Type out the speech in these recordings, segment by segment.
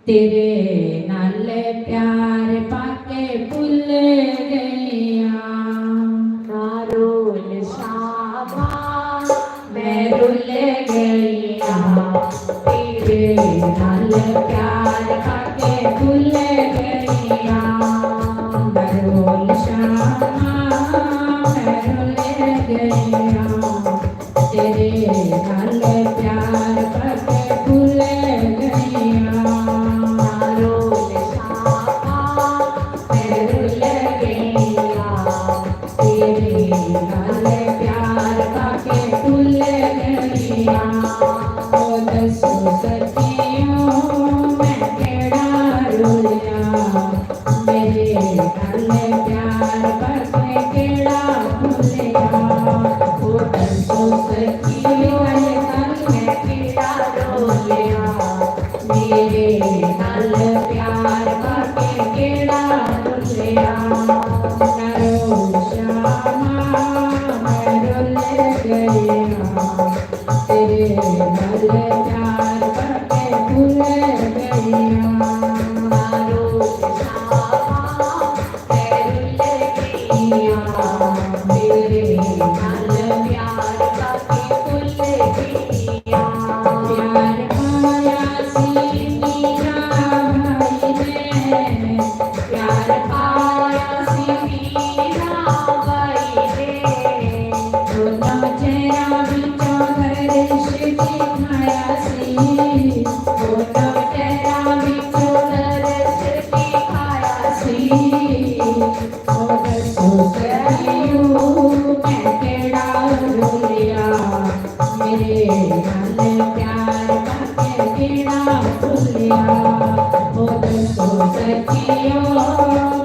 तेरे नाल प्यार करके भूल गईया। प्यार पाके केड़ा रुलिया नरो श्यामा मैं रुल गया तेरे नल प्यार पाके भूल गया नरो श्यामा मैं रुल गया तेरे नल प्यार पाके भूल गया प्यार पाया सी मीरा भाई ने प्यार पाया सी मीरा भाई ने दोनों चेहरा बिचों दर्श दिखाया सी दोनों चेहरा बिचों दर्श दिखाया सी ओ दसो सखियों मैं केड़ा रुलिया मेरे नाल प्यार पाके केड़ा भुलिया ओ दसो सखियों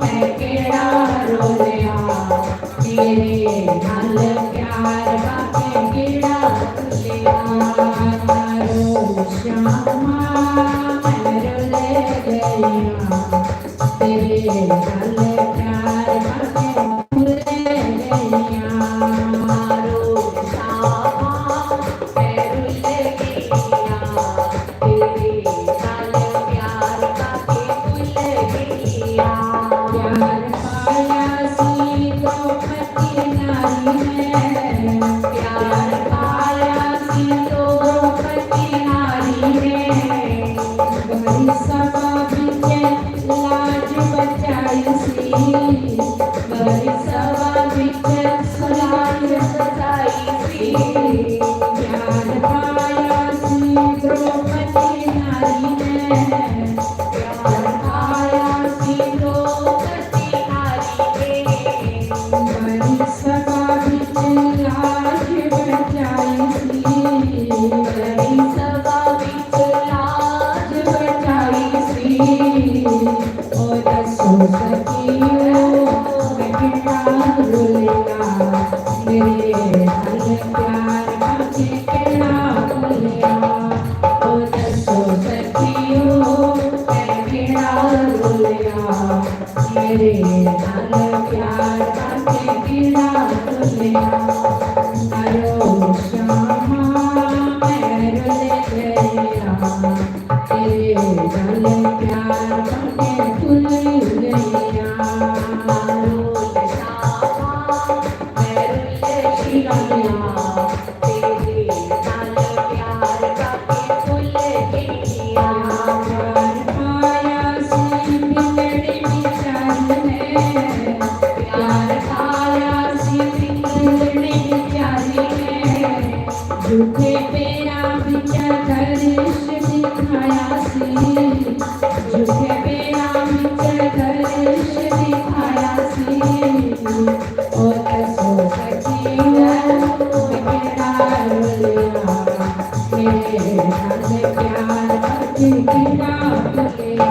मैं केड़ा रुलिया मेरे नाल प्यार पाके केड़ा भुलिया नरो श्यामा मैं रुल गया तेरे नाल प्यार पाके भूल गया नरो श्यामा मैं रुल गया तेरे नाल प्यार पाके भूल गया प्यार पाया सी द्रौपदी नारी ने प्यार पाया सी द्रौपदी नारी ने बड़ी सभा बिच लाज बचाई सी बड़ी सभा बिच लाज बचाई सी प्यार पाया सी द्रौपदी नारी ने प्यार पाया सी द्रौपदी नारी ने बड़ी सभा बिच लाज बचाई सी बड़ी सभा बिच लाज बचाई सी ओ दसो सखियों मैं केड़ा रुलिया मेरे नाल प्यार पाके केड़ा भुलिया ओ दसो सखियों मैं केड़ा रुलिया मेरे नाल प्यार पाके केड़ा भुलिया नरो श्यामा मैं रुल गया तेरे नाल प्यार पाके भूल गया नरो श्यामा मैं रुल गया तेरे नाल प्यार पाके भूल गया प्यार पाया सी बिगड़ी बिचारी ने प्यार पाया सी बिगड़ी बिचारी ने झूठे पेरा बिच दर्श दिखाया सी झूठे पेरा बिच दर्श दिखाया सी ओ दसो सखियों मैं केड़ा रुलिया मेरे नाल प्यार पाके केड़ा भुलिया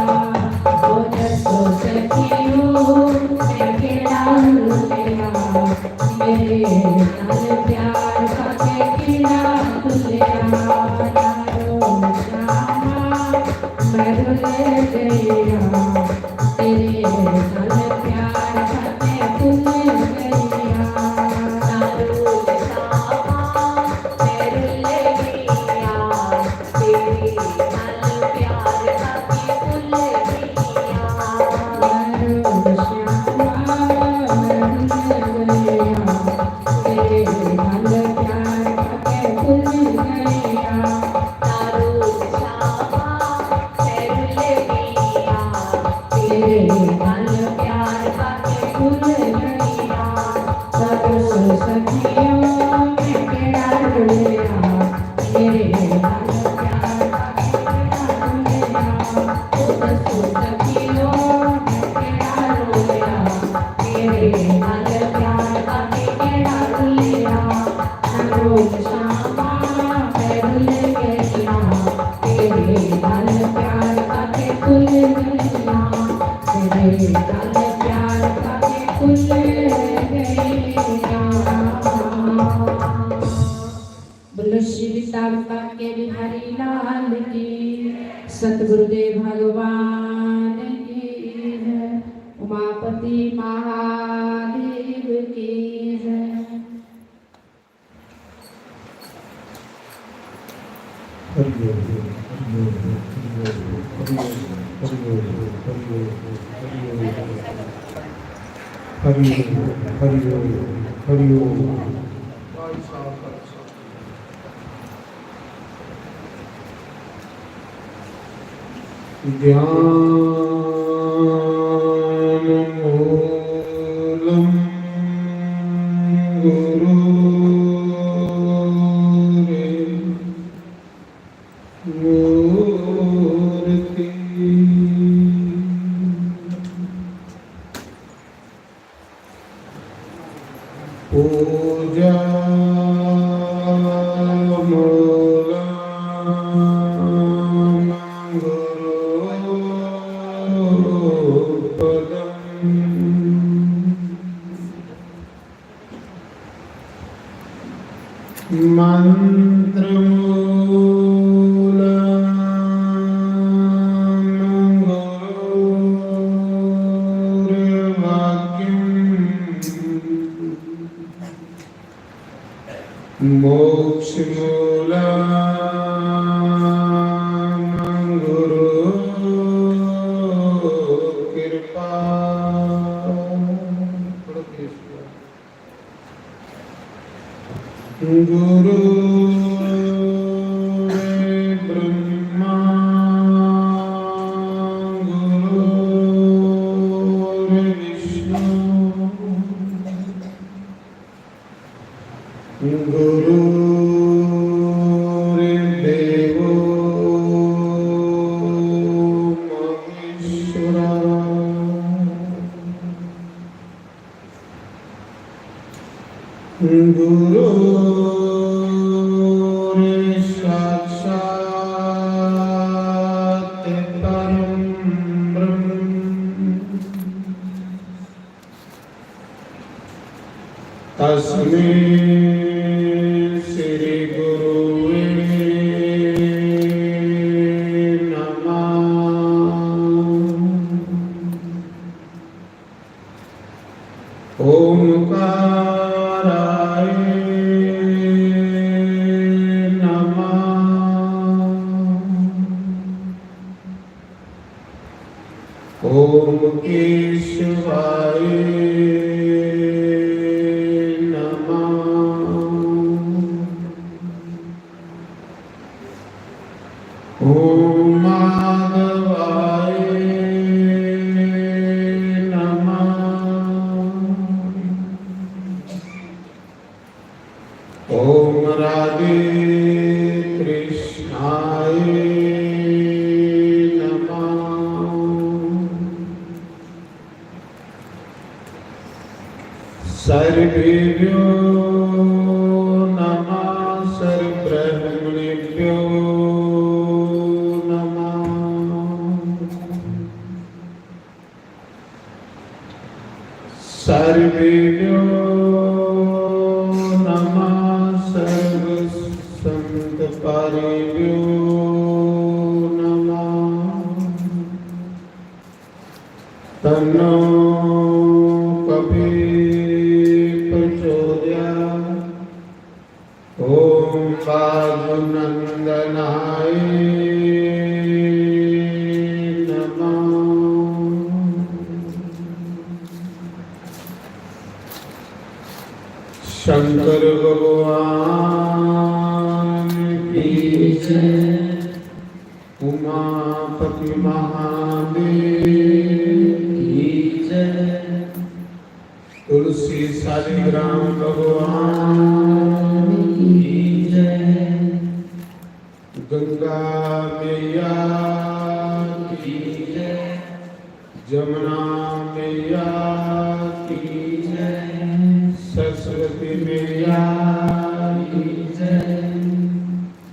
ओ दसो सखियों मैं केड़ा रुलिया मेरे नाल प्यार पाके केड़ा भुलिया नरो श्यामा मैं रुल गया तेरे नाल प्यार पाके भूल गया नरो श्यामा मैं रुल गया तेरे नाल प्यार पाके भूल गया नरो श्यामा मैं रुल गया तेरे नाल प्यार पाके भूल गया नरो श्यामा मैं रुल गया तेरे नाल प्यार पाके भूल गया दसो सखियों मैं केड़ा रुलिया मेरे नाल प्यार पाके केड़ा भुलिया ओ दसो सखियों मैं केड़ा रुलिया मेरे नाल प्यार पाके केड़ा भुलिया नरो श्यामा मैं रुल गया तेरे नाल प्यार पाके भूल गया तेरे नाल प्यार पाके भूल गया बोलो श्री तालका के बिहारी लाल की सतगुरुदेव भगवान की ਹਰੀ ਹਰੀ ਹਰੀ ਗਿਆਨ ਮੂਲੰ ਗੁਰੂ ਮੂਰਤੀ ਪੂਜਾ मोक्ष मूला गुरु कृपा गुरु ब्रह्मा गुरु विष्णु गुरु देवो महेश्वरा गुरु साक्षात् परं ब्रह्म तस्मै श्री गुरुवे नमः। ओंकाराय नमः। ओम केशवाय ओम माधवाय नमः। ओम राधे कृष्णाय नमः। सर्वेभ्यो नमः। सर्वब्रह्मणेभ्यो सर्वेभ्यो नमः। सर्व संत पारेभ्यो नमः। तन्नो कपिल प्रचोदयात्। ओम वायुनंदनाय शंकर भगवान की जय। उमापति महादेव की जय। तुलसी शालिग्राम भगवान की जय। गंगा मैया की जय। जमुना मैया की जय। सरस्वती मैया की जय।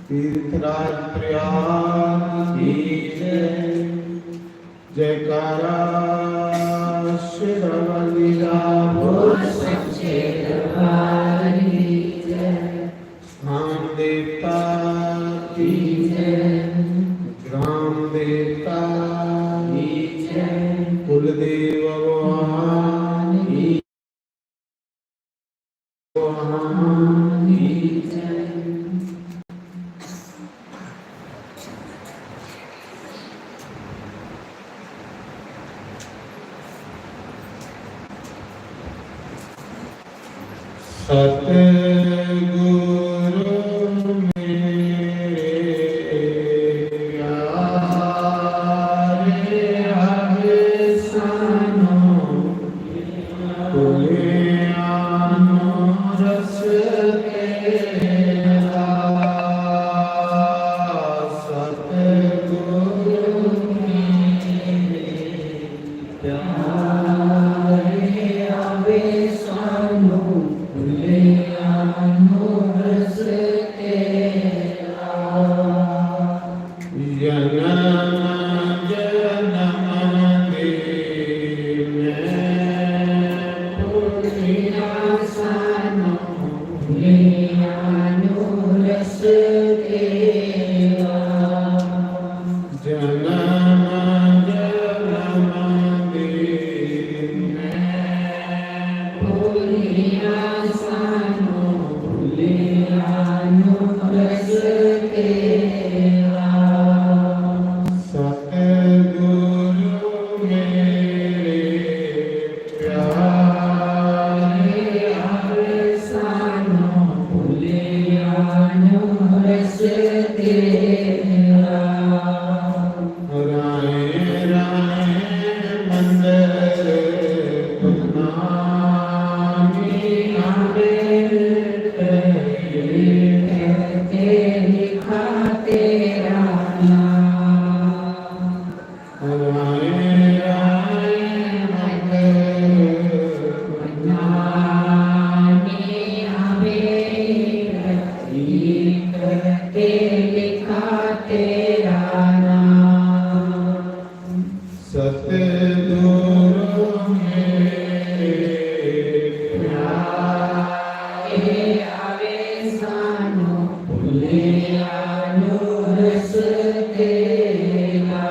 तीर्थराज प्रयाग की जय। जयकारा शिरोमणि बोल सच्चे दरबार की जय। धाम देवता की जय। ग्राम देवता की जय। कुलदेव भगवान की ਸਤਿਗੁਰੂ ਮੇਰੇ ਪਿਆਰੇ ਆਵੇ ਸਾਨੂੰ ਭੁਲਿਆਂ ਨੂੰ ਰਸ ਤੇਰਾ। ਸਤਿਗੁਰੂ ਮੇਰੇ ਪਿਆਰੇ ਆਵੇ ਸਾਨੂੰ ਭੁਲਿਆਂ ਨੂੰ ਰਸ ਤੇਰਾ। ਜਨਮ ਜਨਮ ਦੇ ਮੈਂ ਭੁਲਿਆਂ ਸਾਨੂੰ ਭੁਲਿਆਂ ਨੂੰ ਰਸ ਤੇਰਾ। ਜਨਮ ਜਨਮ ਦੇ ਮੈਂ ਭੁਲਿਆਂ ਸਾਨੂੰ ਭੁਲਿਆਂ ਨੂੰ ਰਸ ਤੇਰਾ। ਸਤਿਗੁਰੂ ਮੇਰੇ ਪਿਆਰੇ ਆਵੇ ਸਾਨੂੰ ਭੁਲਿਆਂ ਨੂੰ ਰਸ ਤੇਰਾ। ਰਾਏ ਰਾਏ ਮੰਦਰ ਨਾਮੀ ਆਵੇ ਤੇ ਲਿਖਾ ਤੇਰਾ ਨਾਮ। ਰਾਏ ਰਾਏ ਮੰਦਰ ਨਾਮੀ ਆਵੇ ਤੇ ਲਿਖਾ ਤੇਰਾ ਨਾਮ। ਸਤਿਗੁਰੂ ਮੇਰੇ ਪਿਆਰੇ ਆਵੇ ਸਾਨੂੰ ਭੁਲਿਆਂ ਨੂੰ ਰਸ ਤੇਰਾ।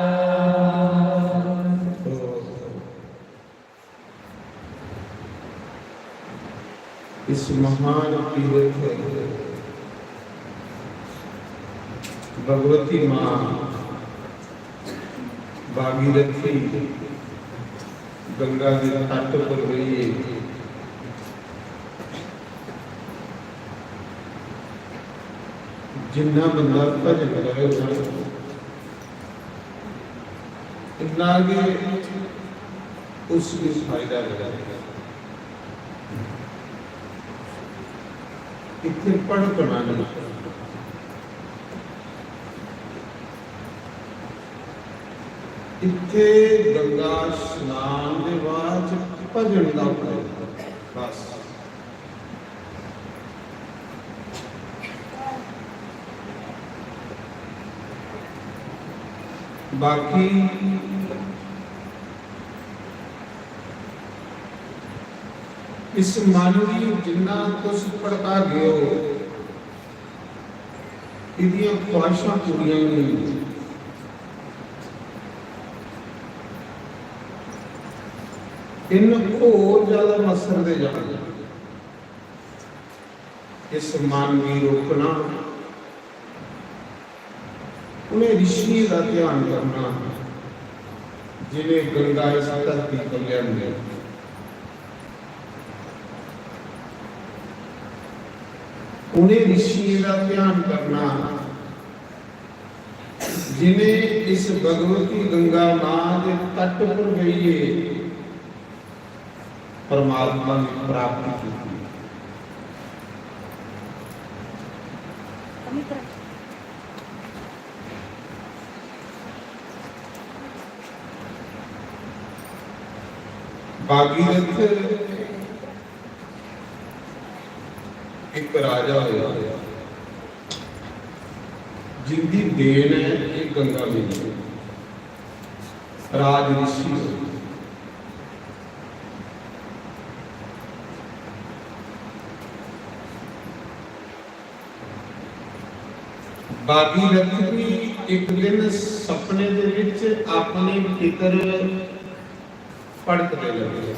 ਇਸ ਮਹਾਨ ਤੀਰਥ ਭਗਵਤੀ ਮਾਂ ਭਾਗੀਰਥੀ ਗੰਗਾ ਦੇ ਤੱਟ ਪਰ ਰਹੀਏ। ਜਿੰਨਾ ਬੰਦਾ ਭਜਨ ਕਰੇ ਇੰਨਾ ਕਿ ਉਸ ਨੂੰ ਫਾਇਦਾ ਮਿਲੇਗਾ। ਇੱਥੇ ਪੜ੍ਹ ਪੜਾਣਾ ਇੱਥੇ ਗੰਗਾ ਇਸ਼ਨਾਨ ਦੇ ਬਾਅਦ ਭਜਨ ਦਾ ਬਸ। ਬਾਕੀ ਇਸ ਮਨ ਦੀ ਜਿੰਨਾ ਤੁਸੀਂ ਭੜਕਾ ਗਏ ਹੋ ਇਹਦੀਆਂ ਖੁਆਇਸ਼ਾਂ ਪੂਰੀਆਂ ਨਹੀਂ ਹੁੰਦੀਆਂ। ਇਹਨੂੰ ਹੋਰ ਜ਼ਿਆਦਾ ਮਸਰ ਦੇ ਜਾਣਾ। ਇਸ ਮਨ ਨੂੰ ਰੋਕਣਾ, ਉਹਨੇ ਰਿਸ਼ੀ ਦਾ ਧਿਆਨ ਕਰਨਾ ਜਿਵੇਂ ਗੰਗਾ ਇਸ ਧਰਤੀ ਤੋਂ ਲਿਆਂਦੇ। ਉਹਨੇ ਰਿਸ਼ੀ ਦਾ ਧਿਆਨ ਕਰਨਾ ਜਿਵੇਂ ਇਸ ਭਗਵਤੀ ਗੰਗਾ ਮਾਂ ਦੇ ਤੱਟ ਪਰ ਗਈਏ परमात्मा की प्राप्ति की। भागीरथ एक राजा होया जिंदी देन है एक गंगा देवी राज ऋषि। भागीरथ भी एक दिन सपने दे विच अपने पितर भड़कने लगे।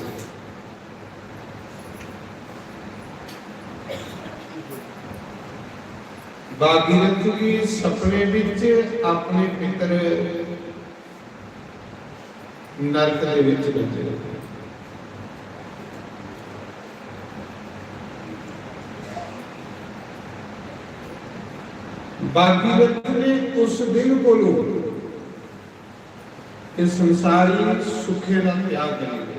भागीरथ भी सपने विच अपने पितर नरक दे विच बचे। भागीरथ ने उस दिन बोलो कि संसारी सुखे का त्याग करेंगे।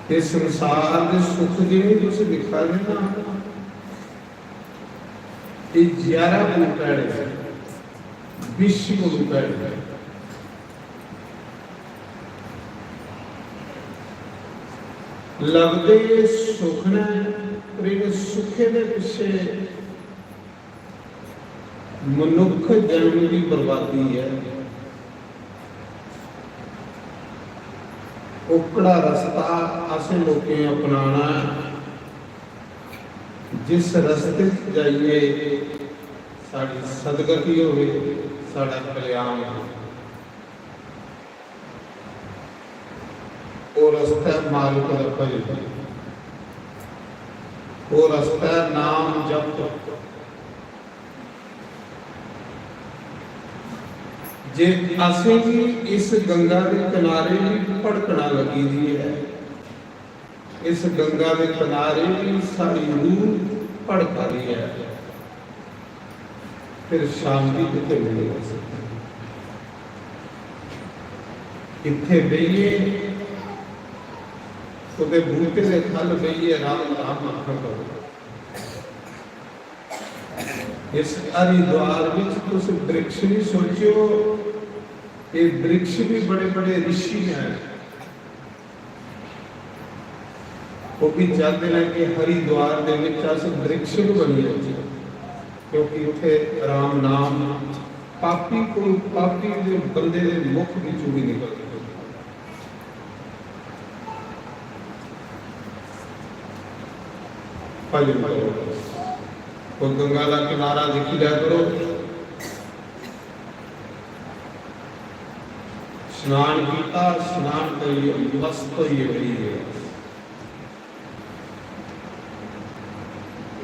ये संसार के सुख जिन्हें तुझे दिखा देना ये 11 गुण पैड़े 20 गुण पैड़े लगते सुख ने पर इन सुखे के पिछे मनुख जन्म की बर्बादी है। उकड़ा रास्ता असें लोकें अपनाना जिस रस्ते जाइए साड़ी सदगति होवे साड़ा कल्याण हो। वो रास्ता मालिक दा भजन, वो रास्ता नाम जप। जे असें भी इस गंगा के किनारे भी भड़कना लगी दी है, इस गंगा के किनारे भी सारी रूह भड़का रही है, फिर शांति कितने मिलेगी। इत्थे बहिए ਉਹਦੇ ਬੂਟੇ ਦੇ ਥੱਲ ਬਈਏ ਰਾਮ ਨਾਮ ਆਖਣ ਕਰੋ। ਇਸ ਹਰਿਦੁਆਰ ਵਿੱਚ ਤੁਸੀਂ ਬ੍ਰਿਕਸ਼ ਨਹੀਂ ਸੋਚਿਓ, ਇਹ ਬ੍ਰਿਕਸ਼ ਵੀ ਬੜੇ ਬੜੇ ਰਿਸ਼ੀ ਹਨ। ਉਹ ਵੀ ਚਾਹਦੇ ਨੇ ਕਿ ਹਰਿਦੁਆਰ ਦੇ ਵਿੱਚ ਅਸੀਂ ਬ੍ਰਿਕਸ਼ ਨੂੰ ਬਣੀਏ, ਕਿਉਂਕਿ ਉੱਥੇ ਰਾਮ ਨਾਮ ਪਾਪੀ ਕੋਲ ਪਾਪੀ ਦੇ ਬੰਦੇ ਦੇ ਮੁਖ ਵਿੱਚੋਂ ਵੀ ਨਿਕਲਦਾ। भजन करो, तो गंगा का किनारा देखी लिया करो, स्नान किया, स्नान करिए, मस्त होइए रहिए।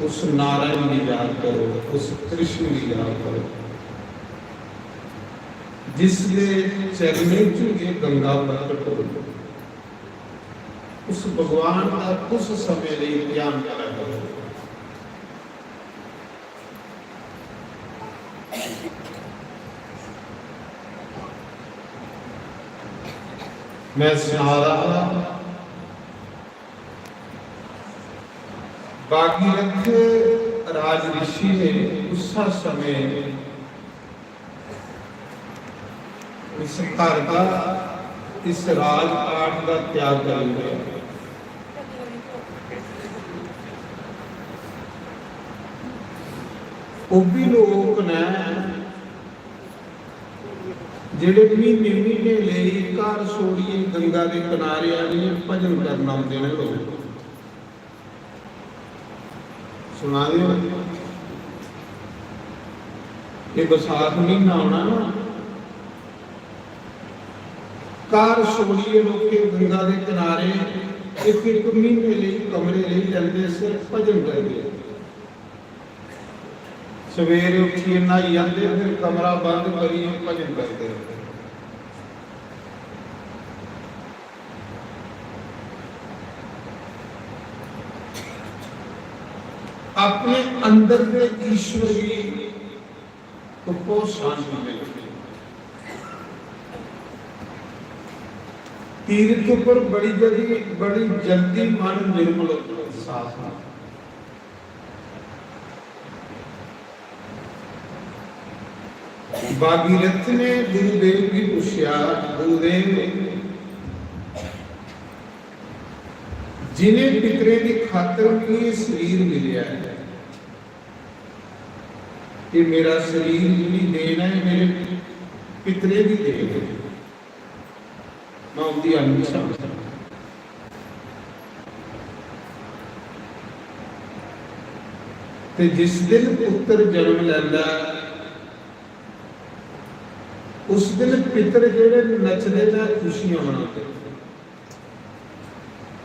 उस नारायण की याद करो, उस कृष्ण की याद करो जिसने चरणों च ये गंगा प्रकट हो। उस भगवान का उस समय लिए ध्यान करा करो। मैं सुना रहा भागीरथ राज ऋषि ने उस समय इस घर का इस राजपाट का त्याग कर लिया। ਉਹ ਵੀ ਲੋਕ ਨੇ ਜਿਹੜੇ ਮਹੀਨੇ ਮਹੀਨੇ ਲਈ ਘਰ ਛੋੜੀਏ ਗੰਗਾ ਦੇ ਕਿਨਾਰੇ ਆਏ ਭਜਨ ਕਰਨ ਆਉਂਦੇ ਨੇ ਲੋਕ। ਸੁਣਾ ਦਿਓ ਇਹ ਵਿਸਾਖ ਮਹੀਨਾ ਆਉਣਾ ਨਾ, ਘਰ ਛੋੜੀਏ ਲੋਕੇ ਗੰਗਾ ਦੇ ਕਿਨਾਰੇ ਇੱਕ ਇੱਕ ਮਹੀਨੇ ਲਈ ਕਮਰੇ ਲਈ ਜਾਂਦੇ ਸਿਰਫ ਭਜਨ ਕਰਦੇ। सवेरे उठिए नहाई आते फिर कमरा बंद करिए भजन करते रहते। अपने अंदर के ईश्वर की को शांति मिलती। तीर्थ पर बड़ी जल्दी मन निर्मल साफ। भागीरथ ने गुरुदेव की पूछा, गुरुदेव जिन्हें पितरे की खातर भी शरीर मिलया है, कि मेरा शरीर भी देना है मेरे पितरे भी देन है, मैं उनकी अनुच्छा। ते जिस दिन पुत्र जन्म लैंदा उस दिन पितर जेड़े नचदे ने खुशियां मनाते।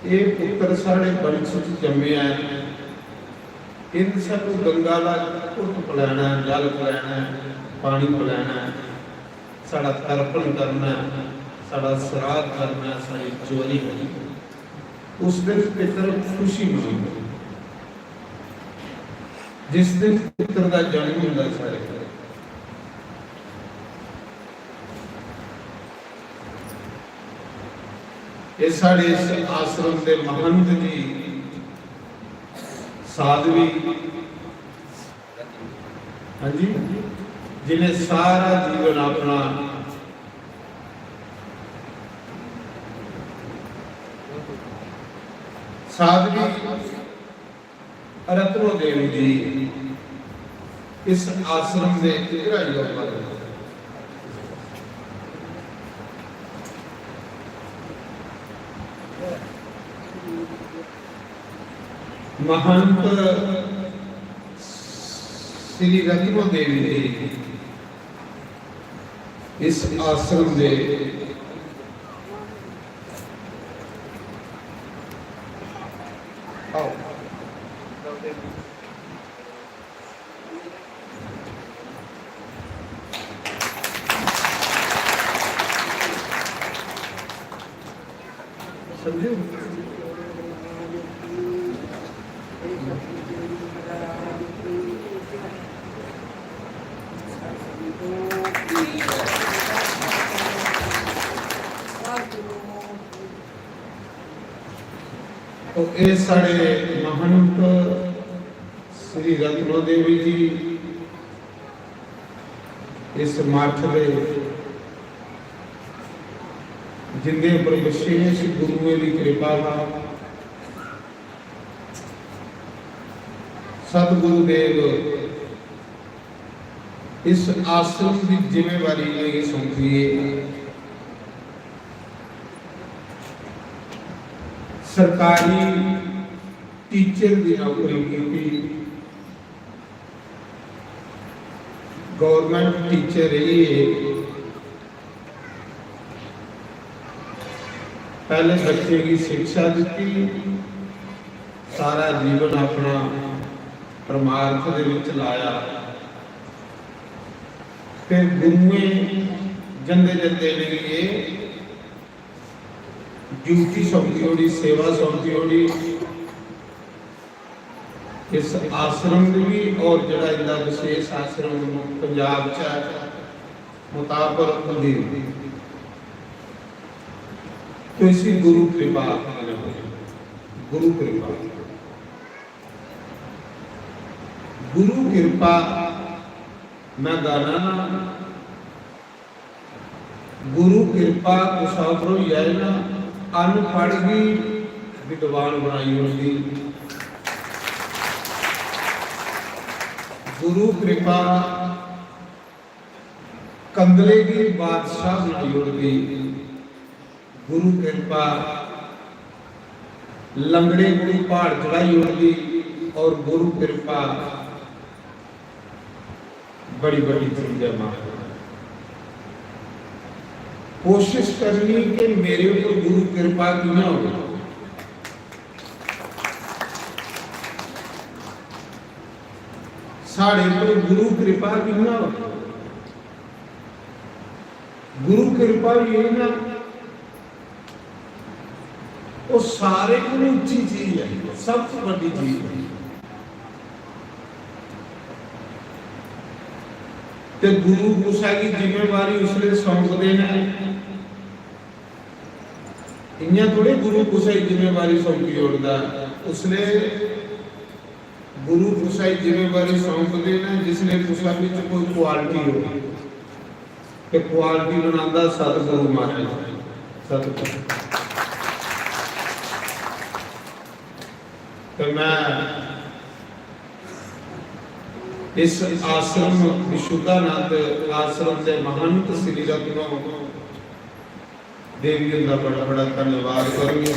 ये पुत्र साढ़े वंश च जम्मे है, इन सब गंगा का घुट पिलाना, जल पिलाना, पानी पिलाना, साड़ा तर्पण करना, साड़ा श्राद्ध करना, साड़ी चोरी होनी। उस दिन पितर खुशी मनाते। जिस दिन पुत्र का जन्म होता सारे घर ये साढ़े इस आश्रम के महंत जी साधवी हाँ जी जिन्हें सारा जीवन अपना साधवी रत्नो देवी जी इस आश्रम के महंत श्री रत्नो देवी जी इस आश्रम के समझे तो ये साढ़े महंत श्री रत्नो देवी जी इस मठ के जिंदे पर विशेष गुरुओं की कृपा था सतगुरुदेव इस आश्रम की जिम्मेवारी नहीं सौंपी है सरकारी टीचर की नौकरी की गवर्नमेंट टीचर रही है पहले बच्चे की शिक्षा दी सारा जीवन अपना परमार्थ दे विच लाया फिर गुरुए जंदे जंदे लिए ड्यूटी सौंपी होनी सेवा सौंपी होनी इस आश्रम भी और जड़ा इनका विशेष आश्रम पंजाब मुताबिक तो इसी गुरु कृपा गुरु कृपा गुरु कृपा मैं गाना ना गुरु कृपा कुशाग्रो यह ना अनपढ़ भी विद्वान बनाई होगी गुरु कृपा कंदले की बादशाह बनाई होगी गुरु कृपा लंगड़े गुरु पहाड़ चढ़ाई होगी और गुरु कृपा बड़ी बड़ी चीजें मां कोशिश करनी कि मेरे ऊपर गुरु कृपा क्यों ना हो साढ़े ऊपर गुरु कृपा क्यों ना हो गुरु कृपा ये ना वो सारे को ऊंची चीज है सबसे बड़ी चीज है ते गुरु गुसा की जिम्मेवारी उसने सौंप देना है इन्हें थोड़े गुरु गुसा की जिम्मेवारी सौंपी होता उसने गुरु गुसा की जिम्मेवारी सौंप देना जिसने गुसा में कोई क्वालिटी हो कि क्वालिटी बनाता सतगुरु महाराज सतगुरु तो मैं इस आश्रम विशुद्धानंद आश्रम के महंत श्री रत्नो देवी का बड़ा बड़ा धन्यवाद करूंगी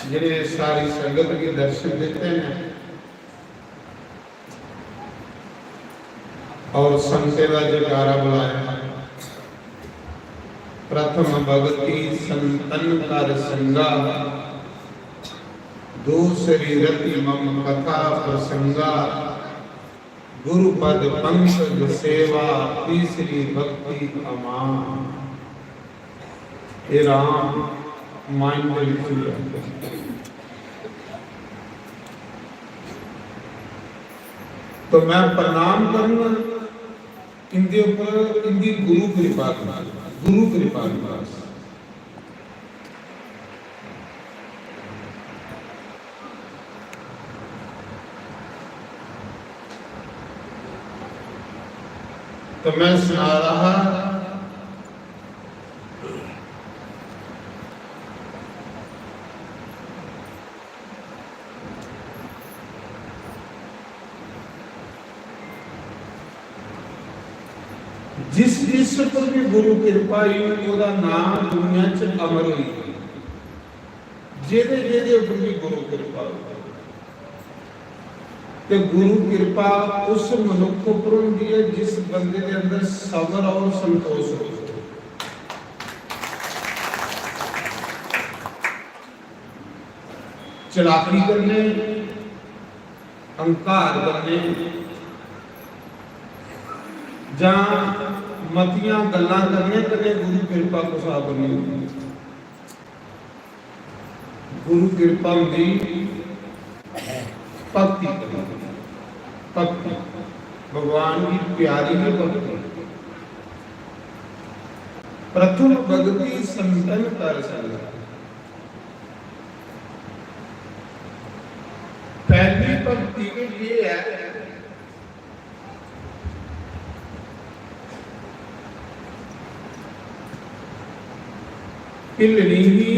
जिन्हें सारी संगत के दर्शन देते हैं और संते का जयकारा बुलाया प्रथम भगति संतन कर संगा दूसरी रति मम कथा प्रसंगा गुरु पद पंकज सेवा तीसरी भक्ति अमान ये राम माइंड तो मैं प्रणाम करूंगा इनके ऊपर, इनकी गुरु कृपा, गुरु कृपा। तो मैं सुना रहा जिस जिस पर भी गुरु कृपा हुई ਉਹਦਾ नाम दुनिया च अमर हुई, ਜਿਹਦੇ ਜਿਹਦੇ ਉੱਪਰ ਵੀ ਗੁਰੂ ਕਿਰਪਾ ਹੋਈ। ਤੇ ਗੁਰੂ ਕਿਰਪਾ ਉਸ ਮਨੁੱਖ ਉੱਪਰ ਹੁੰਦੀ ਹੈ ਜਿਸ ਬੰਦੇ ਦੇ ਅੰਦਰ ਸਬਰ ਔਰ ਸੰਤੋਸ਼ ਹੋਵੇ। ਚਲਾਕੀ ਕਰਨੇ, ਅਹੰਕਾਰ ਕਰਨੇ ਜਾਂ ਮਤੀਆਂ ਗੱਲਾਂ ਕਰਨੇ ਕਦੇ ਗੁਰੂ ਕਿਰਪਾ ਕੋ ਸਾਬ ਨਹੀਂ ਹੁੰਦੀ। ਗੁਰੂ ਕਿਰਪਾ ਹੁੰਦੀ भक्ति करनी, भक्ति भगवान की प्यारी है भक्ति। प्रथम भक्ति संतन कर संग, पहली भक्ति के लिए है पिलनी ही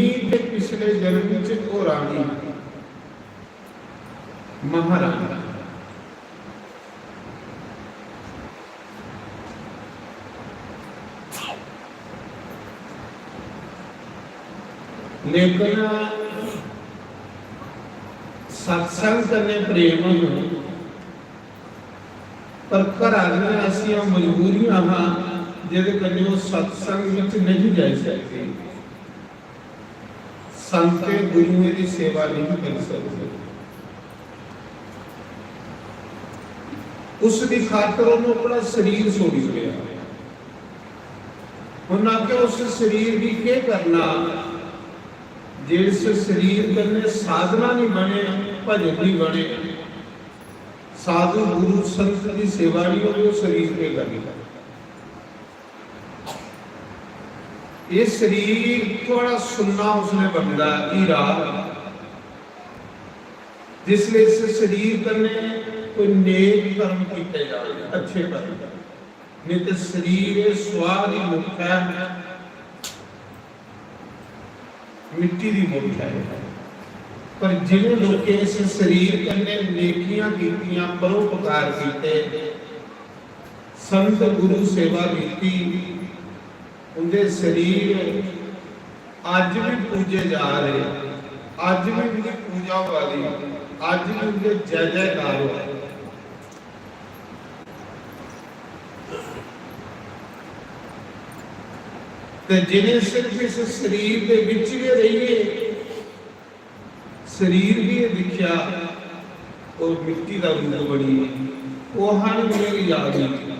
पिछले जन्म च ओ रानी महारानी। लेकिन सत्संग करने प्रेम पर घर ऐसा मजबूरियां हाँ जिहदे कन्नै वो सत्संग विच नहीं जा सकते, संत गुरुओं की सेवा नहीं कर सकते। उसकी खातर उन्होंने अपना शरीर छोड़ गया। उन्हें आख्या उस शरीर की क्या करना जिस शरीर करने साधना नहीं बने, भजन नहीं बने, साधु गुरु संत की सेवा नहीं होगी, शरीर के करनी। ये शरीर थोड़ा सुनना उसने बनता हीरा, जिसलिए इस शरीर करने कोई नेक कर्म किए जाए, अच्छे कर्म, नहीं तो शरीर स्वाद ही मुक्त है, मिट्टी की मुक्त है। पर जिन्हें लोग इस शरीर कन्ने नेकियां कीतियां, परोपकार किए, संत गुरु सेवा की, उनके शरीर अज भी पूजे जा रहे, अज भी उनकी पूजा वाली, अज भी उनके जय जयकार हो रहे। जिन्हें सिर्फ इस शरीर के विच भी रहिए, शरीर भी दिखा और मिट्टी का रूप बनी, वो हर मेरी याद नहीं।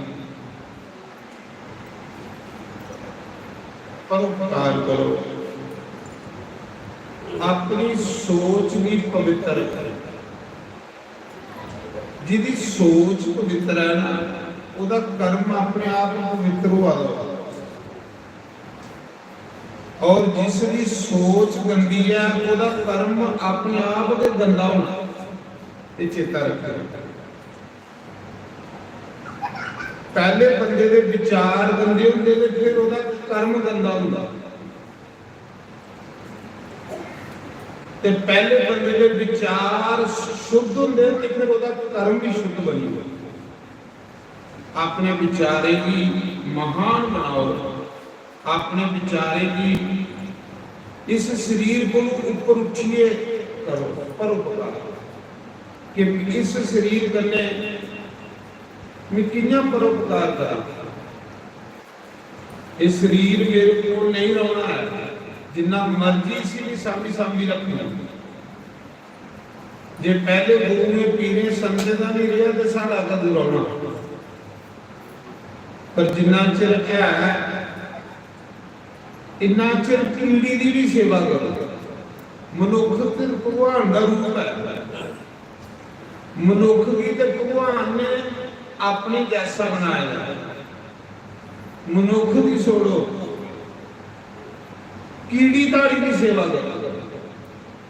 परोपकार करो, अपनी सोच भी पवित्र करो। जिहदी सोच पवित्र है ना, उसका कर्म अपने आप पवित्र हुआ। और जिसकी सोच गंदी है उसका कर्म अपने आप के गंदा होना, ये चेता रखना। पहले बंदे के विचार गंदे होंगे तो फिर उसका कर्म गंदा होगा। ते पहले बंदे के विचार शुद्ध होंगे तो फिर उसका कर्म भी शुद्ध बनी। अपने विचारे की महान बनाओ, अपने विचारे की इस शरीर को ऊपर उठिए करो, परोपकार कि इस शरीर करने मैं कितना परोपकार करा। इस शरीर मेरे को नहीं रहना है, जिन्ना मर्जी सी सामी सामी रखना। जे पहले गुरु ने पीने संत का नहीं रहा तो सारा कदू रहना, पर जिन्ना चिर है इन्ना चिर कीड़ी की भी सेवा करो। मनुख ते भगवान का रूप है, ਮਨੁੱਖ ਵੀ ਤੇ ਭਗਵਾਨ ਨੇ ਆਪਣੀ ਜੈਸਾ ਬਣਾਇਆ ਹੈ। ਮਨੁੱਖ ਦੀ ਛੋੜੋ, ਕੀੜੀ ਤਾੜੀ ਦੀ ਸੇਵਾ ਕਰੋ,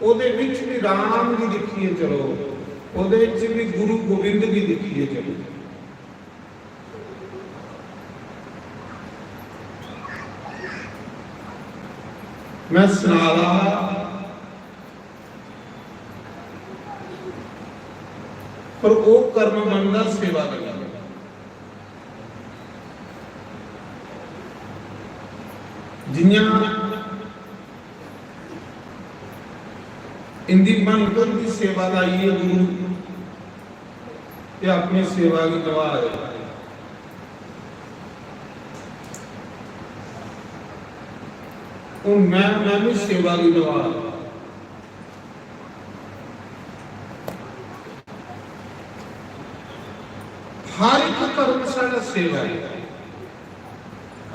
ਉਹਦੇ ਵਿੱਚ ਵੀ ਰਾਮ ਦੀ ਦਿਖੀਏ ਚਲੋ, ਉਹਦੇ ਵਿੱਚ ਵੀ ਗੁਰੂ ਗੋਬਿੰਦ ਦੀ ਦਿਖੀਏ ਚਲੋ। ਮੈਂ ਸੁਣਾ ਰਹਾ ਪਰ ਉਹ ਕਰਮ ਬਣਦਾ ਸੇਵਾ ਕਰਨਾ। ਜਿੰਨੀਆਂ ਇੰਦੀ ਬਣਤਰ ਦੀ ਸੇਵਾ ਲਾਈ ਹੈ ਗੁਰੂ ਤੇ ਆਪਣੀ ਸੇਵਾ ਦੀ ਗਵਾਹ ਹੈ। ਉਹ ਮੈਂ ਵੀ ਸੇਵਾ ਦੀ ਗਵਾਹ। हर एक कर्म सारा सेवा है।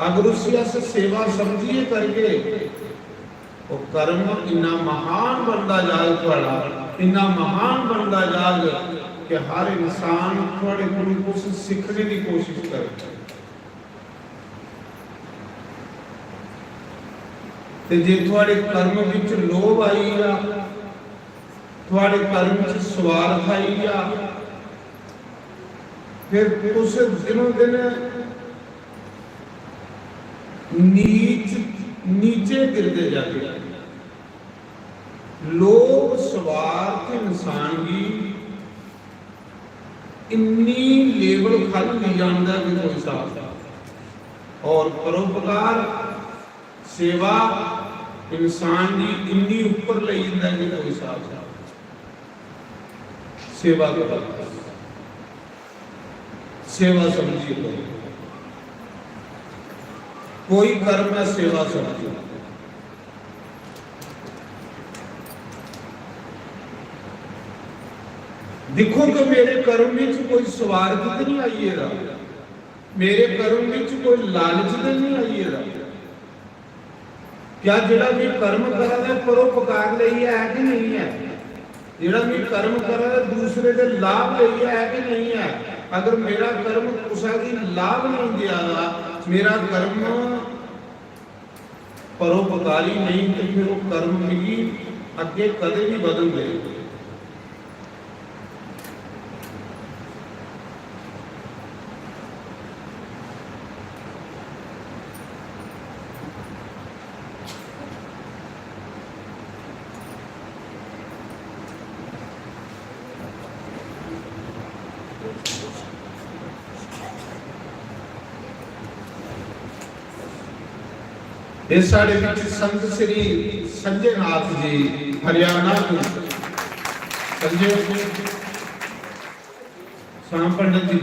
अगर उससे सेवा समझिए करके वो कर्म इन्ना महान बनता जाए, थोड़ा इन्ना महान बनता जाए कि हर इंसान थोड़े को कुछ सीखने की कोशिश करे। जे थोड़े कर्म विच लोभ आई जा, थोड़े कर्म विच स्वार्थ आई जा, फिर उस दिनों दिन नीचे गिरते जाते। लोभ स्वार्थ इंसान की इन्नी लेवल खल नहीं जानता कि कोई साथ। और परोपकार सेवा इंसान की इन्नी ऊपर ले जाता कि कोई साथ। सेवा करो, सेवा समझिए, कोई कर्म है सेवा समझिए। देखो कि मेरे कर्म में कोई स्वार्थ तो नहीं आई है, मेरे कर्म में कोई लालच तो नहीं आई है। क्या जिहड़ा भी कर्म करा है परोपकार ਲਈ है कि नहीं है? जिहड़ा भी कर्म करा है दूसरे के लाभ ਲਈ है कि नहीं है? अगर मेरा कर्म कुसा की लाभ नहीं दिया, मेरा कर्म परोपकारी नहीं, तो फिर वो कर्म भी अगे कदे भी बदल दे। इस साढ़े विच संत श्री संजय नाथ जी हरियाणा के संजय श्याम पंडित जी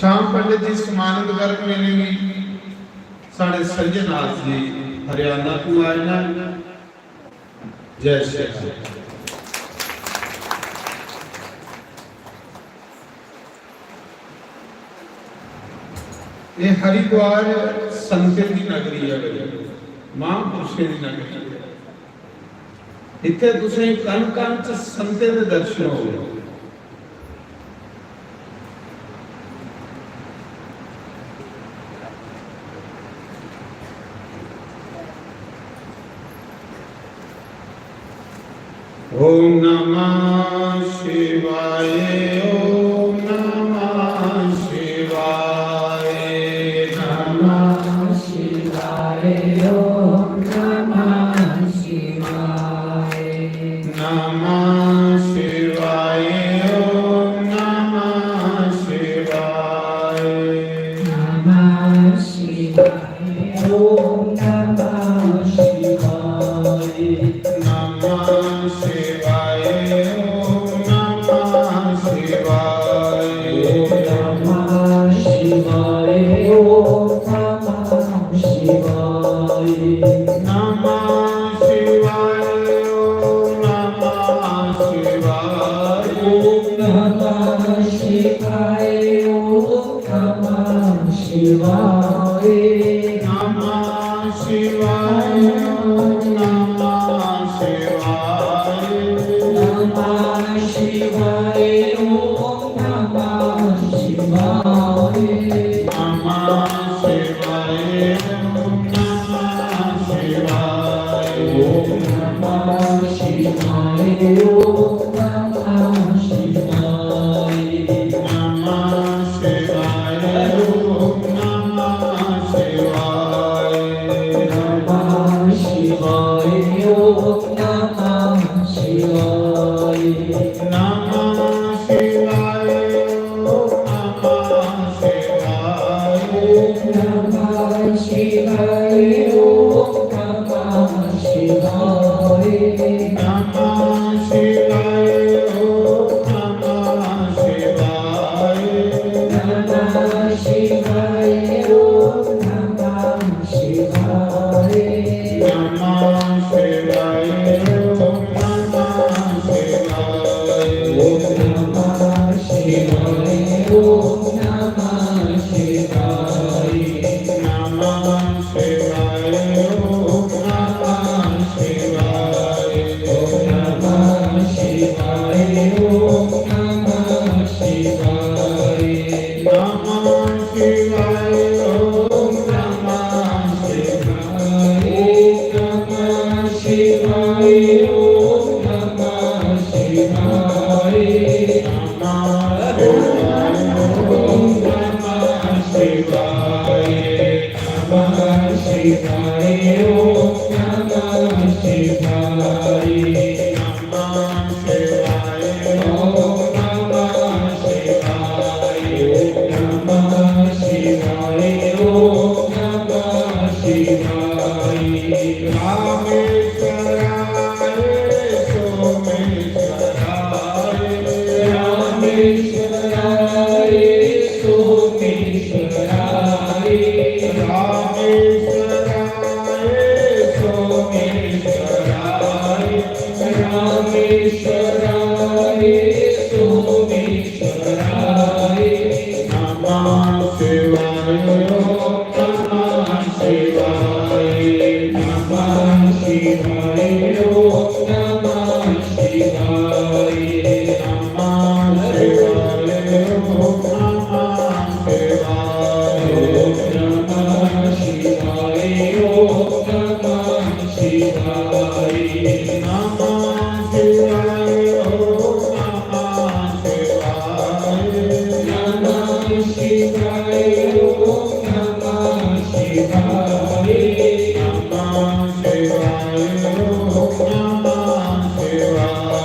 श्याम पंडित जी सम्मानित वर्ग मिलेंगे। साढ़े संजय नाथ जी हरियाणा को आए ना। जय श्री राम। ये हरिद्वार संते की नगरी है, महापुरुषे की नगरी है। इत्थे तुसें कन कन च संते दे दर्शन हो गए। ओम नमः शिवाय, ओम नमः शिवाय, नमः शिवाय, ओम नमः शिवाय, नमः शिवाय, ओम नमः शिवाय, नमः शिवाय, ओम नमः शिवाय, नमः शिवाय, ओम नमः शिवाय, नमः शिवाय, ओम नमः शिवाय, नमः शिवाय, ओम नमः शिवाय, नमः शिवाय, ओम नमः शिवाय, नमः शिवाय, ओम नमः सोमेश्वराय सोमेश्वराय रामेश्वराय सोमेश्वराय रामेश्वराय सोमेश्वराय नमः शिवाय नमः शिवाय नमः शिवाय नमः शिवाय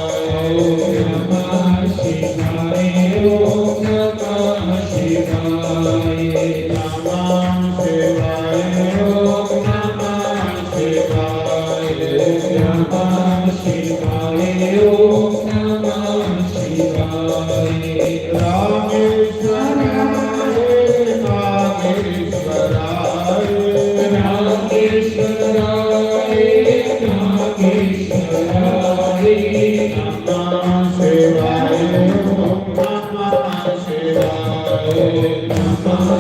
नमः शिवाय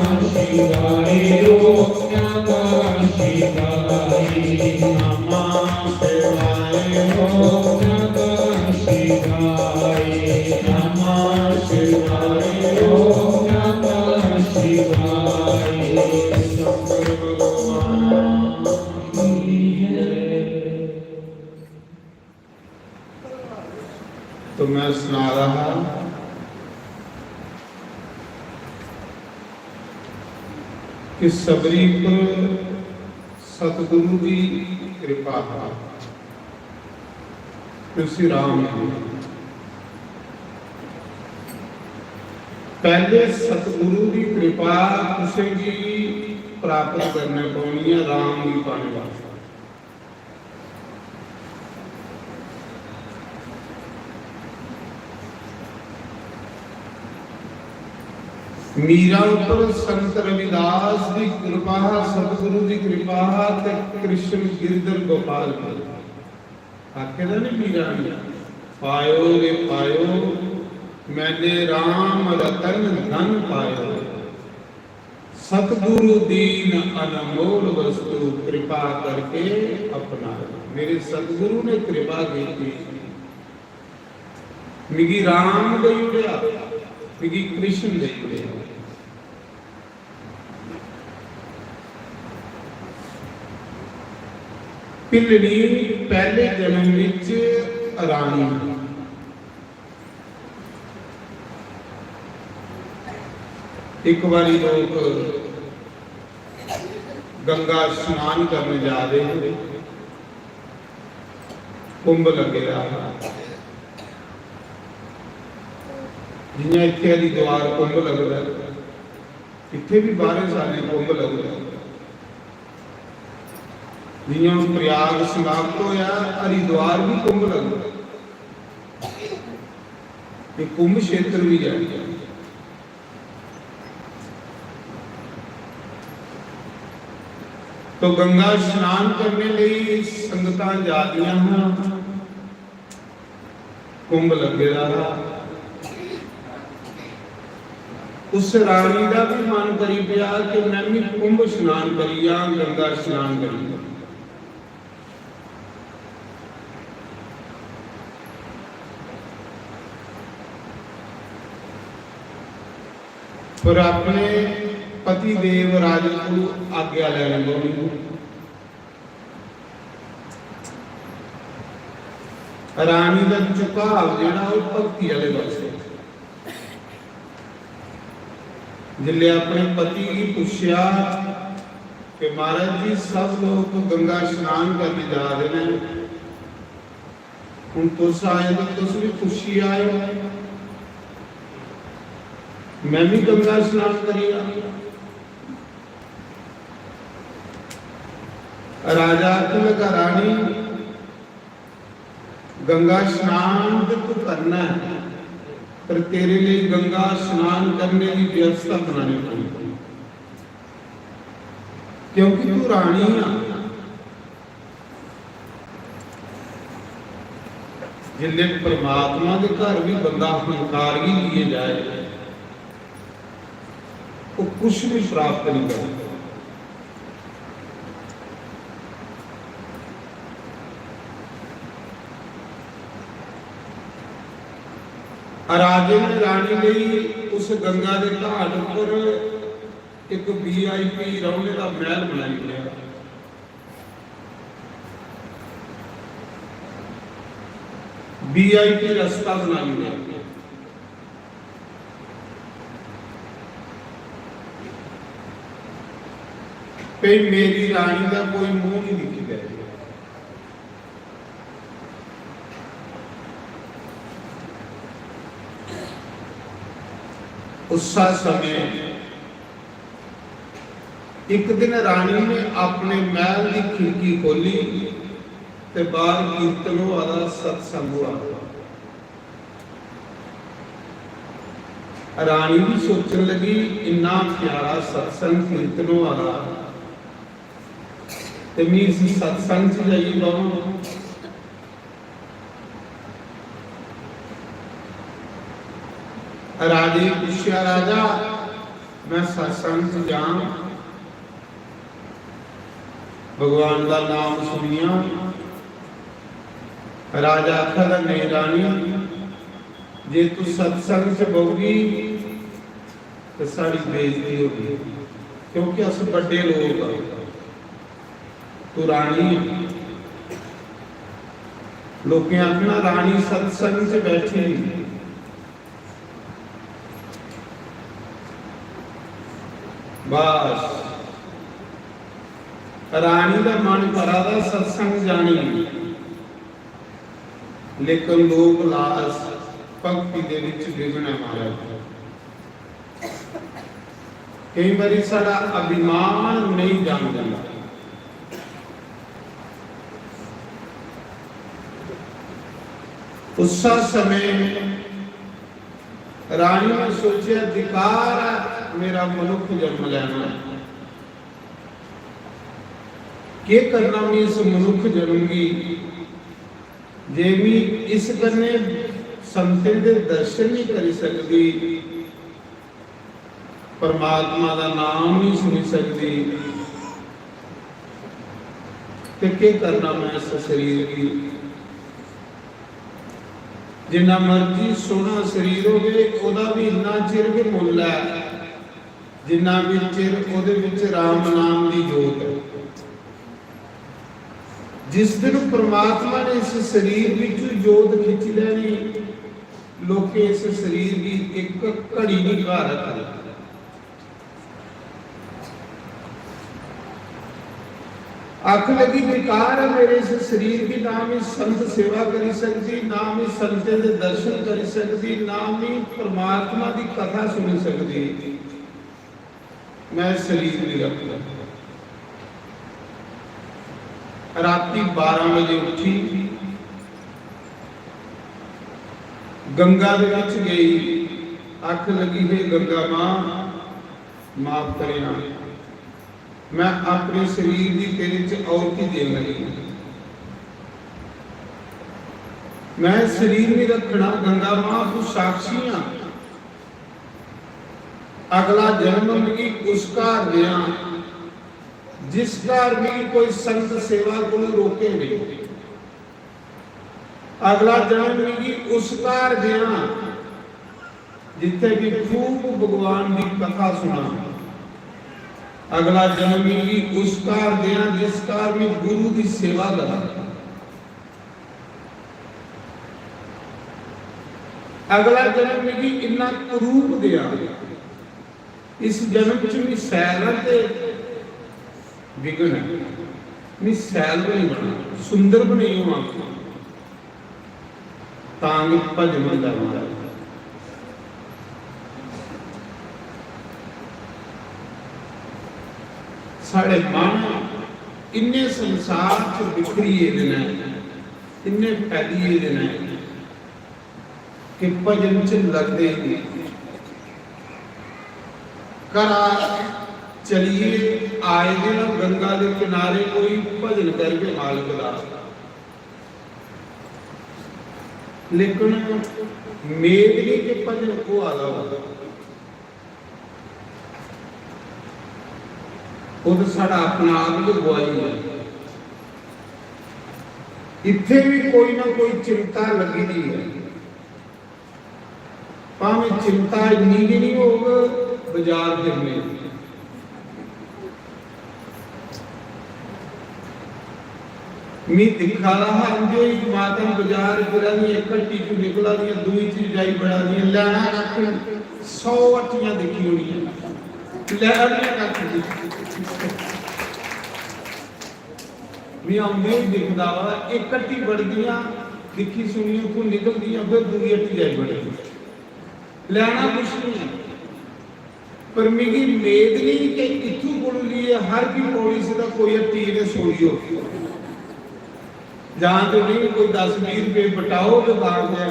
नमः शिवाय नमः शिवाय तो मैं सुना रहा कि सबरी पर सतगुरु की कृपा श्री राम जी पहले सतगुरु की कृपा किसी की प्राप्त करने पानी है राम की पाने वास्ते मीरा उपर संत रविदास की कृपा सतगुरु की कृपा ते कृष्ण गिरधर गोपाल की आखे ना नहीं मीरा पायो रे पायो मैंने राम रतन धन पायो सतगुरु दीन अनमोल वस्तु कृपा करके अपना मेरे सतगुरु ने कृपा की थी मिगी राम दे उड़िया मिगी कृष्ण दे उड़िया पिलड़ी पहले जन्म विच रानी एक बारी लोग गंगा स्नान करने जा रहे कुंभ लगे रहा जिन्हें इतने हरिद्वार कुंभ लगता इतने भी 12 साल कुंभ लगता जिन्हें प्रयाग समाप्त होया हरिद्वार भी कुंभ लगता ये कुंभ क्षेत्र भी है तो गंगा स्नान करने लिए संगतां जादियां हैं कुंभ लगे रहा उस रानी का भी मन करी पिया कि मैं भी कुंभ स्नान करिया गंगा स्नान करिया पर अपने पति देव राज को आज्ञा लेने बोली रानी का झुकाव जेड़ा वो भक्ति वाले पासे जिले अपने पति की पूछया कि महाराज जी सब लोग गंगा स्नान करने जा रहे हैं हुण तुस आए तो तुस भी खुशी आए मैं भी गंगा स्नान करिया राजा लगा रानी गंगा स्नान तो तू करना है पर तेरे लिए गंगा स्नान करने की व्यवस्था बनानी पड़ी, क्योंकि तू रानी आ। जिले परमात्मा के घर भी बंदा हंकार ही लिए जाए, वो कुछ भी प्राप्त नहीं करता। राजे ने रानी ਲਈ उस गंगा के घाट पर एक VIP रौने का महल बनाई लिया। VIP रास्ता बना लिया। पे मेरी रानी का कोई मुंह नहीं दिखी गया। उस समय एक दिन रानी ने अपने महल की खिड़की खोली ते बाहर कीर्तन वाला सत्संग हुआ। रानी भी सोचने लगी इन्ना प्यारा सत्संग कीर्तन वाला, ते मैं इस सत्संग से जाइए बाबू। राजे पूछा, राजा मैं सत्संग से जाऊं, भगवान का नाम सुनिया। राजा आखा नहीं रानी, जे तू सत्संग से बहुगी तो साड़ी बेइज्जती होगी, क्योंकि अस बड़े लोग, तू रानी। लोग आखना रानी सत्संग से बैठी। बस रानी का मन भरा था सत्संग जानी, लेकिन लोग लास भक्ति दे विच विघन मारा। कई बार साडा अभिमान नहीं जान देता। उस समय रानी ने सोचा अधिकार मेरा मनुख जन्म लेना, के करना मैं इस मनुख जन्मगी, जे मैं इस करने संतें दे दर्शन नहीं कर सकती, परमात्मा का नाम नहीं सुन सकती, तो के करना मैं इस शरीर की। जिन्ना मर्जी सोना शरीर हो गए ओदा भी इन्ना चिर भी मुल है जिन्ना भी चिर ओदे विच राम नाम की जोत है। जिस दिन परमात्मा ने इस शरीर विच जोत खिंच लैनी, लोग इस शरीर की एक घड़ी नहीं घा रखते। आख लगी बेकार है मेरे इस शरीर की, ना मैं संत सेवा कर सकती, ना मैं संतें दे दर्शन कर सकती, ना मैं परमात्मा की कथा सुन सकती, मैं शरीर नहीं रखता। राती 12 बजे उठी, गंगा दे विच गई, आख लगी है गंगा मां माफ करेना, मैं अपने शरीर की तेरे च औरती दे लगी, मैं शरीर नहीं रखना। गंगा मां तू साक्षी आ, अगला जन्म मिली उसका दिया जिसका भी कोई संत सेवा को रोके नहीं, अगला जन्म मिली उसका दिया जिथे भी खूब भगवान की कथा सुना, अगला जन्म मिली उसका दिया जिसका भी गुरु की सेवा करा, अगला जन्म मिली इन्ना रूप दिया, इस जन्म च भी सैल ते विघन है, मैं सैल नहीं बना, सुंदर भी नहीं हुआ, तांग भजन करना। साढ़े मन इन्ने संसार च बिखरिए दिन, इन्ने फैलिए दिन, कि भजन च लगते ही करा चलिए आए दिन गंगा के किनारे कोई भजन करके मालिक दा, लेकिन मेदनी के भजन को आदा वो तो साड़ा अपना आप ही बुआई है। इत्थे भी कोई ना कोई चिंता लगी दी है, भावें चिंता इन्नी भी नहीं होगा बाजार फिरने। मैं दिखा रहा जो माता बाजार फिरा दी एक हट्टी चू निकला दी दूई चीज जाई बड़ा दी लैना रख 100 हट्टियां देखी होनी है लैना रख मैं आंदे दिखदा वा एक हट्टी बढ़दियां दिखी सुनी उतो निकलदियां फिर दूई हट्टी जाई बड़ी लैना कुछ नहीं है। पर मेरी मेद नहीं कि इथू कोल लिए हर की पौड़ी से कोई हट्टी ने सोई हो जहां तो नहीं कोई 10-20 रुपए बटाओ तो बाग है।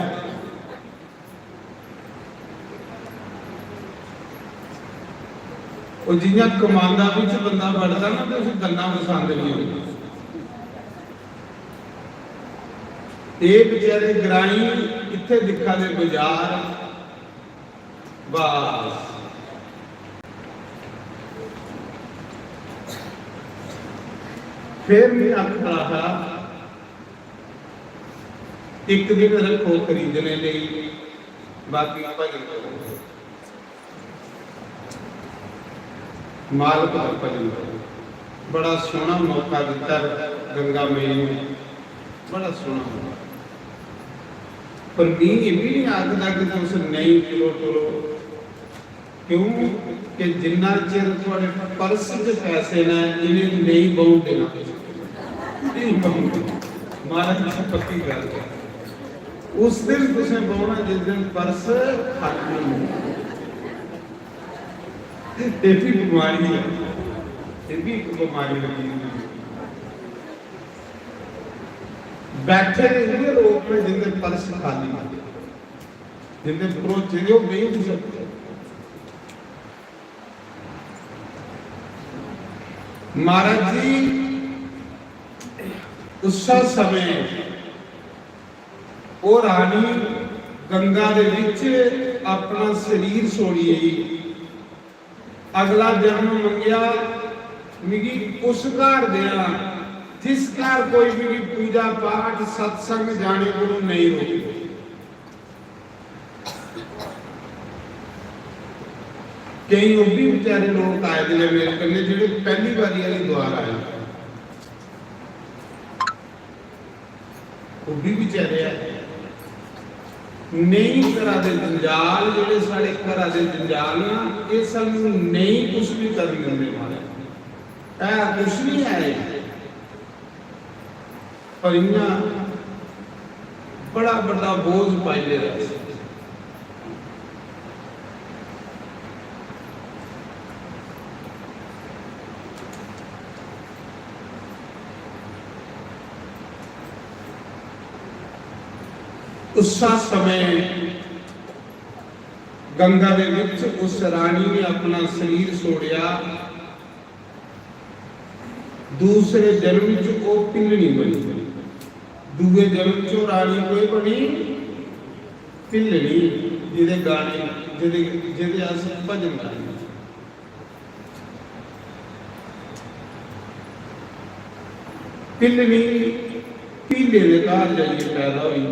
और जिन्ना कमांदा विच बंदा बढ़ता ना तो उसे गन्ना पसंद नहीं होती। ये बेचारे ग्राई इत्थे दिखा दे बाजार बस फिर मैं आखदा हा एक दिन रखो खरीदने लिए बाकी भजन करो मालिक का भजन करो। बड़ा सोहना मौका दिता गंगा मैया ने, बड़ा सोहना मौका। पर मैं ये भी नहीं आखदा कि तुम नहीं टुरो क्यों कि जिन्ना चिर थोड़े पर्स च पैसे ना इन्हें नहीं बहुत देना महाराज की पक्की गल है। उस दिन तुसे बोना जिस दिन पर्स खाली ये भी बीमारी है, ये भी एक बीमारी लगी बैठे रहे लोग में जिनके पर्स खाली जिनके भरोचे जो नहीं हो सकते। महाराज जी उस समय वो रानी गंगा दे विच अपना शरीर छोड़ी अगला जन्म मंगया मिगी उस घर दिया जिस घर कोई भी पूजा पाठ सत्संग जाने को नहीं रोके। कई वो भी बेचारे लोग आए थे मेरे कन्ने जो पहली बारी वाली द्वार आए वो भी बेचारे आए नहीं करा दे जंजाल जेडे साडे घरा दे जंजाल ना ये सानू नहीं कुछ भी कर दिंदे मारे ऐ कुछ नहीं है। पर इन्ना बड़ा बड़ा बोझ पाइले रहे। उस समय गंगा दे विच उस रानी ने अपना शरीर छोड़िया। दूसरे जन्म च वो पिल्लनी बनी, दूसरे जन्म च रानी कोई बनी पिल्लनी जिहदे गाने जिहदे अस भजन गाने। पिल्लनी पीले दे घर जाइए पैदा हुई।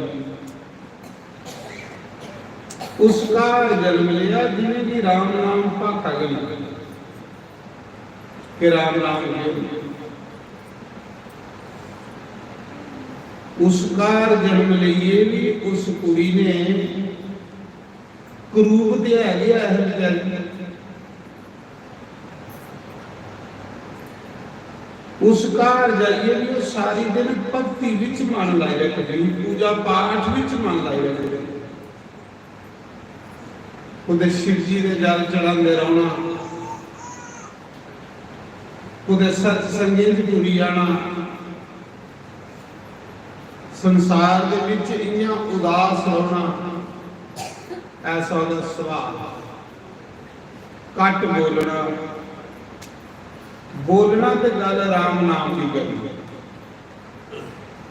उसका जन्म लिया जिन्हें भी राम नाम भाखा गई कि राम नाम उसका जन्म लिए भी उस कुड़ी ने करूप दिया गया है। उसका जाइए भी वो सारी दिन भक्ति विच मन लाई रखती, पूजा पाठ विच मन लाई रखती। उदे शिव जी दे जल चढ़ाते रहना, उदे सत्संग जुड़ी जाना। संसार दे विच इन्ना उदास रहना ਐਸਾ ਉਹਦਾ ਸੁਭਾਅ। ਘੱਟ ਬੋਲਣਾ, ਬੋਲਣਾ ਤੇ ਗੱਲ ਰਾਮ ਨਾਮ ਦੀ ਕਰਨੀ।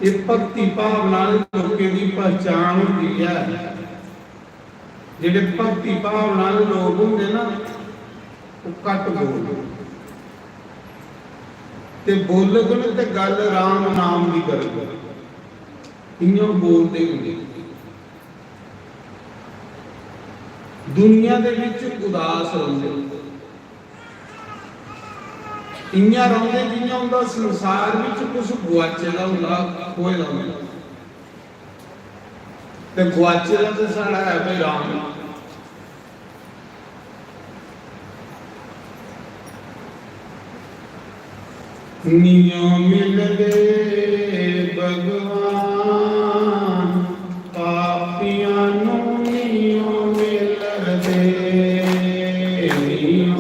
ਇਹ ਭਗਤੀ ਭਾਵ ਨਾਲ ਲੋਕਾਂ ਦੀ ਪਛਾਣ ਹੁੰਦੀ ਹੈ। ਜਿਹੜੇ ਭਗਤੀ ਭਾਵ ਨਾਲ ਲੋਕ ਹੁੰਦੇ ਨਾ, ਉਹ ਘੱਟ ਬੋਲਦੇ ਤੇ ਬੋਲਣ ਤੇ ਗੱਲ ਰਾਮ ਨਾਮ ਦੀ ਕਰਦੇ, ਇਉਂ ਬੋਲਦੇ ਹੁੰਦੇ। ਦੁਨੀਆ ਦੇ ਵਿੱਚ ਉਦਾਸ ਰਹਿੰਦੇ, ਇੰਨਾ ਰਹਿੰਦੇ ਜਿੰਨਾ ਹੁੰਦਾ ਸੰਸਾਰ ਵਿੱਚ ਕੁਝ ਗੁਆਚੇਦਾ ਹੁੰਦਾ, ਖੋਏਦਾ ਹੁੰਦਾ। ਤੇ ਗੁਆਚੇਦਾ ਤੇ ਸਾਡਾ ਹੈ ਵੀ ਰਾਮ ਨਾਮ। ਨਿਯਮ ਮਿਲਦੇ ਭਗਵਾਨ, ਪਾਪੀਆਂ ਨੂੰ ਨਿਯਮ ਮਿਲਦੇ। ਨਿਯਮ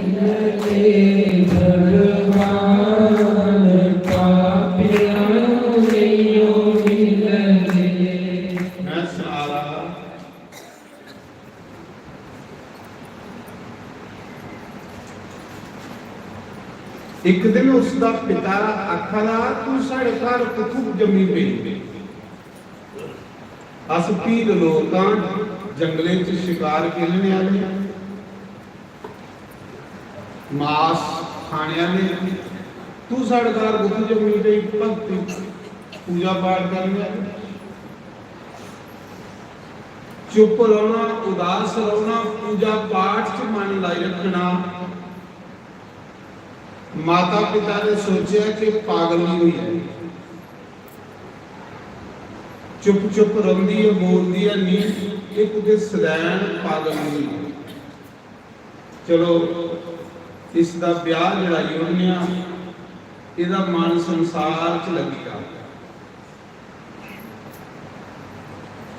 ਮਿਲਦੇ ਭਗਵਾਨ, ਪਾਪੀਆਂ ਨੂੰ ਨਿਯਮ ਮਿਲਦੇ। ਮੈਂ ਸਾਰਾ ਇੱਕ ਦਿਨ ਉਸ ਦਾ ਪਿਤਾ ਆਖਦਾ, ਤੂੰ ਸਾਡੇ ਘਰ ਕਿੱਥੋਂ ਜੰਮੀ ਪਈ? ਅਸ ਪੀਰ ਲੋਕਾਂ ਜੰਗਲੇ 'ਚ ਸ਼ਿਕਾਰ ਖੇਲਣੇ ਵਾਲੇ, ਮਾਸ ਖਾਣੇ ਵਾਲੇ, ਤੂੰ ਸਾਡੇ ਘਰ ਕਿੱਥੋਂ ਜੰਮੀ ਪਈ? ਭਗਤੀ ਪੂਜਾ ਪਾਠ ਕਰਨੇ, ਚੁੱਪ ਰਹਿਣਾ, ਉਦਾਸ ਰਹਿਣਾ, ਪੂਜਾ ਪਾਠ 'ਚ ਮਨ ਲਾਈ ਰੱਖਣਾ। ਮਾਤਾ ਪਿਤਾ ਨੇ ਸੋਚਿਆ ਕਿ ਪਾਗਲ ਨਹੀਂ ਹੋਈ ਹੈ, ਚੁੱਪ ਚੁੱਪ ਰਹਿੰਦੀ ਹੈ, ਬੋਲਦੀ ਹੈ ਨਹੀਂ, ਇਹ ਕਿਤੇ ਸदैन ਪਾਗਲ ਨਹੀਂ ਹੋਈ। ਚਲੋ ਇਸ ਦਾ ਵਿਆਹ ਜਿਹੜਾ ਯੋਨਿਆ, ਇਹਦਾ ਮਨ ਸੰਸਾਰ 'ਚ ਲੱਗੇਗਾ।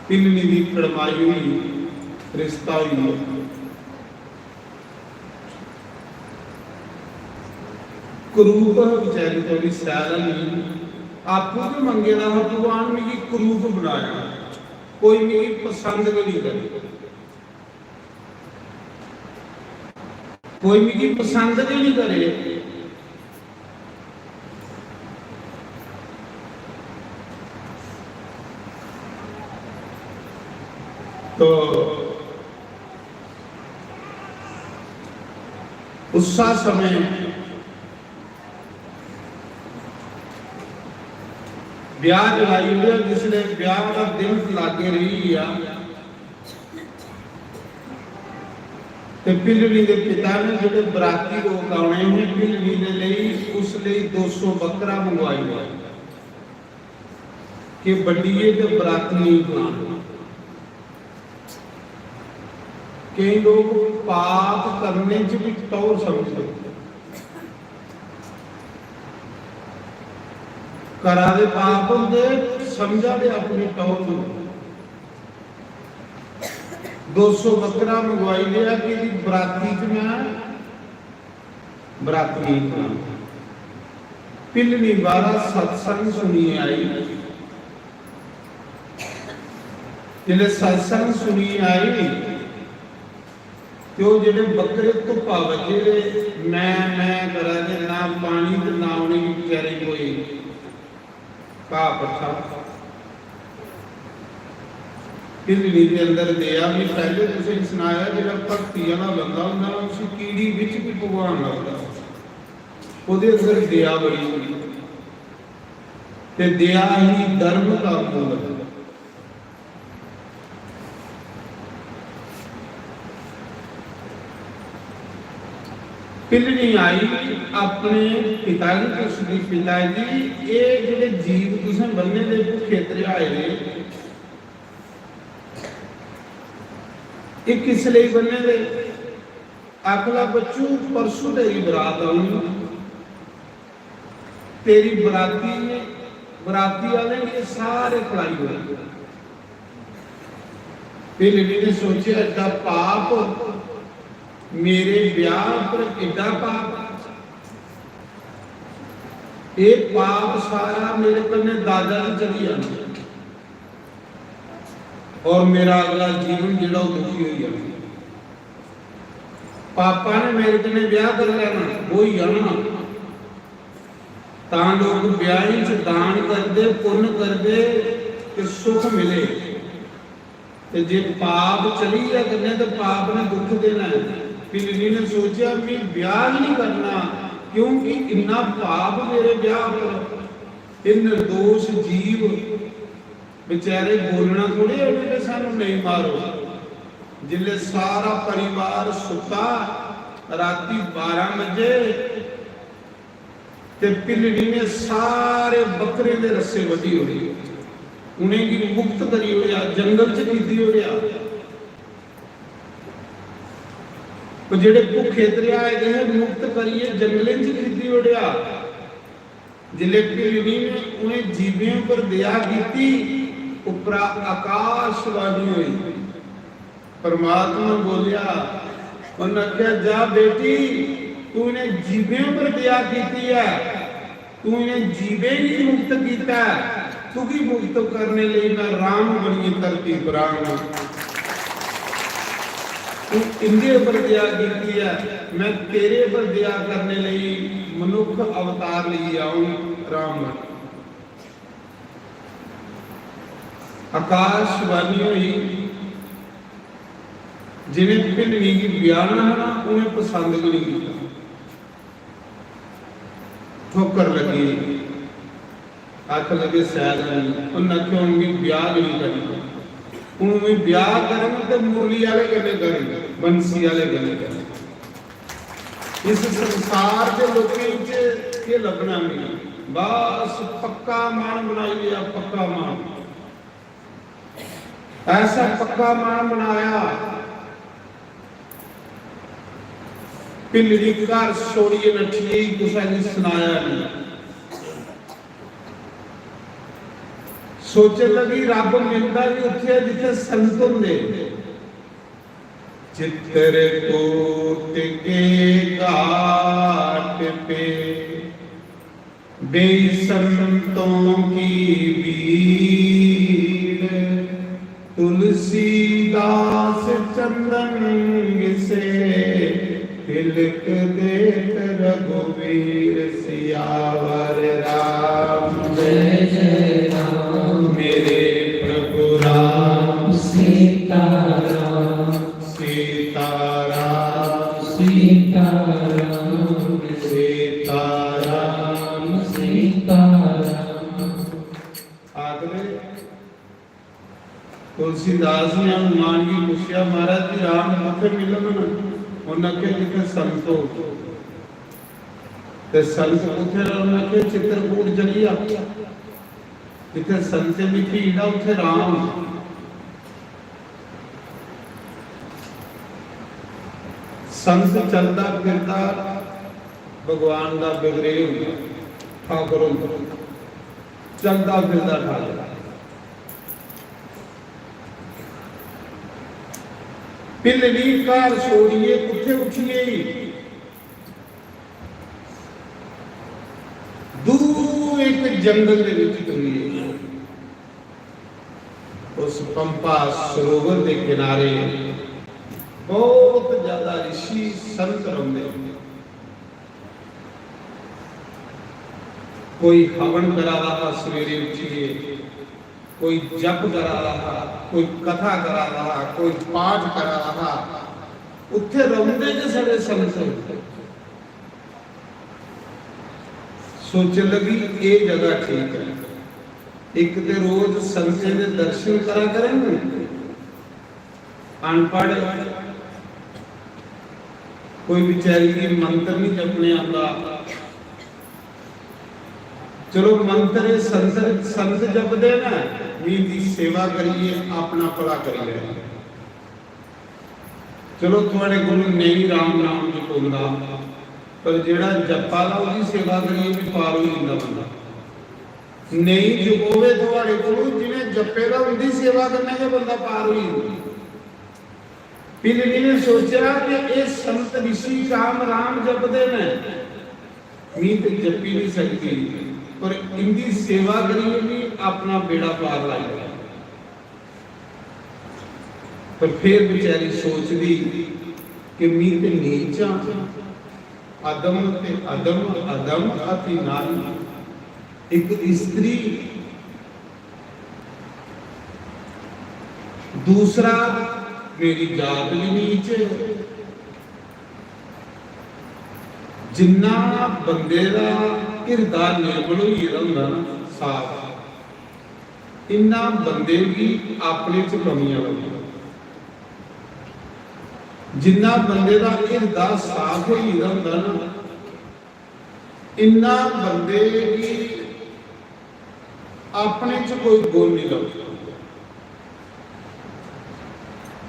ਪਿੰਨੀ ਦੀ ਫੜਮਾਈ ਹੋਈ ਰਿਸ਼ਤਾ ਹੋਈ, ਕਰੂਪ ਵਿਚਾਰੀ ਥੋੜੀ ਸੈਲ ਨਹੀਂ, ਆਪੂ ਵੀ ਮੰਗੇ ਨਾ ਭਗਵਾਨ ਨੇ ਕਰੂਪ ਬਣਾਇਆ, ਕੋਈ ਮੇਰੀ ਪਸੰਦ ਨਹੀਂ ਕਰੀ, ਕੋਈ ਮੇਰੀ ਪਸੰਦ ਨਹੀਂ ਕਰੇ। तो उस समय ब्याह जलाई हुई, जिसने ब्याह का दिन लागे रही आ, ते पिलड़ी के पिता ने जो बराती लोग आने हैं पिलड़ी के लिए उस लिए 200 बकरा मंगवाई हुआ कि बड़ीए तो बराती नहीं खाना। कई लोग पाप करने च भी टौर समझते, करा दे पाप होंगे, समझा दे अपनी टौर। 200 बकरा मंगवाई लिया कि बराती च मैं बराती नहीं खाना। पिलनी 12 सत्संग सुनी आई, जिले सत्संग सुनी आई तो जेडे बकरे धुप्पा बचे मैं करा दे ना पानी ते ना उन्हें बेचारे कोई घा पट्ठा। पिलड़ी के अंदर दिया भी पहले तुसें सुनाया जेड़ा भगती वाला बंदा हुंदा उस कीड़ी विच भी भगवान लगदा, ओदे अंदर दया बड़ी हुंदी ते दया ही धर्म का मूल है। पिलनी आई अपने पिता जी को सुधी, पिताजी ये जेडे जीव तुसें बन्ने दे भुखे त्रिहाए ने, ये किस लिए बन्ने दे? आखला बच्चू परसों तेरी बरात आनी, तेरी बराती वाले ये सारे खिलाई हुए। पिलनी ने सोचा एडा पाप मेरे ब्याह पर एडा पाप, ये पाप सारा मेरे कन्ने दादा ने चली जाना। और मेरा अगला जीवन जिहड़ा वो दुखी हो जाना। पापा ने मेरे कने ब्याह कर लेना, वो ही आना तां लोग ब्याही च दान करदे, पुण्य करदे कि सुख मिले। ते जे पाप चली जा करने तो पाप ने दुख देना है। पिलनी ने सोचा मैं ब्याह नहीं करना क्योंकि इन्ना पाप मेरे ब्याह पर। ये निर्दोष जीव बेचारे बोलना थोड़े उन्हें सानू नहीं मारो। जिले सारा परिवार सुता राती 12 बजे ते पिलनी ने सारे बकरे दे रस्से वड्डी होई, उन्हें की मुक्त करी होया, जंगल च कीती होया। तो जेड़े भुखे दरियाए गए मुक्त करिए जंगले च कीती होया। जिले पिलनी ने उन्हें जीवियों पर दया कीती, उपरा आकाशवाणी हुई। परमात्मा बोलिया, उन्हें क्या जा बेटी तू इन्हें जीवियों पर दया कीती है, तू इन्हें जीवे ही मुक्त कीता है, तू की मुक्त करने लिए मैं राम बनी करती ब्राह्मण। तू इंदे पर दया कीती है, मैं तेरे पर दया करने लिए मनुख अवतार लिए आऊं राम। आकाशवाणी हुई। जिन्हें पिलनी की बयाना है ना उन्हें पसंद भी नहीं किया। ठोकर लगी, आख लगे शायद नहीं, उन्हें क्यों उनकी ब्याह नहीं करनी। उन्होंने ब्याह करेंगे तो मुरली वाले गले करेंगे, बंसी वाले गले करेंगे। इस संसार के लोगों के लभना नहीं, बस पक्का मान बनाई लिया, पक्का मान। ऐसा पक्का मान बनाया पिलनी घर छोड़िए नठिए कुछ सुनाया नहीं। सोचने लगी रब मिलता भी उत्थे जिथे संत होंदे। चित्रकूट के घाट पे बेसंतों की भीड़, तुलसीदास चंदन से तिलक देत रघुवीर सियावर राम। जय जय राम मेरे प्रभु राम सीताराम सीताराम सीताराम सीताराम सीताराम। आखिर तुलसीदास ने हनुमान की पूछा महाराज जी राम किथे मिलन। उन्हें जिथे संत हो ते संत उथे उन्हें चित्रकूट चलिया, जिथे संत की भीड़ है उथे राम। संत चलता फिरता भगवान का बिगड़े ठाकुर चलता फिरता ठाकुर। पिलनी घर छोड़िए कुत्थे उठिए दूर एक जंगल दे विच तुरिए। उस पंपा सरोवर के किनारे बहुत ज्यादा ऋषि संत रहंदे। कोई हवन करा रहा सवेरे उठिए, कोई जप करा रहा, कोई कथा करा रहा, कोई पाठ करा रहा। उत्थे रौंदे के सारे संत। सोचने लगी ये जगह ठीक है, एक तो रोज संत के दर्शन करा करेंगे। अनपढ़ कोई बेचारी की मंत्र नहीं जपने आता, चलो मंत्र संत जप देना मीर की सेवा करिए, अपना भला करिए। चलो थोड़े गुरु नहीं राम नाम जपाउंदा, पर जेड़ा जपा ला उसकी सेवा करिए भी पार हो जांदा बंदा। नहीं जपोवे थोड़े गुरु जिन्हें जपेगा उनकी सेवा करने के बंदा पार हो जांदा। पिलनी ने सोचा कि ये संत ऋषि राम राम जपदे ने, मीर तो जपी नहीं सकती, पर इनकी सेवा करिए भी अपना बेड़ा पार लाएगा। पर फिर बेचारी सोचती कि मी ते नीचा अदम ते अदम अदम अति नारी, एक स्त्री, दूसरा मेरी जात भी नीच है। जिन्ना बंदे का हिरदा निर्मल होई रहा ना साफ, इन्ना बंदे भी अपने च कमियां लगी। जिन्ना बंदे का हिरदा साफ होई रहा ना, इन्ना बंदे भी अपने च कोई गुण नहीं लगता।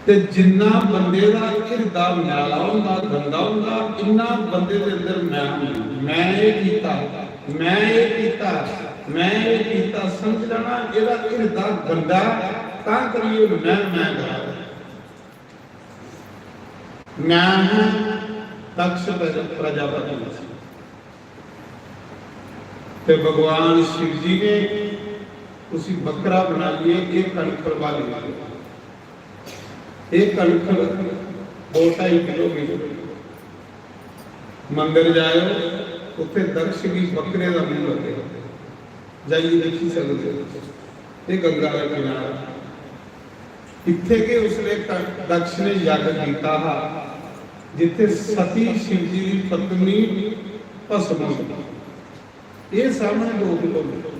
ते जिन्ना बंदे का हिरदा मैला हुंदा गंदा हुंदा, इन्ना बंदे दे अंदर मैं ये कीता, मैं ये कीता, मैं ये कीता समझ लेना। इहदा हिरदा गंदा तां करिए मैं करा मैं दक्ष प्रजापति। ते भगवान शिव जी ने उसी बकरा बना लिए, एक कणखर वाली, एक कणखर 2-2.5 किलोमीटर मंदिर जाओ, उत्थे दक्ष की बकरे का मुंह लगे, जाइए देखी सकते हो। ये गंगा का किनारा, इत्थे के उसने दक्ष ने यज्ञ किया हा, जिथे सती शिव जी की पत्नी भस्म हो। ये सामने 2 किलोमीटर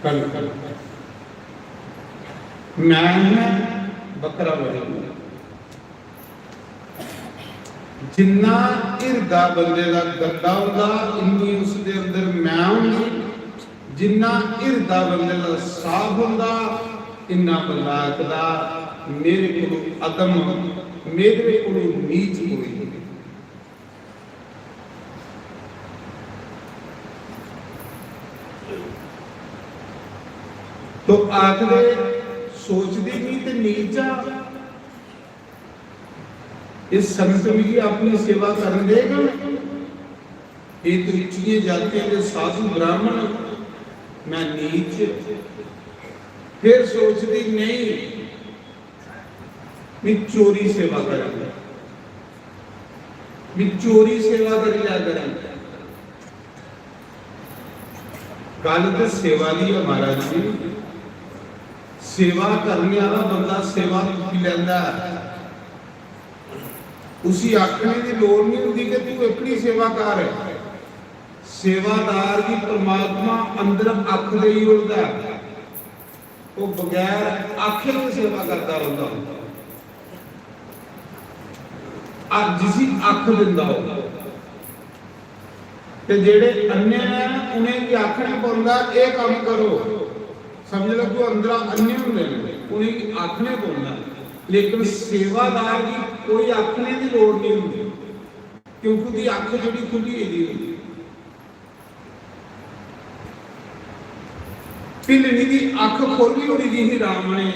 कणखर मैं बकरा बना। जिन्ना हिरदा बंदे का गंदा होगा, इन्नी उसके अंदर मैं होंगी। जिन्ना हिरदा बंदे का साफ होगा, इन्ना बंदा आखदा मेरे को अदम, मेरे को नीच कोई। तो आखदे सोचती नहीं तो नीचा, इस संत भी अपनी सेवा कर देगा। ये तो नीचियां जातियां के साधु ब्राह्मण, मैं नीच। फिर सोचती नहीं मैं चोरी सेवा करेंगे, मैं चोरी सेवा कर लिया करेंगे। गल तो सेवा दी है महाराज जी। सेवा करने वाला बंदा सेवा की लेंदा, उसी आखने की लोड़ नहीं होती कि तू अपनी सेवा कर। सेवादार की परमात्मा अंदर अख दे ही उड़दा, वो बगैर आखे की सेवा करता रहता। जिसी अख दिंदा हो ते जेड़े अन्य हैं उन्हें भी आखना पौंदा ये काम करो। समझ लो कि अंदर अन्य होंगे, उन्हें आखने पौंदा। लेकिन सेवादार की कोई आखने की लोड़ नहीं होती, क्योंकि उसकी अख जी खुली है। पिलनी की अख खोली होनी जी राम ने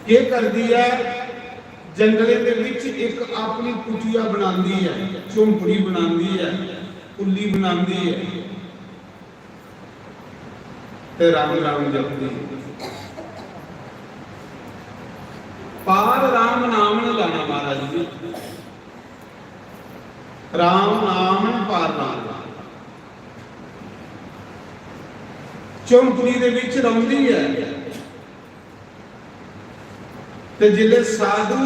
क्या कर दिया, जंगले के विच एक अपनी कुटिया बनाती है, झोंपड़ी बनाती है, कुल्ली बनाती है, ते राम राम जपती है। पार राम नाम न लाना महाराज जी, राम नाम पार नाम। झोंपड़ी दे विच रौंदी है, ते जिले साधु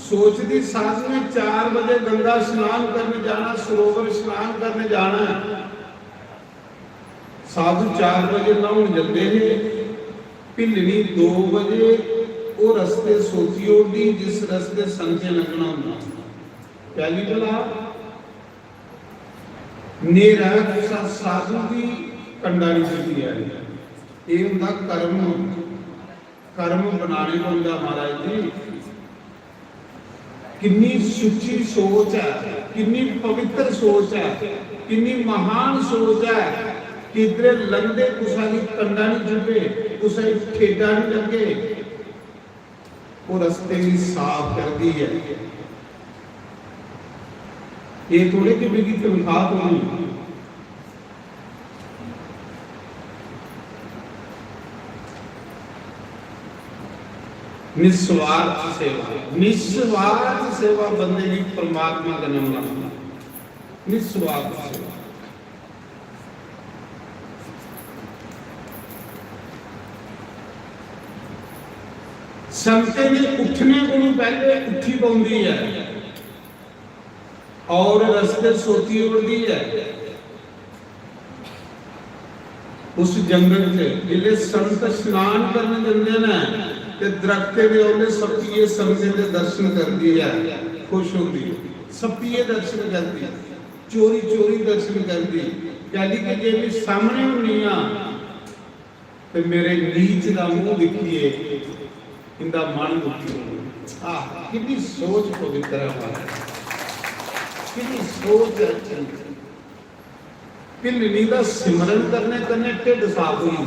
सोचती साधु ने 4 बजे गंगा स्नान करने जाना, सरोवर स्नान करने जाना। साधु 4 बजे नहाउण जाते हैं, भिलनी 2 बजे वो रस्ते सोची होगी जिस रस्ते संचे लगना होगा। पहली बला नेरा साधु की कंडा नहीं चलती है, ये होंदा कर्म, कर्म बनाने को होंदा महाराज जी। कितनी सुची सोच है, कितनी पवित्र सोच है, कितनी महान सोच है। किधरे लंघदे कुसा की कंडा नहीं चुभे, कुसा की ठेडा नहीं लगे, वो रास्ते भी साफ कर दी है। ये थोड़े कि मेरी तनख्वाह तो नहीं, निस्वार्थ सेवा, निस्वार्थ सेवा बंदे की परमात्मा का नाम लाना, निस्वार्थ सेवा। संते ने उठने को पहले उठी पाउंदी है और रस्ते सोती उड़ती है। उस जंगल से जिले संत स्नान करने जाते ना ते दरख्ते दे ओले सप्पीए संते दे दर्शन करती है, खुश होती है, सप्पीए दर्शन करती, चोरी चोरी दर्शन करती, कहती कि जे मैं सामने होनी आ ते मेरे नीच दा मुंह दिखिए, इंदा मन दुखी हो। कितनी सोच पवित्र है हमारा, कितनी सोच अच्छी। पिलनी का सिमरन करने करने ढिड साफ हुई,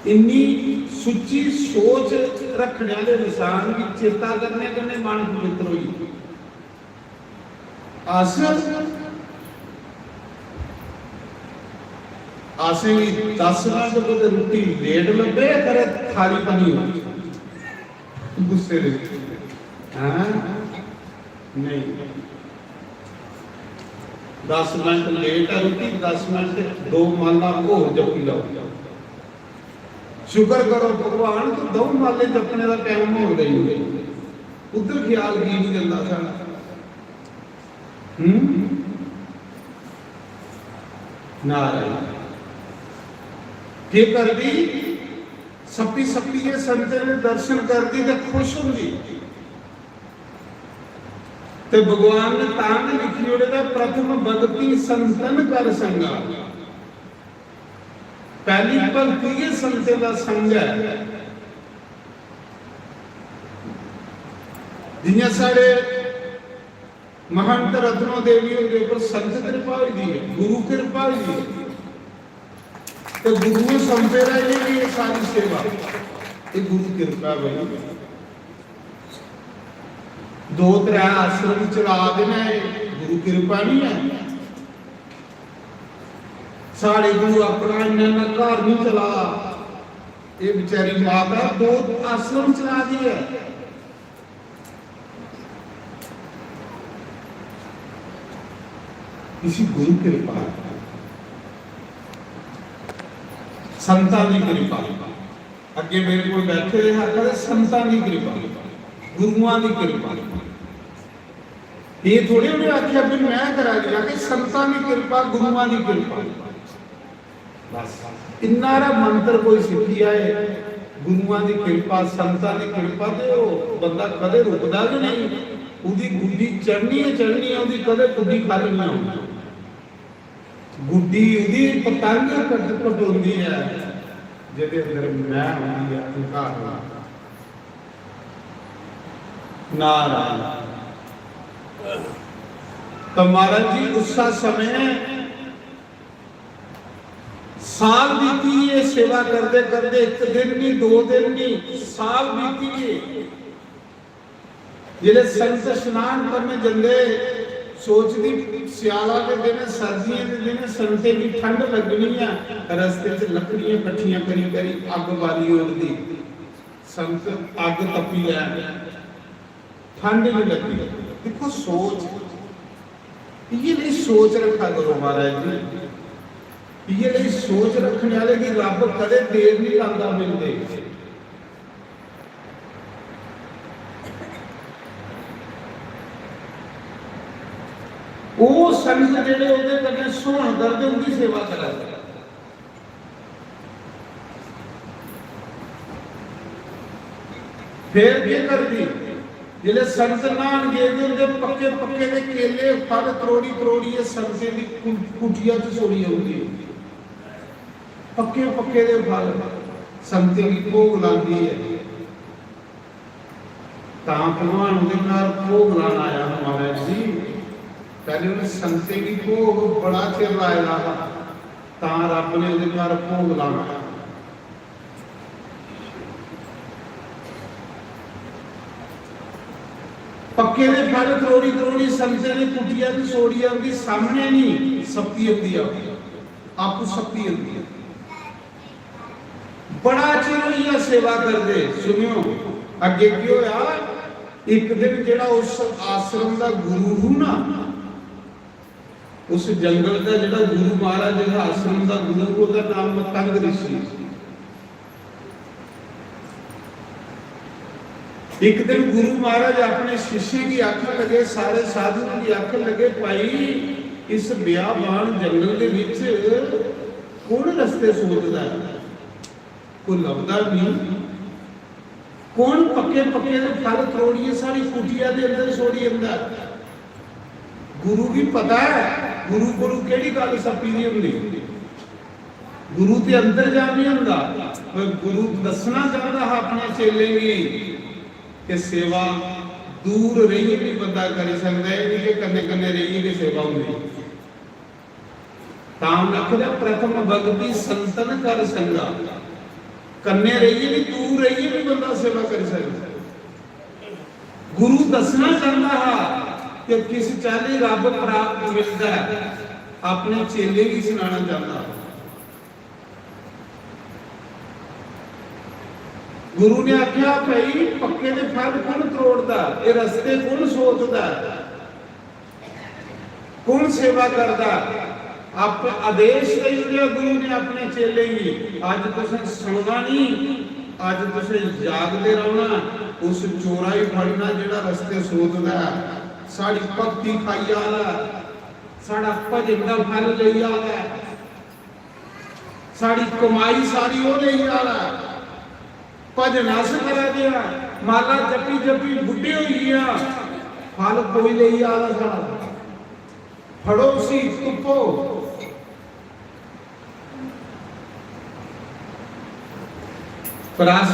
इन्नी सुची सोच रखने वाले इंसान की चेता करने करने मन पवित्र हुई। आसे भी 10 मिनट को रोटी लेट लगे करे थाली बनी हो गुस्से दे नहीं 10 मिनट लेट है रोटी, 10 मिनट 2 माला हो जपी लो। शुक्र करो भगवान तो 2 माले जपने का टाइम हो गई, उधर ख्याल की नहीं करता सारा। नारायण के कर दी सप्पी सप्पी के संते ने दर्शन कर दी तो खुश होंगी। ते भगवान ने तांग लिखी होड़े दा प्रथम भक्ति संतन कर संगा, पहली भक्ति ये संते का संग है। जिन्हें साढ़े महंत रत्नों देवी उनके ऊपर संत कृपा हुई है, गुरु कृपा हुई है, तो गुरु संते रहे ये सारी सेवा, ये गुरु कृपा भाई। 2-3 आश्रम चला देना गुरु कृपा नहीं है। साढ़े गुरु अपना इन्ना घर नहीं चला, ये बेचारी माता 2 आश्रम चला दिए। किसी गुरु कृपा, संतां दी कृपा। अगे मेरे को बैठे रहे संतां दी कृपा, गुरुआं दी कृपा। ये थोड़े उन्हें आख्या भी मैं करा दिया कि संतां दी कृपा, गुरुआं दी कृपा। बस इन्ना मंत्र कोई सीखी आए, गुरुआं दी कृपा, संतां दी कृपा, ते वो बंदा कदे रुकदा भी नहीं। उदी गुड्डी चढ़नी है, उदी कदे गुड्डी खाली नहीं होती। गुड्डी उदी पतंग कट होती है जिहदे अंदर मैं होंदी है, अहंकार नारायण। तो महाराज जी उस समय साल बीती है सेवा करते करते, 1 दिन नहीं 2 दिन नहीं, साल बीती है। जिले संत स्नान करने जंदे सोचती सियाला के दिन, सर्दियों के दिन संते की ठंड लगनी है, रस्ते से लकड़ियां कट्ठियां करी करी अग बाली उड़ती, संत अग तपी है, ठंड नहीं लगती। देखो सोच, ये नहीं सोच रखा करो महाराज जी, ये नहीं सोच रखने वाले की रब कदे देर नहीं लाता मिलते। वो संत जेड़े ओदे कन्ने सोहण करदे उनकी सेवा करा। फिर क्या करदी जिले संत नान गए उनके पक्के पक्के दे केले फल त्रोड़ी त्रोड़ी संते दी कुटिया च छोड़ी होंदी, पक्के पक्के दे फल संते की भोग लांदी है। तां भगवान उहदे नाल भोग लाना आया महाराज जी। पहले उन्हें संते की भोग बड़ा चिर लाया था, रब ने उहदे नाल भोग लाना। पक्के ने फल त्रोड़ी त्रोड़ी संते ने कुटिया की सोड़ी आंदी, सामने नहीं सप्पी आंदी, आपू सप्पी आंदी। बड़ा चिर होइया सेवा करदे। सुनियो अगे की होया, एक दिन जेड़ा उस आश्रम दा गुरु हूं ना, उस जंगल का जेड़ा गुरु महाराज जेड़ा आश्रम दा गुरु, ओदा नाम मतंग ऋषि। एक दिन गुरु महाराज अपने शिष्य की आखन लगे, सारे साधु की आखन लगे, भाई इस बियाबान जंगल के विच कौन रस्ते सोचदा है, कोई लभदा नहीं। कौन पक्के पक्के दे फल त्रोड़िए सारी कुटिया दे अंदर छोड़ी अंदा। गुरु भी पता है, गुरु गुरु केड़ी गल सपी नहीं हुंदी, गुरु ते अंदर जा नहीं हुंदा। गुरु दसना चाहता है अपने चेले की कि सेवा दूर रही भी बंदा कर सकता है, नहीं कि कन्ने कन्ने रही भी सेवा होंगी। ताम लिखदा प्रथम भगति संतन कर संगा, कन्ने रही भी दूर रही भी बंदा सेवा कर सकता है। गुरु दसना चाहता है कि किस चाली रब प्राप्त मिलता है, अपने चेले भी सुनाना चाहता है। गुरु ने आख्या भाई पक्के दे फल कौन तोड़दा, ये रस्ते कौन सोचदा, कौन सेवा करदा। आप आदेश दे दिया गुरु ने अपने चेले ही, आज तुसें सोना नहीं, आज तुसें जागदे रहना। उस चोरा ही फड़ना जेड़ा रस्ते सोचदा, साड़ी भक्ति खाई आला, साड़ा भजन दा फल लई आला, साड़ी कमाई सारी वो लई आला। भजन अस करा दिया, माला जपी जपी बुढ़ी हुई गया, फल कोई नहीं आला साड़ा। फड़ो सी तुपो, प्रस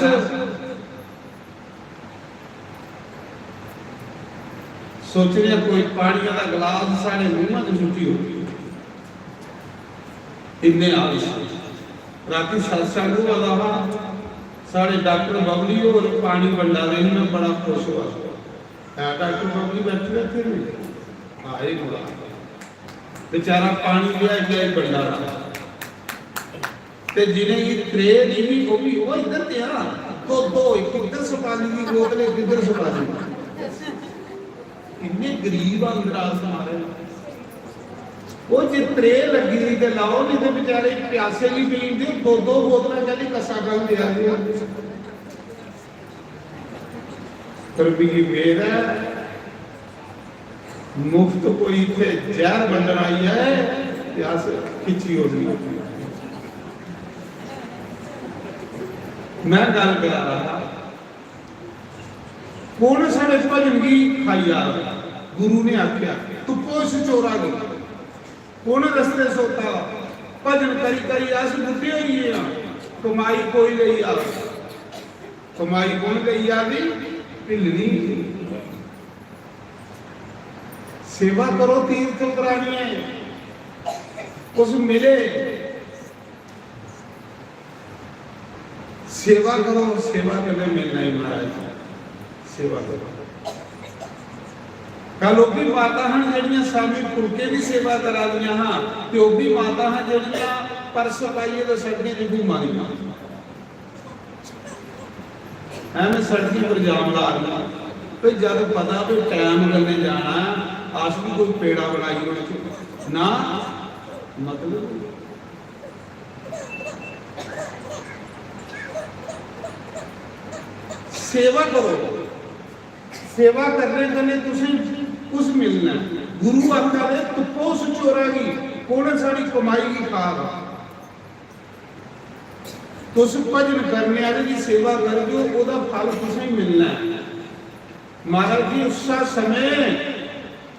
सोचने कोई पानी का गिलास साढ़े मुंह में छुट्टी हो, इन्ने आलस। राती सत्संग वाला साढ़े डॉक्टर बबली और पानी बंडा रहे, मैं बड़ा खुश हुआ। डॉक्टर बबली बैठे थे आए बोला, बेचारा पानी लिया गया बंडा रहा, ते जिन्हें ये ट्रे नहीं वो भी वो इधर थे ना, तो दो इधर से पानी की बोतल किधर से पानी। इन्ने गरीब अंदर आस मारे, वो जे ट्रे लगी थी ते लाओ, नहीं तो बेचारे प्यासे भी पीन दे, दो दो बोतल कहते कसा कर दिया गया। पर भी मेरा मुफ्त कोई थे जहर बंदन आई है, प्यास खिंची हो गई। मैं गल करा रहा, कौन साढ़े भजन की खाई आ रहा। गुरु ने आख्या तुपो इस चोरा की, कौन रस्ते सोता, भजन करी करी अस बुढ़े होई गए, कमाई कोई नहीं आ, कमाई कौन गई आ गई ढिलनी। सेवा करो, तीर्थ करानी है, कुछ मिले। सेवा करो, सेवा करने मिलना ही महाराज, सेवा करो। कल वो भी माता हैं जड़ियां सामी फुलके की सेवा करा दियां, हाँ तो वो भी माता हैं जड़ियां परस पाइए तो सड़कें च घूमा दियां, एवं सड़की पर जाम ला दियां। भाई जब पता भी टाइम करने जाना, आस भी कोई पेड़ा बनाई ना, मतलब सेवा करो, सेवा करने करने तुसें कुछ मिलना। गुरु आखदा है तुपो उस चोरा की, कौन साड़ी कमाई की खाग। तुस भजन करने वाले की सेवा कर दो, ओदा फल तुसें मिलना है। महाराज जी उस समय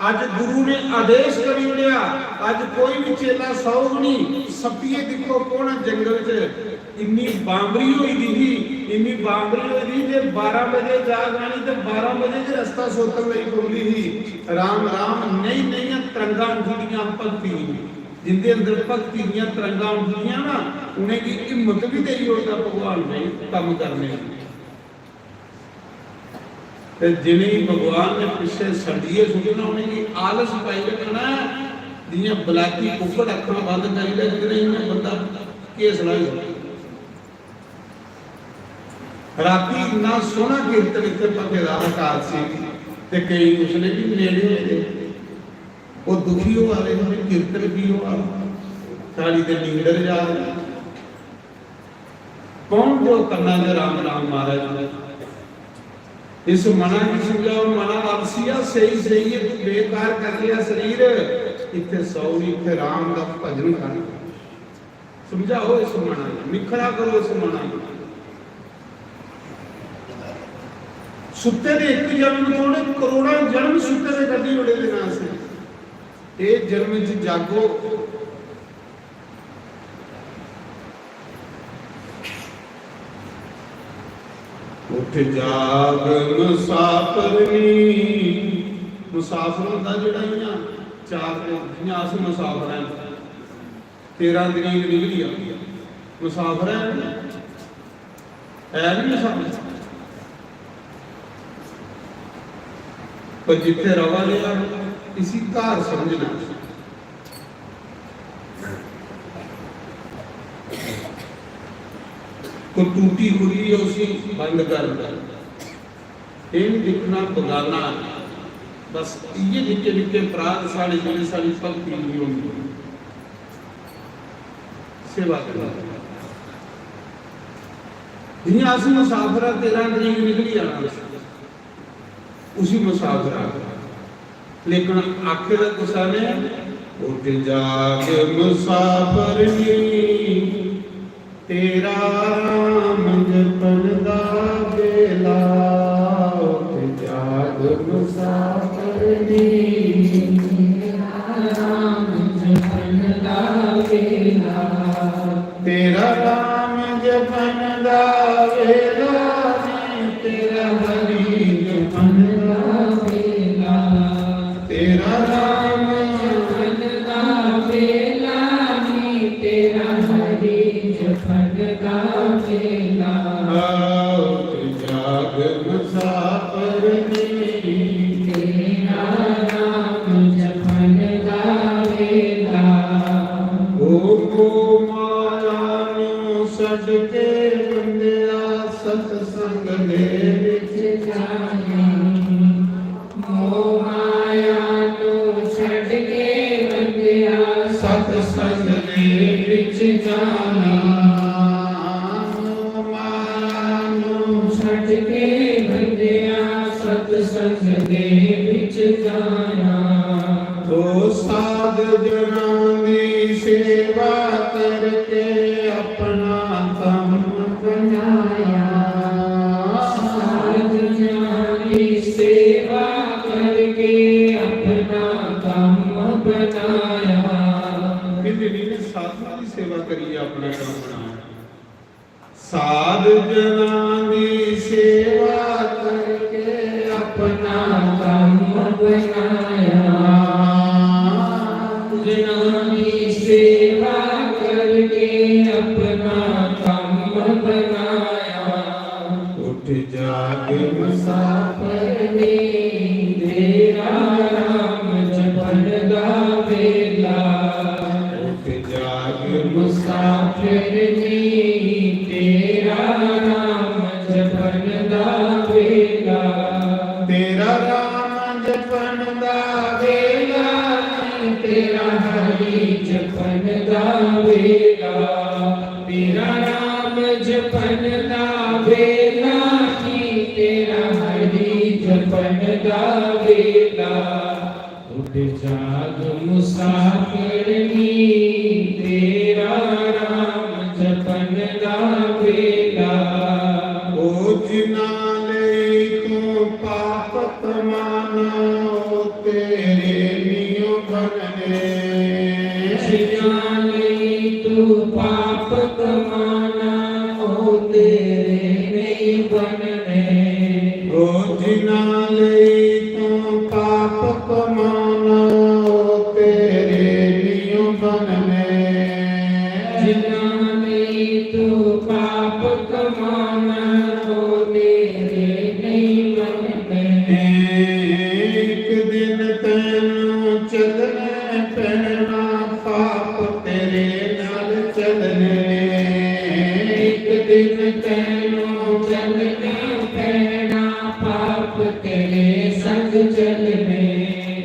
आज गुरु ने आदेश करी लिया, आज कोई भी चेला सौग नहीं, सपिए देखो कौन जंगल च इन्नी बांबरी हुई थी, इन्नी बांबरी हुई थी जे 12 बजे जाग आनी तो 12 बजे जे रास्ता सोतन लई बोली थी। राम राम नई नई तरंगा उठदियां भक्ति, जिंदे अंदर भक्ति दियां तरंगा उठदियां ना, उन्हें की हिम्मत भी देई होता भगवान ने काम करने। ते जिन्हें भगवान ने पिछे सड़िए सुनना, उन्हें की आलस पाई रखना, जियां बलाती कुकड़ अखां बंद करी ले, जिन्हें बंदा केस लाई ਰਾਤੀ ਇੰਨਾ ਸੋਹਣਾ ਕੀਰਤਨ ਇੱਥੇ ਪੱਕੇ ਦਾ ਹਕਾਰ ਸੀ ਤੇ ਕਈ ਉਸਨੇ ਵੀ ਨੇੜੇ ਹੋਏ ਨੇ ਉਹ ਦੁਖੀ ਹੋ ਆਲੇ ਨੇ ਕੀਰਤਨ ਕੀ ਹੋ ਆ ਸਾਡੀ ਦੇ ਨੀਂਦਰ ਜਾ ਕੌਣ ਜੋ ਕਰਨਾ ਦੇ ਰਾਮ ਰਾਮ ਮਹਾਰਾਜ ਇਸ ਮਨਾ ਕੀ ਸਮਝਾਓ ਮਨਾ ਆਲਸੀਆ ਸਹੀ ਸਹੀ ਹੈ ਤੂੰ ਬੇਕਾਰ ਕਰ ਲਿਆ ਸਰੀਰ ਇੱਥੇ ਸੌਰੀ ਇੱਥੇ ਰਾਮ ਦਾ ਭਜਨ ਕਰ ਸਮਝਾਓ ਇਸ ਮਨਾ ਨਿਖਰਾ ਕਰੋ ਇਸ ਮਨਾ ਸੁੱਤੇ ਦੇ ਇੱਕ ਜਨਮ ਥੋੜੇ ਕਰੋੜਾਂ ਜਨਮ ਸੁੱਤੇ ਦੇ ਕੱਢੀ ਬੜੇ ਦੇ ਨਾਲ ਸੀ ਇਹ ਜਨਮ ਵਿੱਚ ਜਾਗੋ ਉੱਠ ਜਾਗ ਮੁਸਾਫਰਨੀ ਮੁਸਾਫਰ ਹੁੰਦਾ ਜਿਹੜਾ ਇਹਨਾਂ ਚਾਰ ਦਿਨਾਂ ਅਸ ਮੁਸਾਫਰ ਹੈ 13 ਦਿਨਾਂ ਦੀ ਨਿਕਲੀ ਆ ਮੁਸਾਫਰ ਹੈ ਨਹੀਂ ਮੁਸਾਫਰ पर जिथे रवा लिया इसी कार समझना को टूटी हुई है उसी बंद कर इन दिखना बगाना बस ये निके निके अपराध साड़ी जिले साड़ी भक्ति नहीं होगी सेवा करना जिन्हें आसी मुसाफरा 13 तरीक निकली आना उसी मुसाफिर लेकिन आखिर गुस्सा ने उठ जाग मुसाफिर तेरा राम जपन दा बेला उठ जाग मुसाफिर तेरा राम जपन दा बेला तेरा राम जपन दा बेला तेरा हरि जपन तेरा राम जपन दा बेला नी तेरा हरि जपन दा बेला जाग मुसाफिर तेरा राम जपन दा बेला ओ माया नु सद के बंदिया सतसंग दे विच जाने सत्संग दे विच जाना माया नू छड्ड के बंदिया सत्संग दे विच जाना तो साध जनां दी सेवा करके अपना काम बनाया साध जनां दी सेवा करके अपना काम बनाया साधु की सेवा करिए अपना काम बनाया साध जनां दी सेवा करके अपना काम बनाया जनां दी सेवा करके अपना काम बनाया उठ जाग मुसाफिर ने तेरा राम जपन दा बेला मुसाफिर नी तेरा राम जपन दा बेला तेरा राम जपन दा बेला तेरा हरि जपन दा बेला तेरा राम जपन दा बेला तेरा हरि जपन दा बेला उठ जाग मुसाफिर नी तेरा राम जपन दा बेला ओ जिना ले तू पाप कमाना ओ तेरे नियो बनने जिना ले तू पाप कमाना ओ तेरे नहीं बनने ओ जिना ले तू पाप कमाना ओ तेरे नियो बनने तू पाप कमाना तो मेरे नहीं बनने एक दिन तेनू चलने पैना पाप तेरे नाल चलने एक दिन तेनू चलने चलने।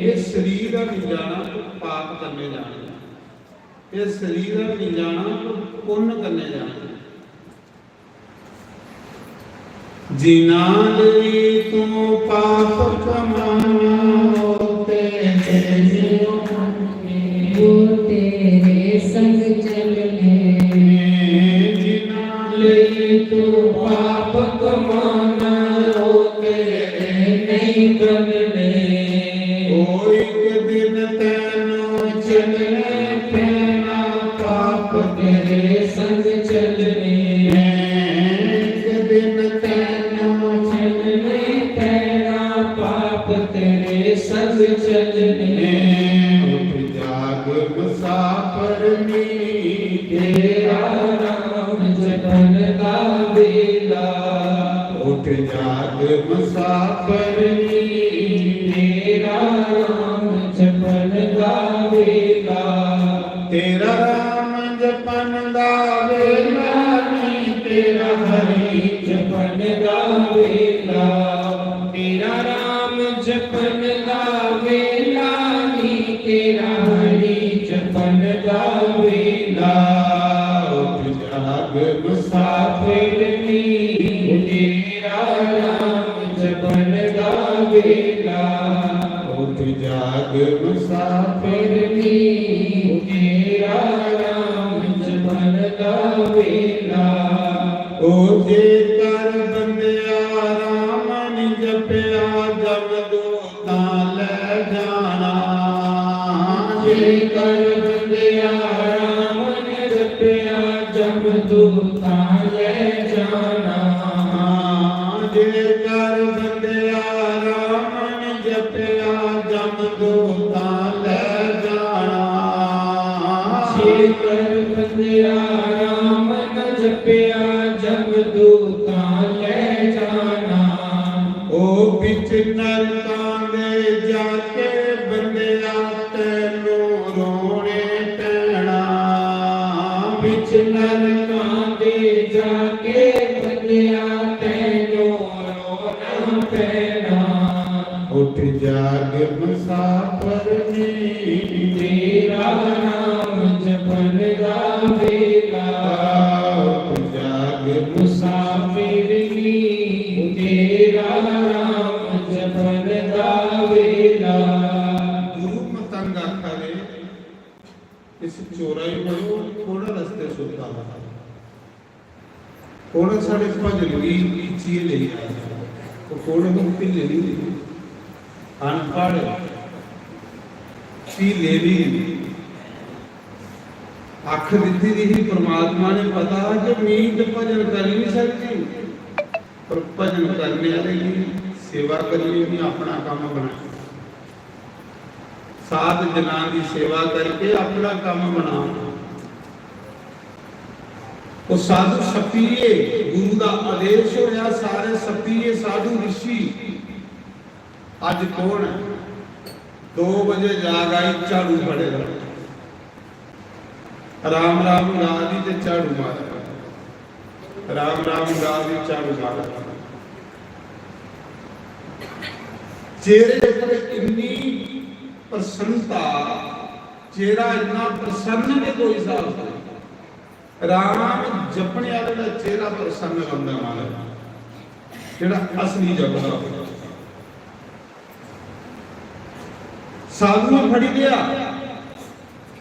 ये शरीर का नहीं जाना तो पाप करने जाना, ये शरीर का नहीं जाना तो पुण्य करने जाना। जिना ले तू पाप कमाना होते वो तेरे संग चलने। जिना ले तू पाप कमाना हो तेरे नहीं बनने। ओ एक दिन तेनो चलने पैना पाप तेरे संग चलने। एक दिन तेनो चलने पैना पाप तेरे संग चलने। उठ जाग मुसाफर नी तेरा नाम जपन का बेला। उठ जाग मुसाफर नी तेरा नाम जपन का बेला। तेरा राम जपन दा वेला नी तेरा हरि जपन का बेला। तेरा राम जपन का बेला नी तेरा हरि जपन का बेला। उठ जाग मुसाफिर नी तेरा नाम जपन का बेला। उठ जाग मुसाफिर फिर नी तेरा नाम जपन का बेला। ओ जे कर बंदिया राम नि जपिया जम दूता ले जाना। जे कर बंदिया राम ने जपिया जम दूता ले जाना। जे कर बंदिया राम नि जपिया जम दूता ले जाना। जे कर बंदिया राम न जपिया जम दूता ले जाना। ओ बिच नरकां दे जाके बंदिया तैनू रोने पैना। बिच नरकां दे जाके बंदिया तैनू रोना पैना। उठ जाग मुसाफर नी तेरा नाम जपन का बेला। उठ जाग मुसाफिर नी तेरा नाम जपन का बेला। गुरु मतंग आखा रे इस चोराई पढ़ो थोड़ा रस्ते सुधा थोड़ा साढ़े भजन भी चीज ले तो थोड़ा मुक्ति ले ली अनपढ़ सी ले ली अख दी ही परमात्मा ने पता कि मीत भजन कर नहीं सकती पर भजन करने वाले की सेवा करिए भी अपना काम बना साध जना की सेवा करके अपना काम बना। वो साधु सपीए गुरु का आदेश होया सारे सपीए साधु ऋषि अज कौन 2 बजे जाग आई झाड़ू फड़े राम राम गादी ते झाड़ू मारा राम राम गादी झाड़ू मारा चेहरे पर इतनी प्रसन्नता चेहरा इतना प्रसन्न ने कोई हिसाब राम जपने वाले का चेहरा प्रसन्न रहता मारा जेड़ा असली जपदा साधुआ फड़ी गया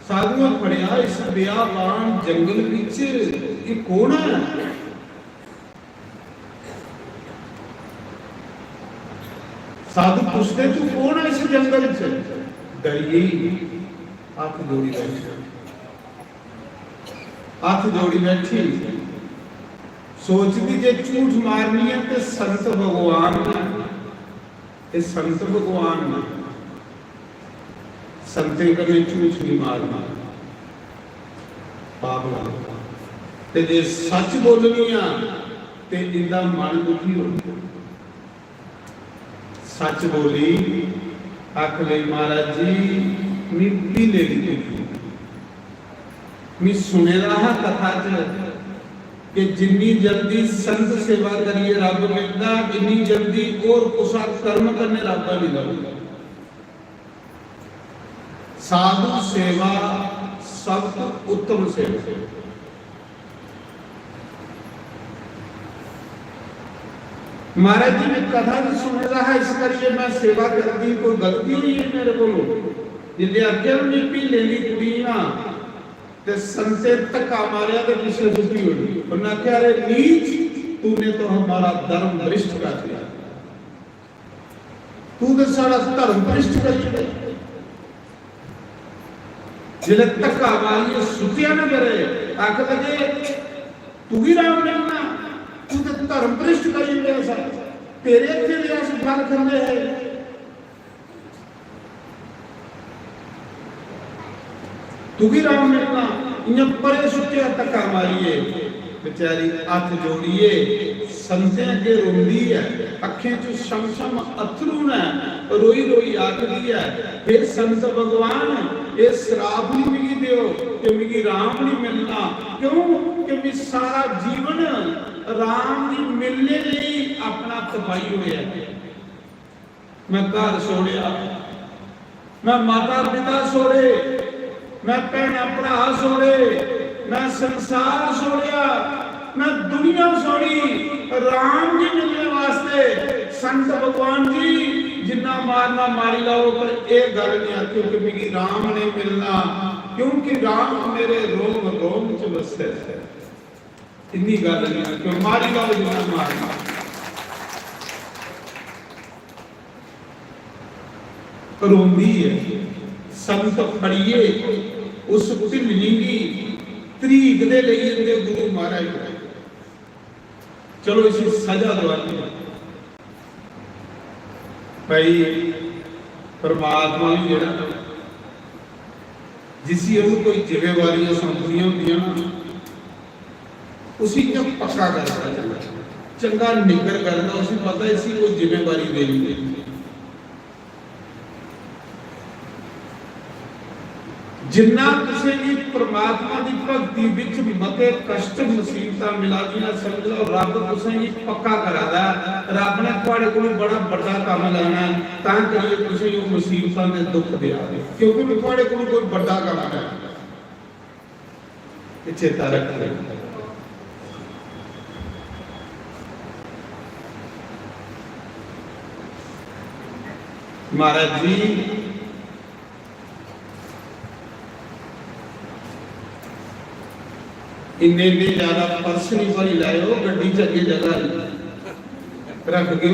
साधुआ फड़िया इस बियाबान जंगल विच ये कौन है साधु पूछते तू कौन है इस जंगल च डरिए हाथ जोड़ी बैठी हाथ जोड़ी बैठी सोचती जे झूठ मारनी है तो संत भगवान ने संत भगवान ने संते कभी झूठ नहीं मारना पाप लगता ते जे सच बोलनी आ ते इंदा मन दुखी हो सच बोली आख ले महाराज जी मैं पी ले ली मैं सुने रहा कथा च कि जिन्नी जल्दी संत सेवा करिए रब मिलता, इन्नी जल्दी और कुसा कर्म करने रब नहीं लगता। साधु सेवा सब तो उत्तम सेवा। महाराज जी ने कथा भी सुन रहा है, इस करिए मैं सेवा करती, कोई गलती नहीं है मेरे को। जिले अगे नहीं पी लेनी कुड़ी ना ते संते धक्का मारिया तो पिछले छुट्टी हो गई। उन्होंने कहा रे नीच, तूने तो हमारा धर्म भ्रष्ट कर दिया, तू तो सारा धर्म भ्रष्ट कर दिया। जिले धक्का मारिए सुतिया न करे, आख लगे तू ही राम मिलना, तू तो धर्म भ्रष्ट कर दिया, तेरे इतने लिया से फल करने है। तू भी राम मिलना, इन्हें परे सुत्या धक्का मारिए, बेचारी हाथ जोड़िए, संते के रोंदी है, अखें चो शम शम अथरू ने रोई रोई आखदी है, हे संत भगवान ये श्राप नहीं मिली दियो कि मिगी राम नहीं मिलना। क्यों कि मैं सारा जीवन राम नहीं मिलने लिए अपना तबाही होया। मैं घर छोड़िया, मैं माता पिता छोड़े, मैं भैन भरा छोड़े, मैं संसार छोड़िया, मैं दुनिया छोड़ी राम जी मिलने वास्ते। संत भगवान जी जिन्ना मारना मारी लाओ, पर एक गल नहीं आती कि मिगी राम नहीं मिलना, क्योंकि राम मेरे रोम रोम च बसे है। इन्नी गल नहीं आती, मारी लाओ जिन्ना मारना। रोंदी है संत फड़िए उस ढिल्ली तरीक दे लिए गुरु महाराज। चलो इसी सजा दवानी भाई, परमात्मा भी जेड़ा जिसी कोई जिम्मेवारियां सौंपनियां होंदियां ना, उसी का पक्का करता चंगा निगर करना, उसी पता इसी को जिम्मेवारी देनी। जिन्ना किसी भी परमात्मा की भक्ति विच मते कष्ट मुसीबत मिला दी ना, समझ लो रब तुसें पक्का करादा। रब ने तुहाडे कोल बड़ा बड़ा काम लाना है, तां करिए तुसें वो मुसीबतां दे दुख दिया, क्योंकि तुहाडे कोल कोई बड़ा काम है। चेता रखना महाराज जी इन्ने ज्यादा पर्स नहीं भरी लाओ, गड्डी च अगे जगह रख के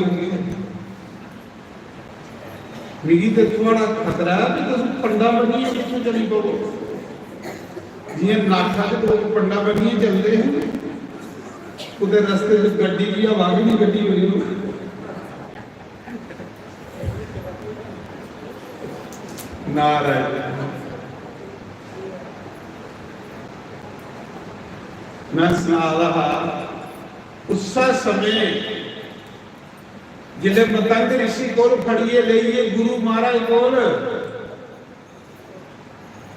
मिगी तो थोड़ा खतरा है कि तुम पंडा बनिए कितों चली पवो। जियां नाठा के लोग पंडा बनिए चलते हैं, उधर रस्ते में गड्डी की आवाज नहीं, गड्डी बनी नारायण। मैं सुना रहा उस समय जिले मतंग ऋषि को फड़िए लेइए गुरु महाराज कोल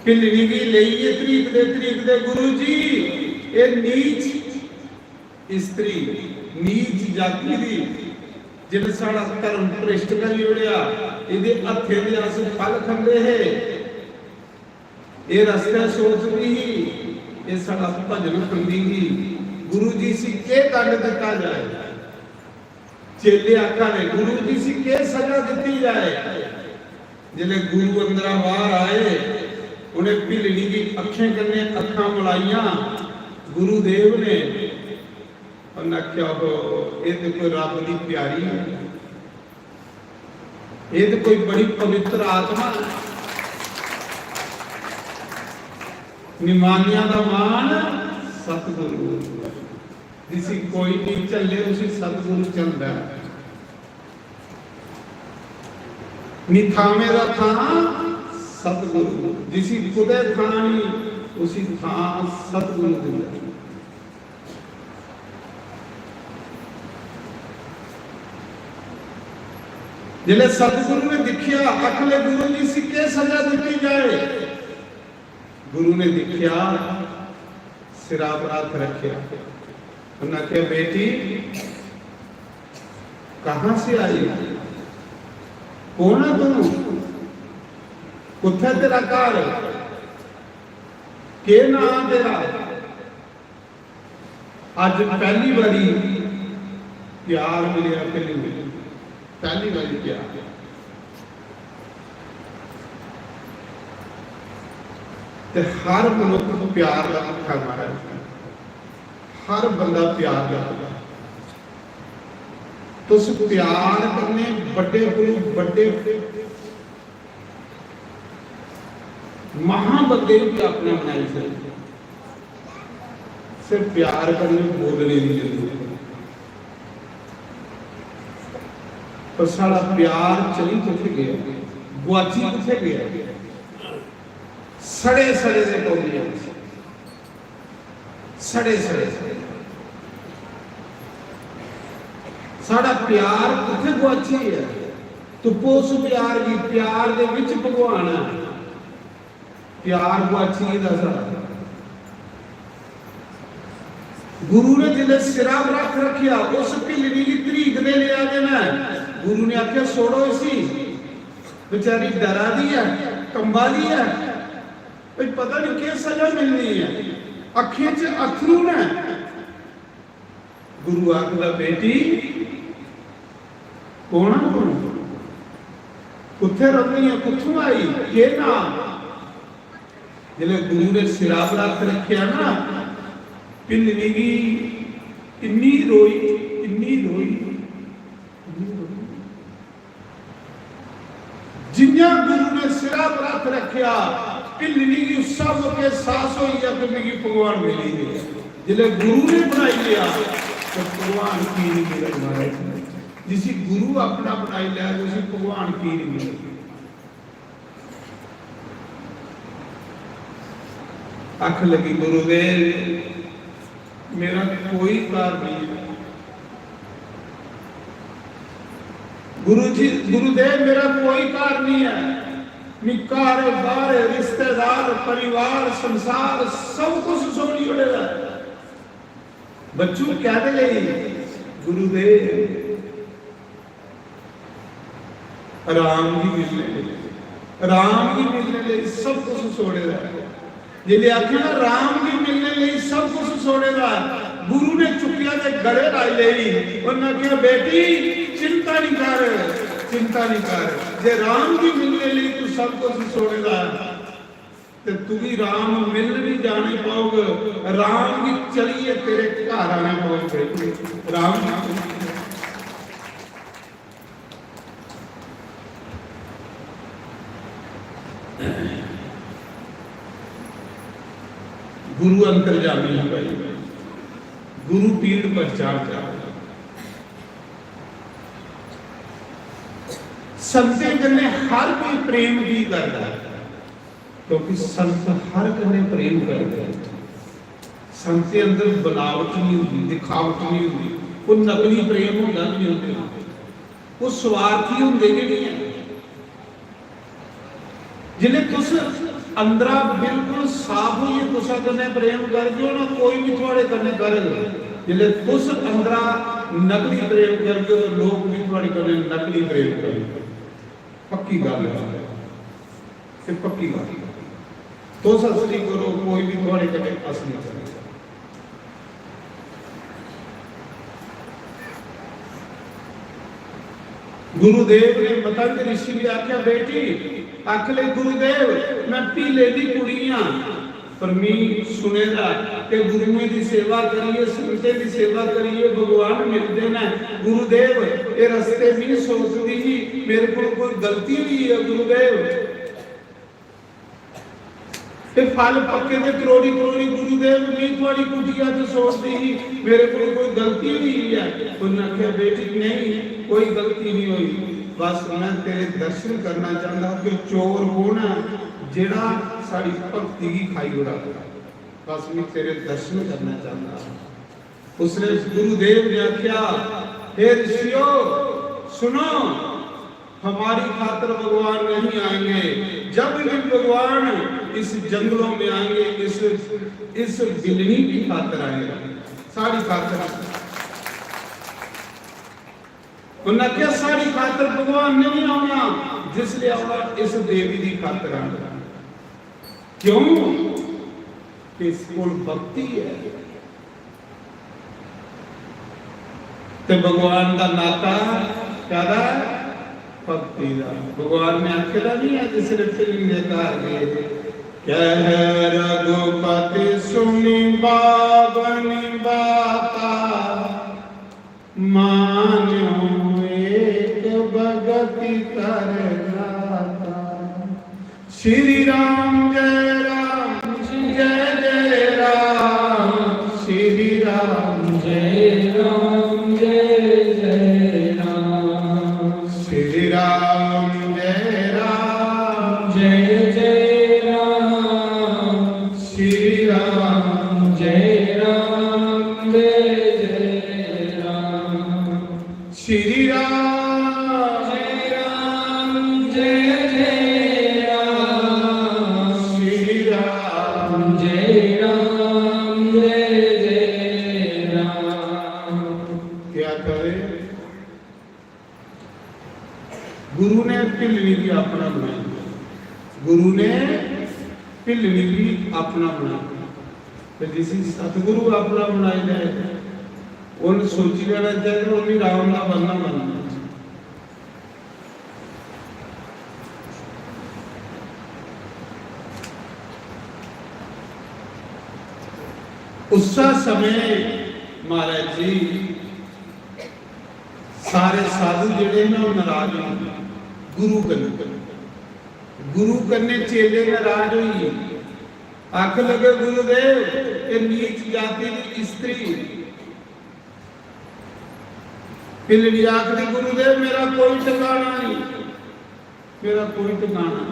पिलनी की लेइए तरीक दे गुरु जी ये नीच स्त्री नीच जाति दी जिन साड़ा धर्म भ्रष्ट कर जोड़िया, इहदे हत्थे दे अस फल खंदे है, ये रस्ता सोचदी ही ये साड़ा भजन खंदी। गुरु जी सी के दंड दिता जाए, चेले आका ने गुरु जी सी के सजा दी जाए। जिले गुरु अंदर बाहर आए, उन्हें भिलनी की अखें कन्ने अखां मिलाइया गुरुदेव ने, उन्हें क्या हो ये तो कोई रब की प्यारी है, ये तो कोई बड़ी पवित्र आत्मा, निमानिया का मान सतगुरु, जिसी कोई नहीं चले उसी सतगुरु चलता। निथामे का थां सतगुरु, जिसी खुदे थां नहीं उसी थां सतगुरु दिंदा। जिले सतगुरु ने दिखिया अखले गुरु जी सी के सजा दी जाए, गुरु ने दिखिया सिरा पर हाथ रखे, उन्होंने कहा बेटी कहां से आई, कौन है तू, कुत्थे तेरा घर, के नाम तेरा। अज पहली बारी प्यार मिले, पहली बारी प्यार। ते हर मनुख को प्यार का भुखा मारा, हर बंदा प्यार का। तो उस प्यार करने बड़े गुरु बड़े महाबंदे भी अपना बनाई से सिर्फ प्यार करने बोलने की जरूरत। पर सारा प्यार चली किथे गया, गुआची किथे गया, सड़े सड़े दे पौधे, सड़े सड़े। साड़ा प्यार किथे गुआची है, तो उस प्यार की प्यार दे विच भगवान है, प्यार गुआची दा सारा। गुरु ने जिले सिरा रख रखिया, उस भिलनी की तरीक दे ले आने में गुरु ने आख्या छोड़ो इसी, बेचारी डरा दी है, कंबा दी है, भाई पता नहीं क्या सजा मिलनी है, अखियों च अथरू ने। गुरु आखदा बेटी कौन है, कौन कुत्थे रखनी है, कुत्थों आई, के नाम। जिले गुरु ने सिरा रख रखिया ना, भिलनी की इन्नी रोई, इन्नी रोई, जिन्ना गुरु ने सिरा रख रखिया, भिलनी की सब के सास होई कि भगवान मिली है। जिले गुरु ने बनाई लिया तो भगवान की नहीं मिलेगा, जिसी गुरु अपना बनाई लिया उसी भगवान की नहीं मिलेगी। अख लगी गुरुदेव मेरा कोई कार नहीं है, गुरु जी गुरुदेव मेरा कोई कार नहीं है, निकार बार रिश्तेदार परिवार संसार सब कुछ छोड़ी उड़ेगा। बच्चों क्या दे ले गुरुदेव राम की मिलने, राम की मिलने सब कुछ छोड़ेगा। जिले आखिया राम की मिलने सब कुछ छोड़ेगा, गुरु ने चुकिया के गले लाई ले, उन्हें कहा बेटी चिंता नहीं कर, चिंता नहीं कर, जे राम की मिलने लिए तू सब कुछ छोड़ेगा तो तू भी राम मिल नहीं जाने पाओगे, राम की चलिए तेरे घर आने पाओगे। राम गुरु अंतर्जामी है भाई, गुरु पीड़ पहचान जा। संते कन्ने हर कोई प्रेम भी करता है, क्योंकि संत हर कन्ने प्रेम करते हैं। संत के अंदर बनावट नहीं होती, दिखावट नहीं होती, वो नकली प्रेम होता नहीं होते, वो स्वार्थी होंगे नहीं है। जिन्हें तुस अंदरा बिल्कुल साफ होइए तुसा कन्ने प्रेम कर दियो ना, कोई भी थोड़े कन्ने करेगा। जिले तुस अंदरा नकली प्रेम कर दियो तो लोग भी थोड़े कन्ने नकली प्रेम करेंगे। पक्की गल है, ये पक्की गल है। तो असली करो, कोई भी थोड़े कन्ने असली करेगा। गुरुदेव ने मतंग ऋषि ने आख्या बेटी आखले गुरुदेव मैं पीले दी कुड़ी हां, पर मी सुनेगा कि गुरुओं की सेवा करिए, संते की सेवा करिए, भगवान मिलते ना। गुरुदेव ये रास्ते नहीं सोचती ही मेरे को कोई गलती हुई है गुरुदेव, ते फल पक्के ते करोड़ी करोड़ी गुरुदेव मी थोड़ी कुटिया तो सोचती ही मेरे को कोई गलती हुई है। उन्होंने कहा बेटी नहीं कोई गलती नहीं हुई, बस मैं तेरे दर्शन करना चाहता कि चोर होना जेड़ा साड़ी भक्ति की खाई उड़ा, बस मैं तेरे दर्शन करना चाहता। उसने गुरुदेव ने आख्या हे ऋषियों सुनो, हमारी खातर भगवान नहीं आएंगे, जब भी भगवान इस जंगलों में आएंगे इस बिलनी की खातर आएगा। साड़ी खातर उन्हें क्या साड़ी खातर भगवान ने नहीं आना जिसलिए आना इस देवी की खातर आना क्यों इसको भक्ति है ते भगवान का नाता क्या भक्ति का भगवान ने आखेला नहीं है जिसने फिल्म देखा है कह रघुपति सुनी बाबनी बाता मान्यो एक भगति कर गाता श्री राम जय जय राम श्री राम जय राम जय जय राम श्री राम जय राम जय जय राम श्री राम जय राम जय जय राम श्री राम जय राम जय जय राम श्री राम जय राम जय जय राम क्या करे गुरु ने पिल्ली भी अपना बनाया गुरु ने पिल्ली भी अपना बनाया तो जिसी सतगुरु अपना बनाए जाए उन सोची लेना चाहिए उन्हें राम ना बनना उस समय महाराज जी सारे साधु जेड़े ना नाराज हो गुरु करने चेले नाराज हुई आख लगे गुरुदेव ये नीच जाति की स्त्री पिल्ली आखरी गुरुदेव मेरा कोई ठिकाना नहीं मेरा कोई ठिकाना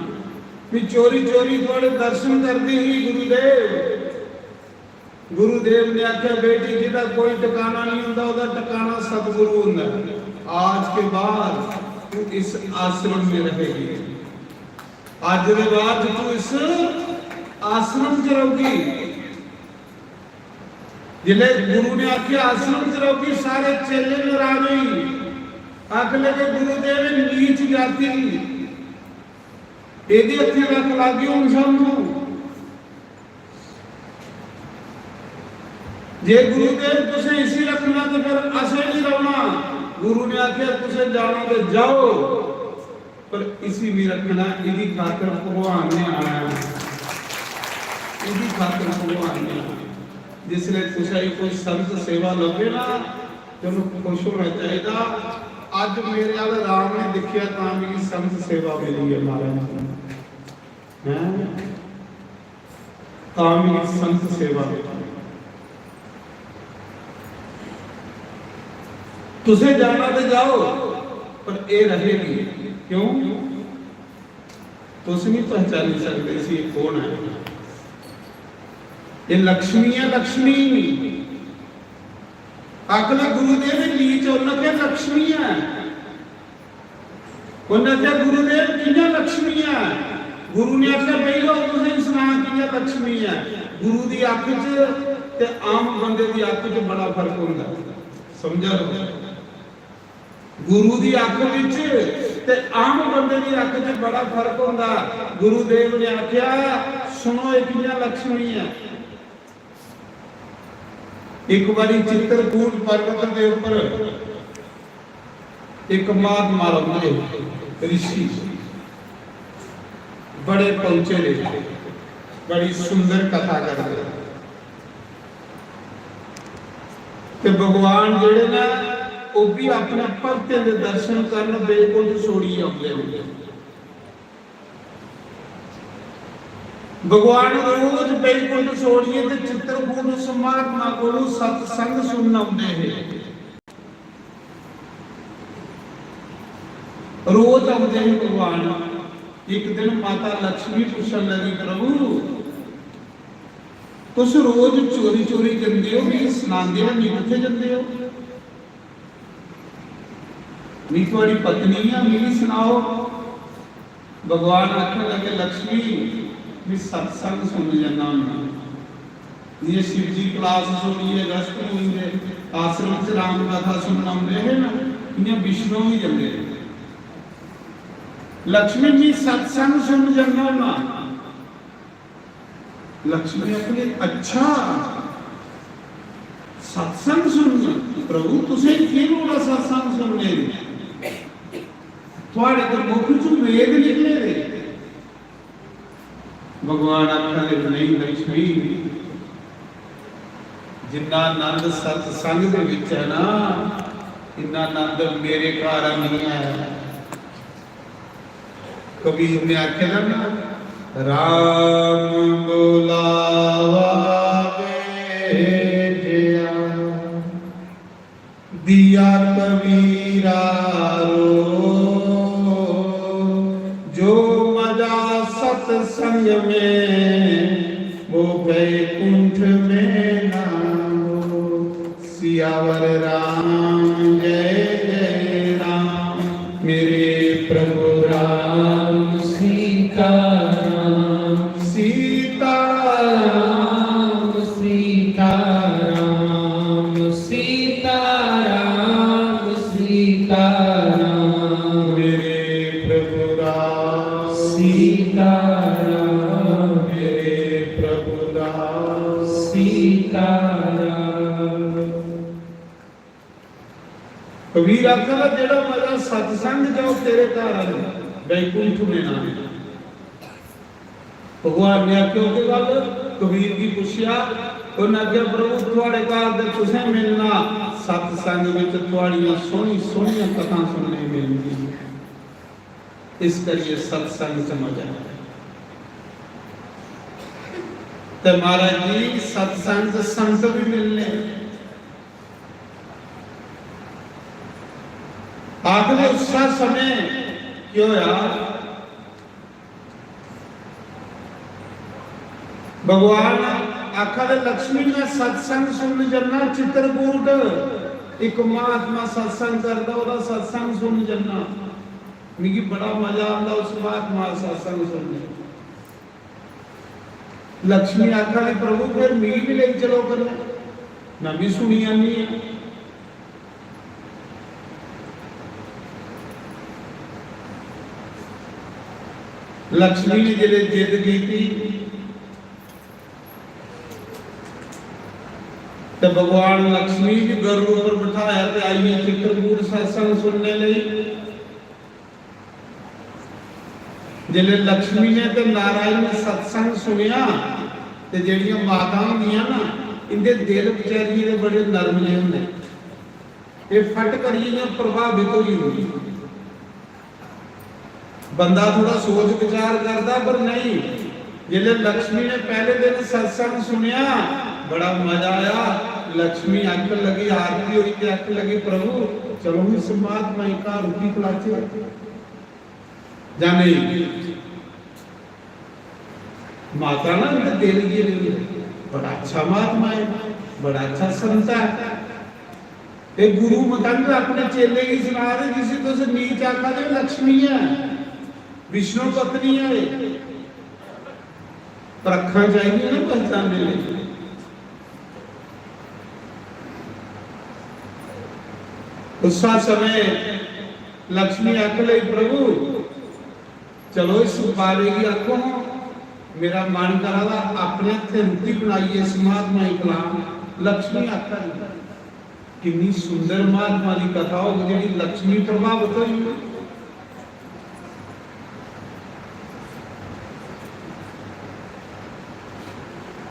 नहीं चोरी चोरी थोड़े दर्शन करती हुई गुरुदेव ने आख्या बेटी जिहदा कोई ठिकाना नहीं हुंदा ओहदा ठिकाना सतगुरु हुंदा आज के बाद तू इस आश्रम में रहेगी आज के बाद तू इस आश्रम च रहोगी जिले गुरु ने आख्या आश्रम च रहोगी सारे चेले नाराज हुई आख लगे गुरुदेव नीच जाति एदे हत्थे रख लागी हुण सानू जे गुरुदेव तुसे इसी रखना तो फिर असे नहीं रहना गुरु ने आख्या तुसे जाना तो जाओ पर इसी में रखना इदी खातर भगवान ने आना इदी खातर भगवान ने जिसने तुसे कोई संत सेवा लगे ना तेन खुश होना चाहिए आज मेरे वाले राम ने देखिया ता मेरी संत सेवा मिली है महाराज हैं ता मेरी संत सेवा मिली तुझे जाना तो जाओ पर ये रहेगी क्यों तुम नहीं पहचान सकते सी कौन है ये लक्ष्मी है लक्ष्मी आखिर गुरुदेव नीच उन्हें लक्ष्मी है उन्हें क्या गुरुदेव किया लक्ष्मी है गुरु ने आखिया भाई लो तुझे सुना किया लक्ष्मी है गुरु की अख च आम बंदे की अख च बड़ा फर्क होता समझा गुरु की अख ते आम बंदे की अख च बड़ा फर्क होता गुरुदेव ने आख्या सुनो एक लक्ष्मी है एक बारी चित्रकूट पर्वत के ऊपर एक महात्मा रहते ऋषि बड़े पहुंचे रहे बड़ी सुंदर कथा करते ते भगवान जेड़े ना वो भी अपने भक्तों के दर्शन करन बेकुंठ छोड़ी आते हैं भगवान रोज बेकुंठ छोड़िए ते चित्रकूट उस महात्मा को सत्संग सुनना आते हैं रोज आते हैं भगवान एक दिन माता लक्ष्मी पूछन लगी प्रभु तुस रोज चोरी चोरी जाते हो भी सुनाते हो नहीं किथे जाते हो मी थोड़ी पत्नी है मेरी सुनाओ भगवान आखने लगे लक्ष्मी भी सत्संग सुन जाना ये शिव जी क्लास सुनिए अगस्त होंगे आश्रम से राम कथा सुनना है ना इन्हें विष्णु ही जंगे लक्ष्मी जी सत्संग सुन जंगा ना लक्ष्मी अपने अच्छा सत्संग सुन प्रभु तुझे क्यों बोला सत्संग सुनने थोड़े तो मुख चु वेद निकले रे भगवान आखा नहीं लक्ष्मी जिन्ना आनंद सत्संग दे विच है ना इन्ना आनंद मेरे घर नहीं है कबीर ने आख्या ना राम बुलावा बेटिया दिया कबीरा जो मजा सत्संग में वो वैकुंठ में ना हो सियावर राम जय जय राम मेरे प्रभु राम सीता राम सीता राम सीता राम सीता राम सीता राम मेरे प्रभु राम सीता राम मेरे प्रभु राम सीता राम कबीर आखदा जेड़ा मजा सत्संग जाओ तेरे घर आ वैकुंठ में ना भगवान ने आख्या कि गल कबीर की पूछया उन्हें आख्या प्रभु थोड़े घर दे तुसें मिलना सत्संग विच थोड़ियां सोहनी सोहनियां कथा सुनने मिलदी इस करिए सत्संग च मजा है ते महाराज जी सत्संग च संत भी मिलने आखिर उस समय क्यों यार भगवान आखा लक्ष्मी ने सत्संग सुन जन्ना चित्रकूट एक महात्मा सत्संग करता ओदा सत्संग सुन जन्ना मिगी बड़ा मजा आता उस महात्मा सत्संग सुनने लक्ष्मी आखा प्रभु फिर मिगी भी ले चलो कर मैं भी सुनी आनी है लक्ष्मी ने जिले जिद की थी तो भगवान लक्ष्मी भी गरुड़ पर बिठाया तो आई चित्रकूट सत्संग सुनने लई जिले लक्ष्मी ने तो नारायण ने सत्संग सुनिया तो जेड़ियां माता होंदियां ना इनके दिल बेचारी दे बड़े नरम ने होंदे ये फट करिए प्रभावित होई बंदा थोड़ा सोच विचार करता पर नहीं जिले लक्ष्मी ने पहले दिन सत्संग सुनिया बड़ा मजा आया लक्ष्मी अख लगी आरती हुई ते अख लगी प्रभु चलो इस महात्मा का रुकी खिलाचे जाने माता ना इनके दिल की बड़ा अच्छा महात्मा है बड़ा अच्छा संत है एक गुरु मतंग अपने चेले की सुना दे किसी तो से नीच आखा दे लक्ष्मी है विष्णु पत्नी है परखा चाहिए ना पहचानने लिए उस समय लक्ष्मी आख ले प्रभु चलो इस बारे की आखो मेरा मन करा अपने हथे रुटी बनाइए इस महात्मा कलाम लक्ष्मी आखा कितनी सुंदर महात्मा की कथा हो जी लक्ष्मी प्रभावित हुई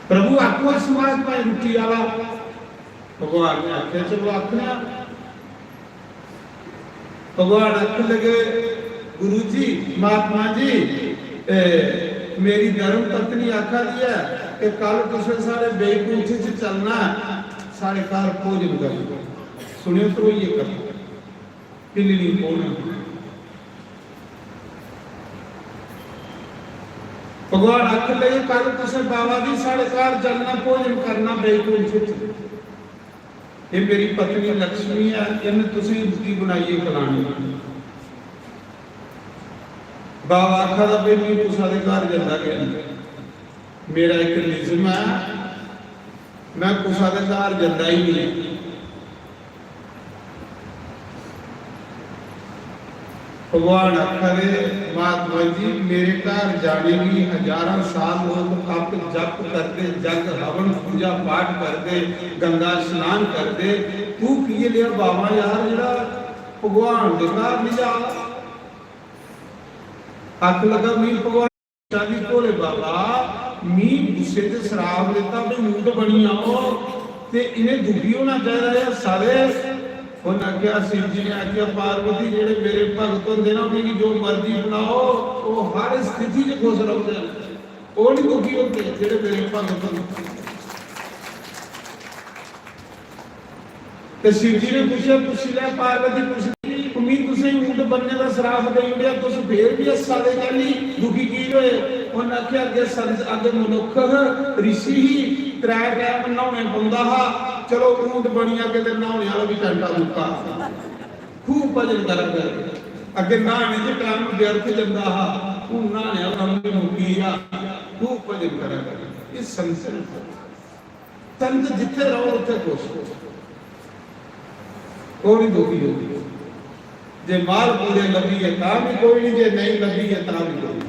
प्रभु आखो इस महात्मा रुटी वाला भगवान ने आख्या चलो आखना भगवान आख लगे गुरु जी महात्मा जी मेरी धर्म पत्नी आखा दिया कि कल तुझे सारे बैकुंठ से चलना सारे घर भोजन कर सुनियो तो ये कर पिल्ली कौन भगवान आख लगे कल तुझे बाबा जी सारे घर चलना भोजन करना बैकुंठ से ये मेरी पत्नी लक्ष्मी है इन्हें तुझे रुटी बनाइए खिलानी बाबा आखा भाई मैं तुसारे घर जाता गया मेरा एक निजम है मैं कुसा दे घर जंदा ही नहीं। भगवान आखरे महात्मा जी मेरे घर जाने की हजारों साल लोग आप जप करते, जग हवन पूजा पाठ करते, गंगा स्नान करते, तू की लिया बाबा यार जरा भगवान के घर नहीं जा। हक लगा मी भगवान शादी भोले बाबा मी गुस्से से शराब लेता मैं मूड बनी आओ ते इन्हें दुखी होना चाहिए सारे। उन्हें आख्या शिव जी ने आख्या पार्वती जेड़े मेरे भगत होंगे ना उन्हें जो मर्जी बनाओ वो हर स्थिति च खुश रखते हैं, वो नहीं दुखी होते जेड़े मेरे भगत होंगे। तो शिव जी ने पूछा पूछ लिया पार्वती पूछी उम्मीद तुसें ऊंट बनने का श्राप दे दिया तुस फिर भी हस्सा दे गली दुखी की होए। उन्हें आख्या अगे संत अगे मनुख ऋषि ही त्रै टाइम नहाने पौंदा हा, चलो ऊंट बनी अगे ते नहाने वाला भी घंटा मुक्का खूब भजन कर अगे नहाने च टाइम व्यर्थ जांदा हा, हूं नहाने वाला भी मुक्की आ खूब भजन कर। इस संत जिथे रहो उत्थे खुश कोई दुखी होती जे माल पूरे लभी है ता भी कोई नहीं, जे नहीं लभी है ता भी कोई।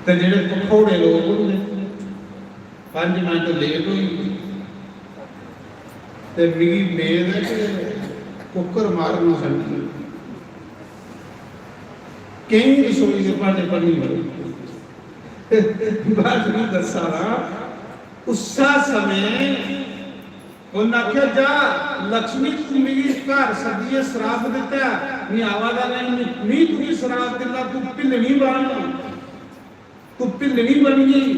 ते जेड़े पखोड़े लोग होंगे 5 मिनट लेट हुई ते मिगी मेद है कि कुकर मारना सकती कई रसोई के भांडे पड़नी पड़े बात नहीं दसा रहा उसा समय उन्हें आख्या जा लक्ष्मी तू मेरी घर सदिए श्राप दिता नहीं आवादा नहीं तू श्राप दिता तू भिलनी बन तू भिलनी बन गई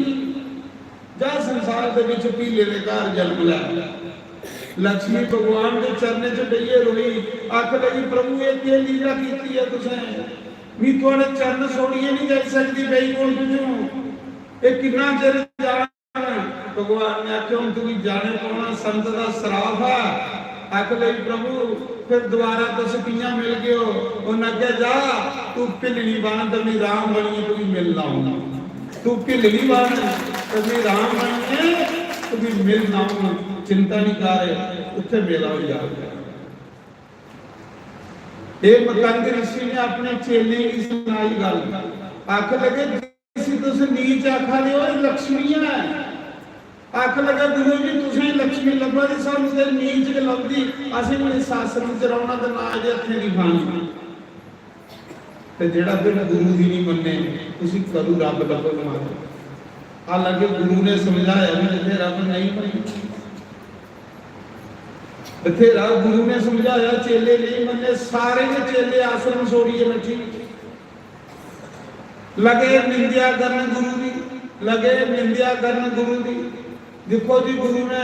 जा संसार के विच पीले के घर जन्म लै। लक्ष्मी भगवान के चरने च डईए रोई आख लगी प्रभु ये क्या लीला की है तुसें मी थोड़े चरण छोड़िए नहीं जा सकती बई कौन तुझू ये कितना चिर जा। भगवान ने आख्या हम तू जाने पाना संत का श्राप है। आख लगी प्रभु फिर दोबारा तुस कियां मिल गए हो। उन्हें आख्या जा तू भिलनी बन तो मैं राम बनिए तू मिल लाऊंगा, तू भिलनी बन तो मैं राम बनिए तू मिल लाऊंगा, चिंता नहीं कर उत्थे मेला हो जाएगा। ये मतंग ऋषि ने अपने चेले की सुनाई गल आख लगे तुस नीच आखा दे लक्ष्मी है। आख लगा गुरु जी तुसें लक्ष्मी लभा दी सानू ते नीच के लभदी असीं भी शास्त्र च रौना ते ना अजे हत्थे नहीं खानी ते जेड़ा फिर गुरु दी नहीं मन्ने तुसीं करू रब लभो मारो। हालांकि गुरु ने समझाया भी जिथे रब नहीं मन्ने बथेरा गुरु ने समझाया चेले नहीं मन्ने सारे के चेले आश्रम छोड़िए बैठी लगे निंदिया करन गुरु दी लगे निंदिया करन गुरु दी। देखो जी गुरु ने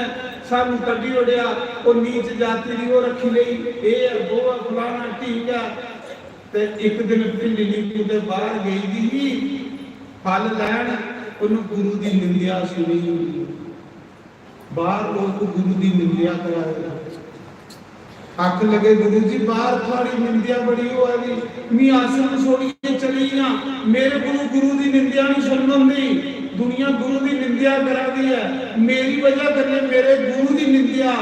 सानू कड्डी उड़िया वो नीच जाति दी वो रखी लई ए वो फलाना ठीक है ते एक दिन भिलनी किते बाहर गई दी फल लैन ओनु गुरु दी निंदिया सुनी बाहर लोग गुरु दी निंदिया कराए। आख लगे गुरु जी बाहर थोड़ी निंदिया बड़ी हो रही मैं आश्रम छोड़िए चली ना मेरे गुरु गुरु दी निंदिया नहीं सुन दी दुनिया गुरु दी निंदिया करा दी है मेरी वजह करने मेरे गुरु दी निंदिया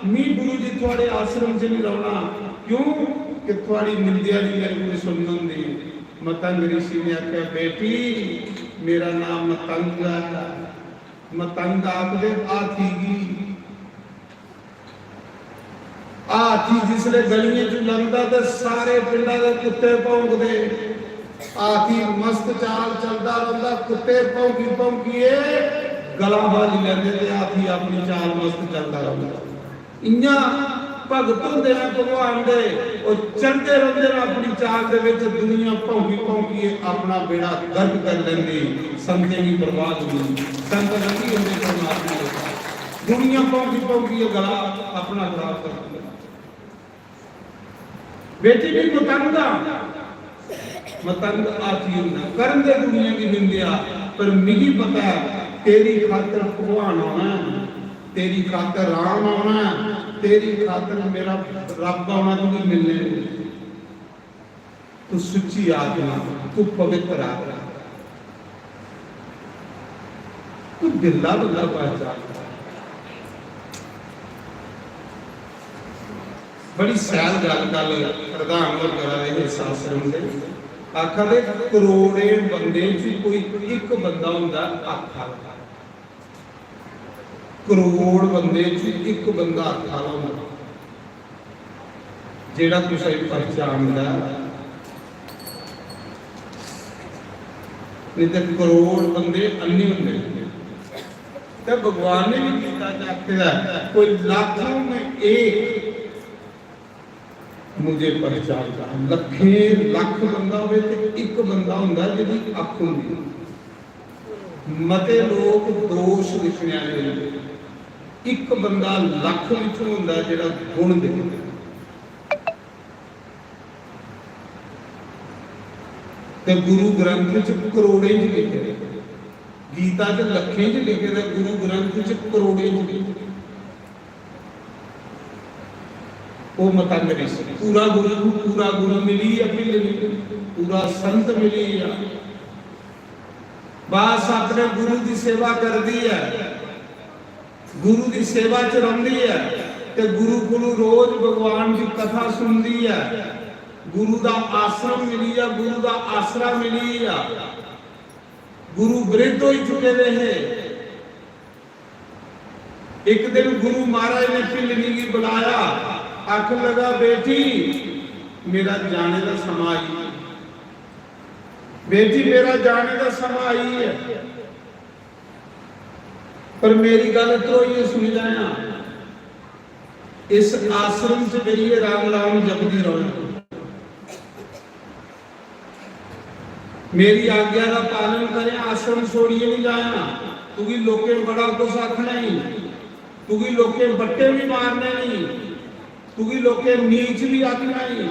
मी गुरु जी थोड़े आश्रम से नहीं रहना क्यों कि थोड़ी निंदिया नहीं मेरे को सुन दी। मतंग ऋषि ने आख्या बेटी मेरा नाम मतंग है। मतंग आखदे हाथी जिसले गलियां च लंघदा ते सारे पिंडां दे कुत्ते भौंकदे हाथी मस्त चाल चलता रहता कुत्ते भौंकी भौंकीए गला बाली लेंदे ते हाथी अपनी चाल मस्त चलता रहता। इयां भगत होंदे ने भगवान दे और चलते रहंदे ने अपनी चाल दे विच दुनिया भौंकी भौंकीए अपना बेड़ा गर्क कर लेंदी संते की बर्बाद होंदी संत नहीं होंदे परमात्मा दे दुनिया भौंकी भौंकीए गला अपना खराब कर लेंदी। बेटी भी मतंग आती ना करन दे दुनिया की निंदिया पर मिगी पता है तेरी खातिर भगवान आना तेरी खातिर राम आना तेरी खातिर मेरा रब आना तुझे मिलने तू सच्ची आत्मा तू पवित्र आत्मा तू ढिला बंदा पहचानता। बड़ी सैल गल कल प्रधान होर करा रहे इस आश्रम से, आखा दे करोड़े बंदे च कोई एक बंदा हुंदा आखा, करोड़ बंदे च एक बंदा आखा हुंदा जेड़ा तुसां पहचानदा। नहीं तो करोड़ बंदे अन्ने होंदे। तो भगवान ने भी किया आखिदा कोई लाखों में एक मुझे पहचानता। लखे लख बंदा होवे ते एक बंदा हुंदा जिहदी अख हुंदी। मते लोग दोष लिखने वाले होंदे, एक बंदा लख विचों हुंदा जिहड़ा गुण दिखदा। ते गुरु ग्रंथ च करोड़े च लिखे, गीता च लखे च लिखे, ते गुरु ग्रंथ च करोड़े च लिखे। वो मता मेरी पूरा गुरु मिली या पूरा संत मिली या बस अपने गुरु की सेवा कर दी है, गुरु की सेवा च रहिंदी है, ते गुरु को रोज भगवान की कथा सुनती है, गुरु का आश्रम मिली या गुरु का आसरा मिली या गुरु विरुद्ध हो चुके रहे। एक दिन गुरु महाराज ने पिलनी की बुलाया, आख लगा बेटी मेरा जाने का समा आई, बेटी मेरा जाने का समा आई है, पर मेरी गल तो ये सुन जाना, इस आश्रम से जाइए राम राम जपदी रहो, मेरी आज्ञा का पालन करें, आश्रम छोड़िए नहीं जाना, क्योंकि लोकें बड़ा कुछ आखना ही, क्योंकि लोकें बट्टे भी मारने नहीं, क्योंकि लोकें नीच भी आखना ही,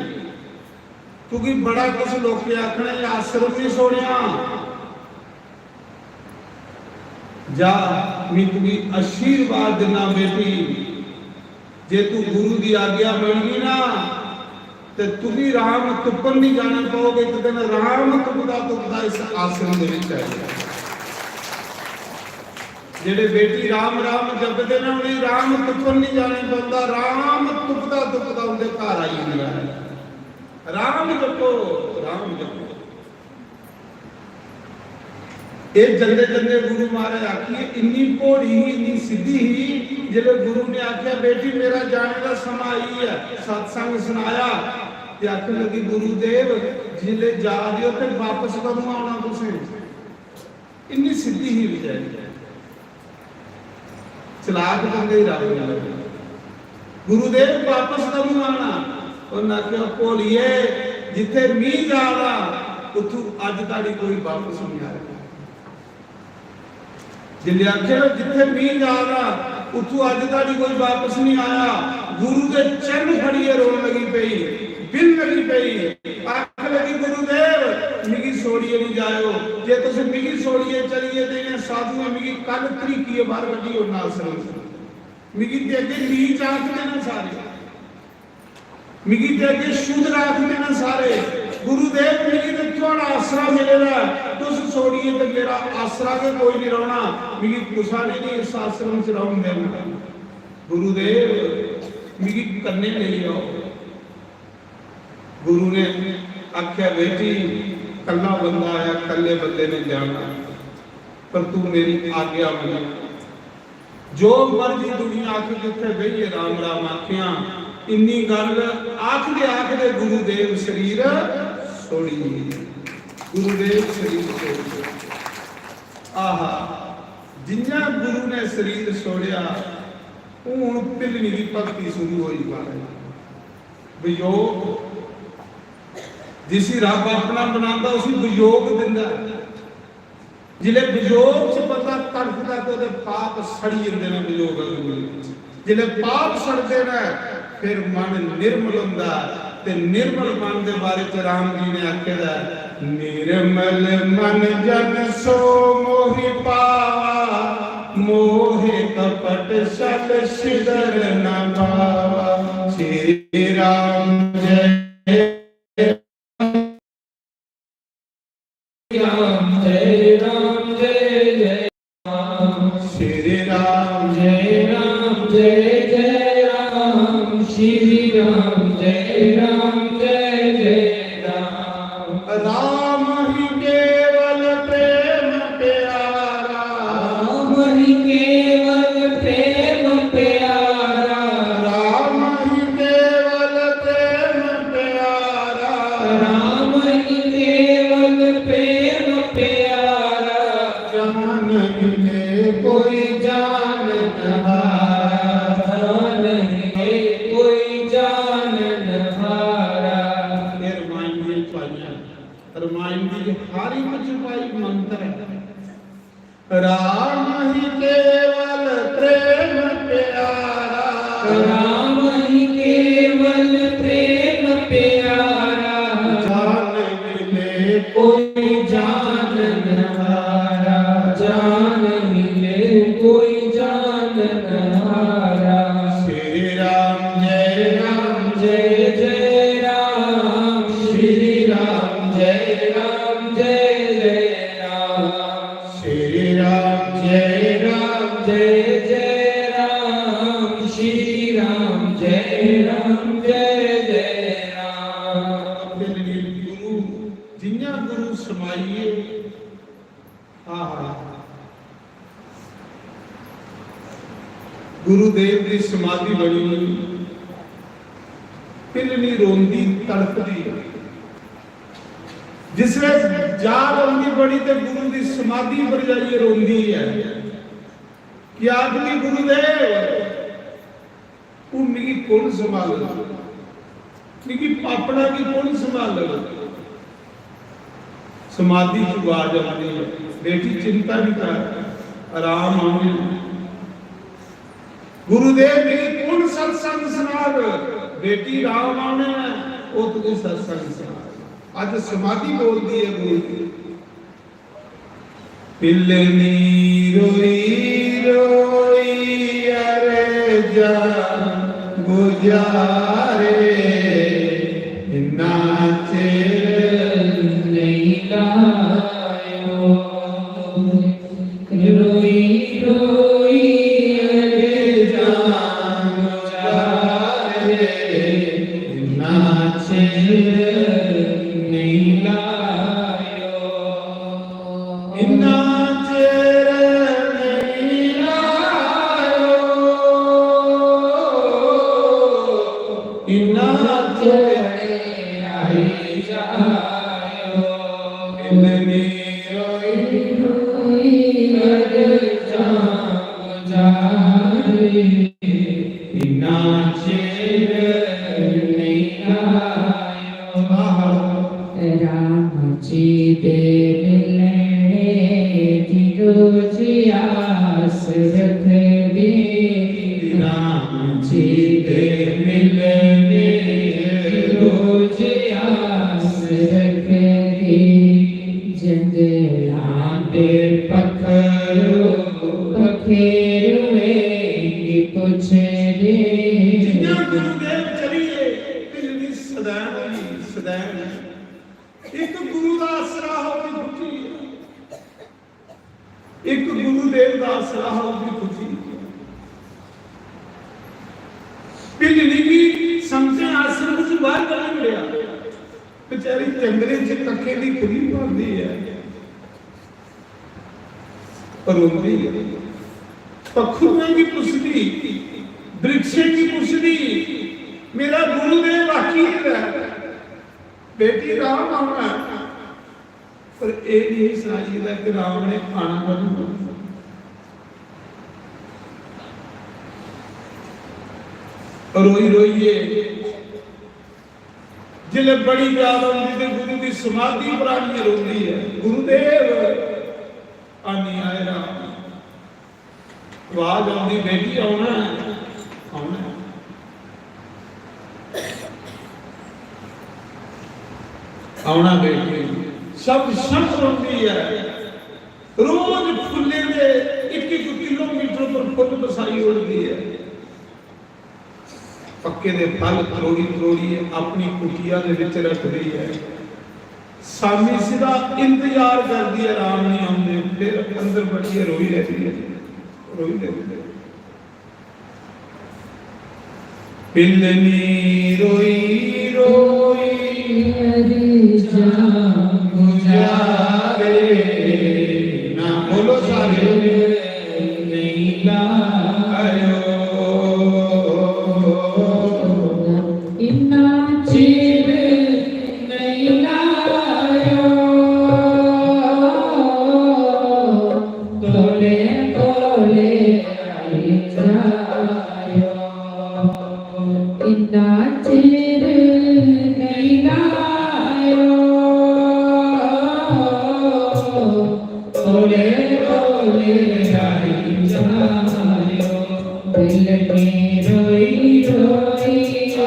क्योंकि बड़ा कुछ लोकें आखना ही, आश्रम नहीं छोड़िया जा। मैं तुम्हें आशीर्वाद देना बेटी, जे तू गुरु की आज्ञा मिल गई ना ते तुम्हें राम तुपन नहीं जाना पाओगे। एक दिन राम तुपदा इस आश्रम के विच आएगा। जेडे बेटी राम राम जपदे ने उन्हें राम तुपन नहीं जाने पाता, राम तुपदा उनके घर आई हुंदा है। राम जपो, राम जपो। ये जल्दे जल्दे गुरु महाराज आखिए इन्नी घोड़ी ही इन्नी सीधी ही, जिले गुरु ने आख्या बेटी मेरा जाने का समा आई है, सत्संग सुनाया, आखिर लगी गुरुदेव जिले जा दियो फिर वापस कदों आना तुसें? इन्नी सीधी ही विचारी, चलाक बंदे ही रब लगे। गुरुदेव वापस कदों आना? उन्हें आख्या भोलिए जिथे मीह जाना उथों अज ताड़ी कोई वापस नहीं आएगा। जिले आख्या जिथे मीह जाना उथों अज ताड़ी कोई वापस नहीं आया। गुरु के चरण फड़िए रोन लगी पई, बिन लगी पई, आख लगी गुरुदेव मिगी छोड़िए नहीं जाओ, जे तुम मिगी छोड़िए चलिए तो साधु मिगी कल तरीकी बाहर कटी हो आश्रम, मिगी ते अगे नीच आख देना सारे, मिगी ते अगे शुद्ध आख देना सारे। गुरुदेव मिगी तो थोड़ा आसरा मिलेगा, तुस छोड़िए तो मेरा आसरा के कोई नहीं रहना, मिगी कुसा नहीं इस आश्रम से रहूं देना। गुरुदेव मिगी कन्ने ले आओ। गुरु ने आख्या बेटी कल्ला बंदा आया, कल्ले बंदे ने जाना, पर तू मेरी आज्ञा मान, जो मर्जी दुनिया आके जिथे बहिए राम राम आखिया। इन्नी गल आखदे गुरुदेव शरीर छोड़ी, गुरुदेव शरीर छोड़ी। आहा जिन्ना गुरु ने शरीर छोड़िया हूं पिलनी की भक्ति शुरू हुई। वियोग जिसी रब अपना बनाता उसी वियोग दिंदा, जिले वियोग च बंदा तड़फदा तो पाप सड़ी जाते हैं। वियोग जिले पाप सड़ते हैं फिर मन निर्मल होंदा, ते निर्मल मन के बारे च राम जी ने आखेदा निर्मल मन जन सो मोहि पावा, मोहे कपट सल सिदर न पावा। श्री राम जय राम जय जय राम। राम जय राम जय जय राम राम ही केवल प्रेम प्यारा राम ही केवल प्रेम प्यारा राम ही केवल प्रेम प्यारा राम ही केवल प्रेम प्यारा जान मिले कोई जान न हारा जान है कोई जान न हारा ये रामायण ਦੀ ਪਾਈਆਂ रामायण ਦੀ ਹਰ ਇੱਕ ਚ ਪਾਈ ਮੰਤਰ ਹੈ राम ही केवल प्रेम प्यारा राम ही केवल प्रेम प्यारा जान मिले कोई जान न हारा जान मिले कोई जान न हारा श्री राम जय राम जय जय राम श्री राम जय राम जय जय राम श्री राम जय राम जय जय राम श्री राम जय राम जय जय राम अपने लिए गुरु जिन्ना गुरु समाइए आहा गुरुदेव की समाधि बनी पिलनी रोंदी तड़पदी जिसने जाग आंदी बड़ी ते गुरु की समाधि पर जाइए रोंदी है कि आखिरी गुरुदेव तू मिगी कौन संभाल मिगी पापड़ा की कौन संभाल समाधि की आवाज आती है बेटी चिंता नहीं कर आराम आवे गुरुदेव मेरी कौन सत्संग सुनाग बेटी राम आने वो तुझे सत्संग सुना आज समाधि बोलती है गुरु की पिलनी रोई रोई अरे जा गुजारे नाचे नहीं लायो रोई रोई अरे जान जारे नाचे नहीं लायो इन्ना चेर नहीं लायो इन्ना चले आई जायो इन्नी रोई रोई अरे जान जारे नाचे नहीं लायो राम जी दे मिलने की रोज आस रख दे राम जी दे मिलने की रोज आस रख दे जंगलां दे पखरू पखेरुए की पुछ दे जिन्ना गुरुदेव चलिए पिलनी सदैव ही सदैव एक गुरु का आसरा होगी खुशी एक गुरुदेव का आसरा होगी खुशी पिलनी की समझे आश्रम से बाहर कर लिया बेचारी जंगले च कखे दी खुली पाती है पर रोंदी पखरुओं की पुछदी वृक्षे की पुछदी मेरा गुरुदेव आखिर है बेटी राम आना पर ये नहीं समझदा कि राम ने आना कदों रोई रोइए जिले बड़ी याद आती तो गुरु की समाधि पुरानी रोंदी है गुरुदेव आनी आए राम आवाज आती बेटी आना आना आना बेटी सब सब रोंदी है रोज फुले दे 1 किलोमीटर पर फुल बसाई उड़ती है पक्के दे फल त्रोड़ी त्रोड़ी अपनी कुटिया दे विच रखदी है सामी सिदा इंतजार करदी है राम नहीं आउंदे फिर अंदर बैठी रोई रहती है रोई रहती है पिलनी रोई रोई हरि जान गुजारे ना बोलो सारे नहीं लायो इन्ना चीर नहीं लायो तोले तोले आई जायो इन्ना चीर नहीं लायो तोले तोले आई जायो दिल में रोई रोई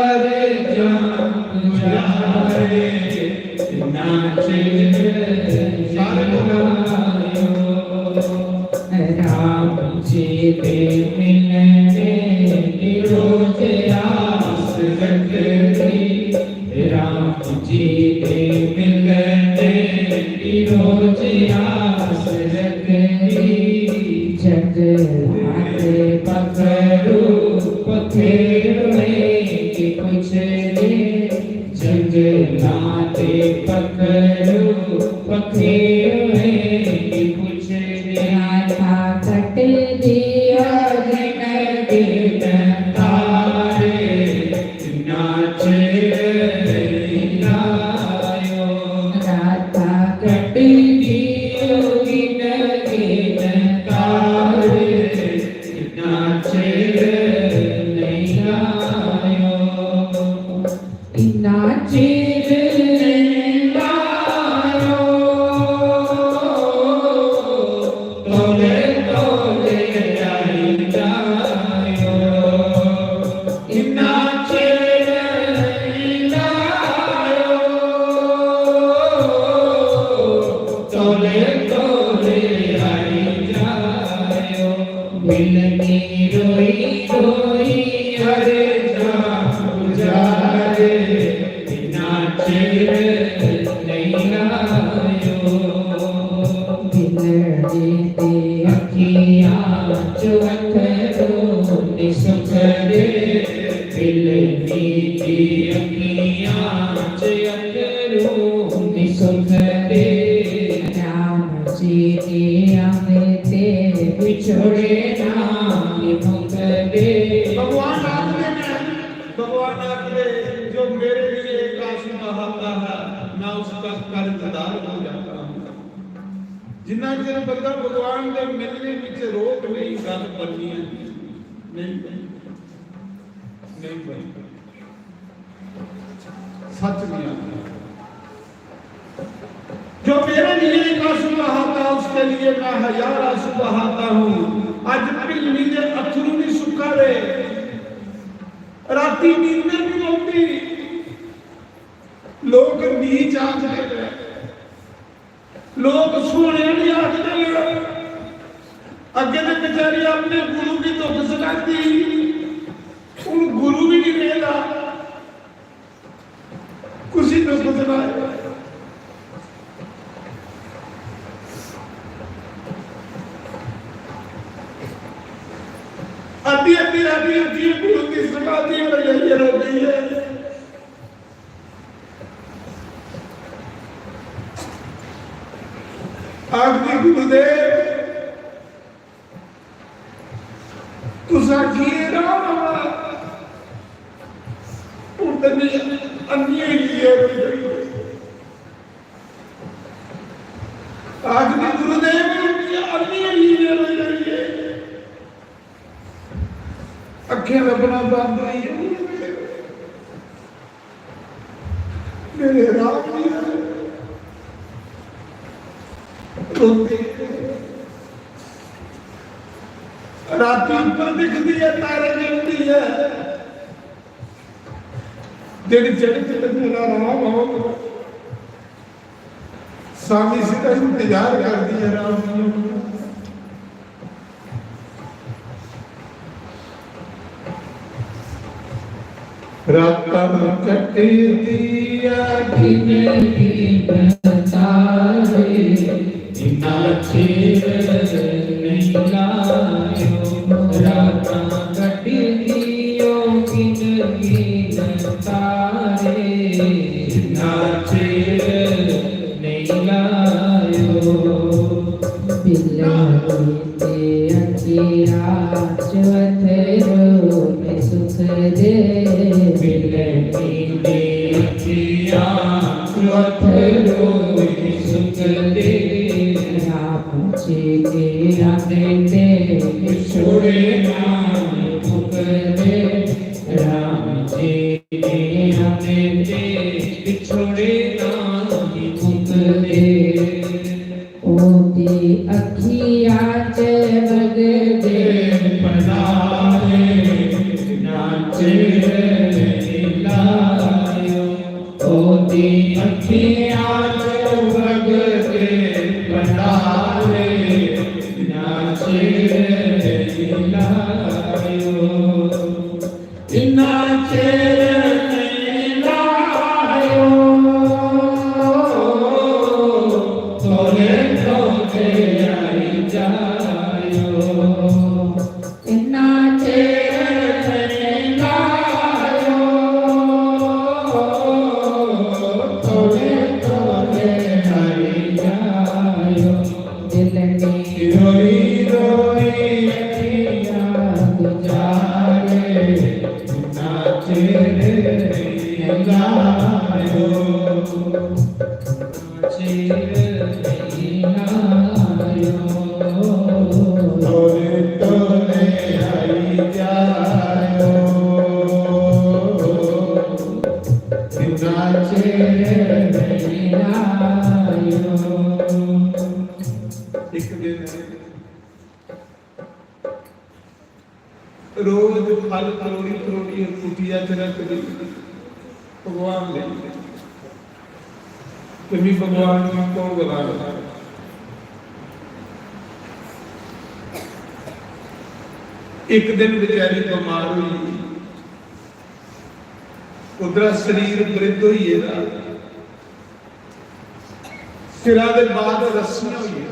अरे जान गुजारे नाचे राम जी के मिलने की रोज आस लगती राम जी के मिलने की रोज आस लगती जग हाथे पकड़ू पखेड़ने की कुछ दे जग नाते पकड़ू पखेड़ने की कुछ दे था कट दिया जिंदगी तारे नाचे लायो राता कट दियो जिंदगी तारे नाचे नहीं लायो नाचे नहीं लायो तोले तोले आई जायो नाचे नहीं लायो तोले तोले आई जायो मिलनी रोई रोई हरे जान गुजारे नाचे नहीं लायो दिल देते अखियाँ जो अखरों ने सुख दे दिल नीति अखियाँ जो अखरों ने सुख दे राम जी के अमृते बिछोड़े नाम मुख दे भगवान आखिर जो मेरे लिए एक आंसू बहाता है मैं उसका कर्जदार हो जाता हूँ जिन्ना चਿਰ बंदा भगवान के मिलने विच रोक नहीं गल बननी है नहीं बनी सच नहीं आता जो मेरे लिए एक आंसू बहाता उसके लिए मैं हजार आंसू बहाता हूँ अज पिलनी के अथरू नहीं सुखा रहे राती नींद में भी आती लोग नीच आखते लोग सोने नहीं आखते अगे तो बेचारी अपने गुरु की दुख सकाती हूं गुरु भी नहीं रहेगा कुछ ही दुख सुनाए अभी अभी अभी अभी गुरु की समाधि पर यही रो गई है आखिरी गुरुदेव तुसा किए राम उतने अन्य लिए आखिरी गुरुदेव अन्य लिए अखें रबना बंद नहीं मेरे राम राती ऊपर दिखती है तारे जलती है जेड़ी चढ़ मेरा राम हो स्वामी से का इंतजार करती है राम राता कट दिया जिंदगी बताए नाचे नहीं लायो राता कट दियो जिंदगी कोई सुख दे राम जी के आने ते छोड़े नाम मुख दे राम जी के आने ते छोड़े नाम मुख दे ओदी अखिया च बग दे पधारे नाचे लायो ओदी अखियाँ जग के पधारे नाचे लायो नाचे लायो तोरे तोरे आई जायो नाचे तोरे तोरे आई जायो दिल में रोई रोई अखियाँ गुजारे नाचे लायो नाचे लायो तोरे तोरे आई जायो नाचे लायो एक दिन रोज फल करोड़ी करोड़ी कुटिया च रख दी भगवान ने कभी भगवान को बुला एक दिन बेचारी बीमार हुई उधर शरीर वृद्ध हुई है सिरा दे बाद रस्सियां हुई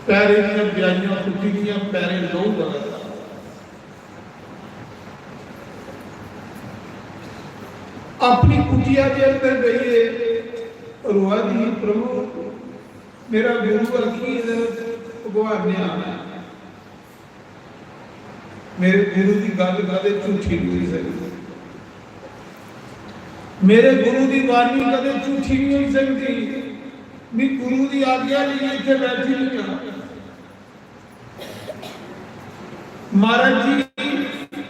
पैरे ਦੀਆਂ ਬਿਆਈਆਂ ਟੁੱਟੀ ਗਈਆਂ ਪੈਰੇ ਲੋਹ ਵਗਦਾ ਆਪਣੀ ਕੁਟਿਆ ਦੇ ਅੰਦਰ ਗਈਏ ਰੋਆ ਦੀ ਪ੍ਰਭੂ ਮੇਰਾ ਗੁਰੂ ਅਰਖੀ ਭਗਵਾਨ ਨੇ ਆਣਾ ਮੇਰੇ ਗੁਰੂ ਦੀ ਗੱਲ ਕਦੇ ਝੂਠੀ ਨਹੀਂ ਹੋਈ ਸਕਦੀ ਮੇਰੇ ਗੁਰੂ ਦੀ ਬਾਣੀ ਕਦੇ ਝੂਠੀ ਨਹੀਂ ਹੋਈ ਸਕਦੀ मैं गुरु की आज्ञा लिए इतने बैठी हुई हाँ महाराज जी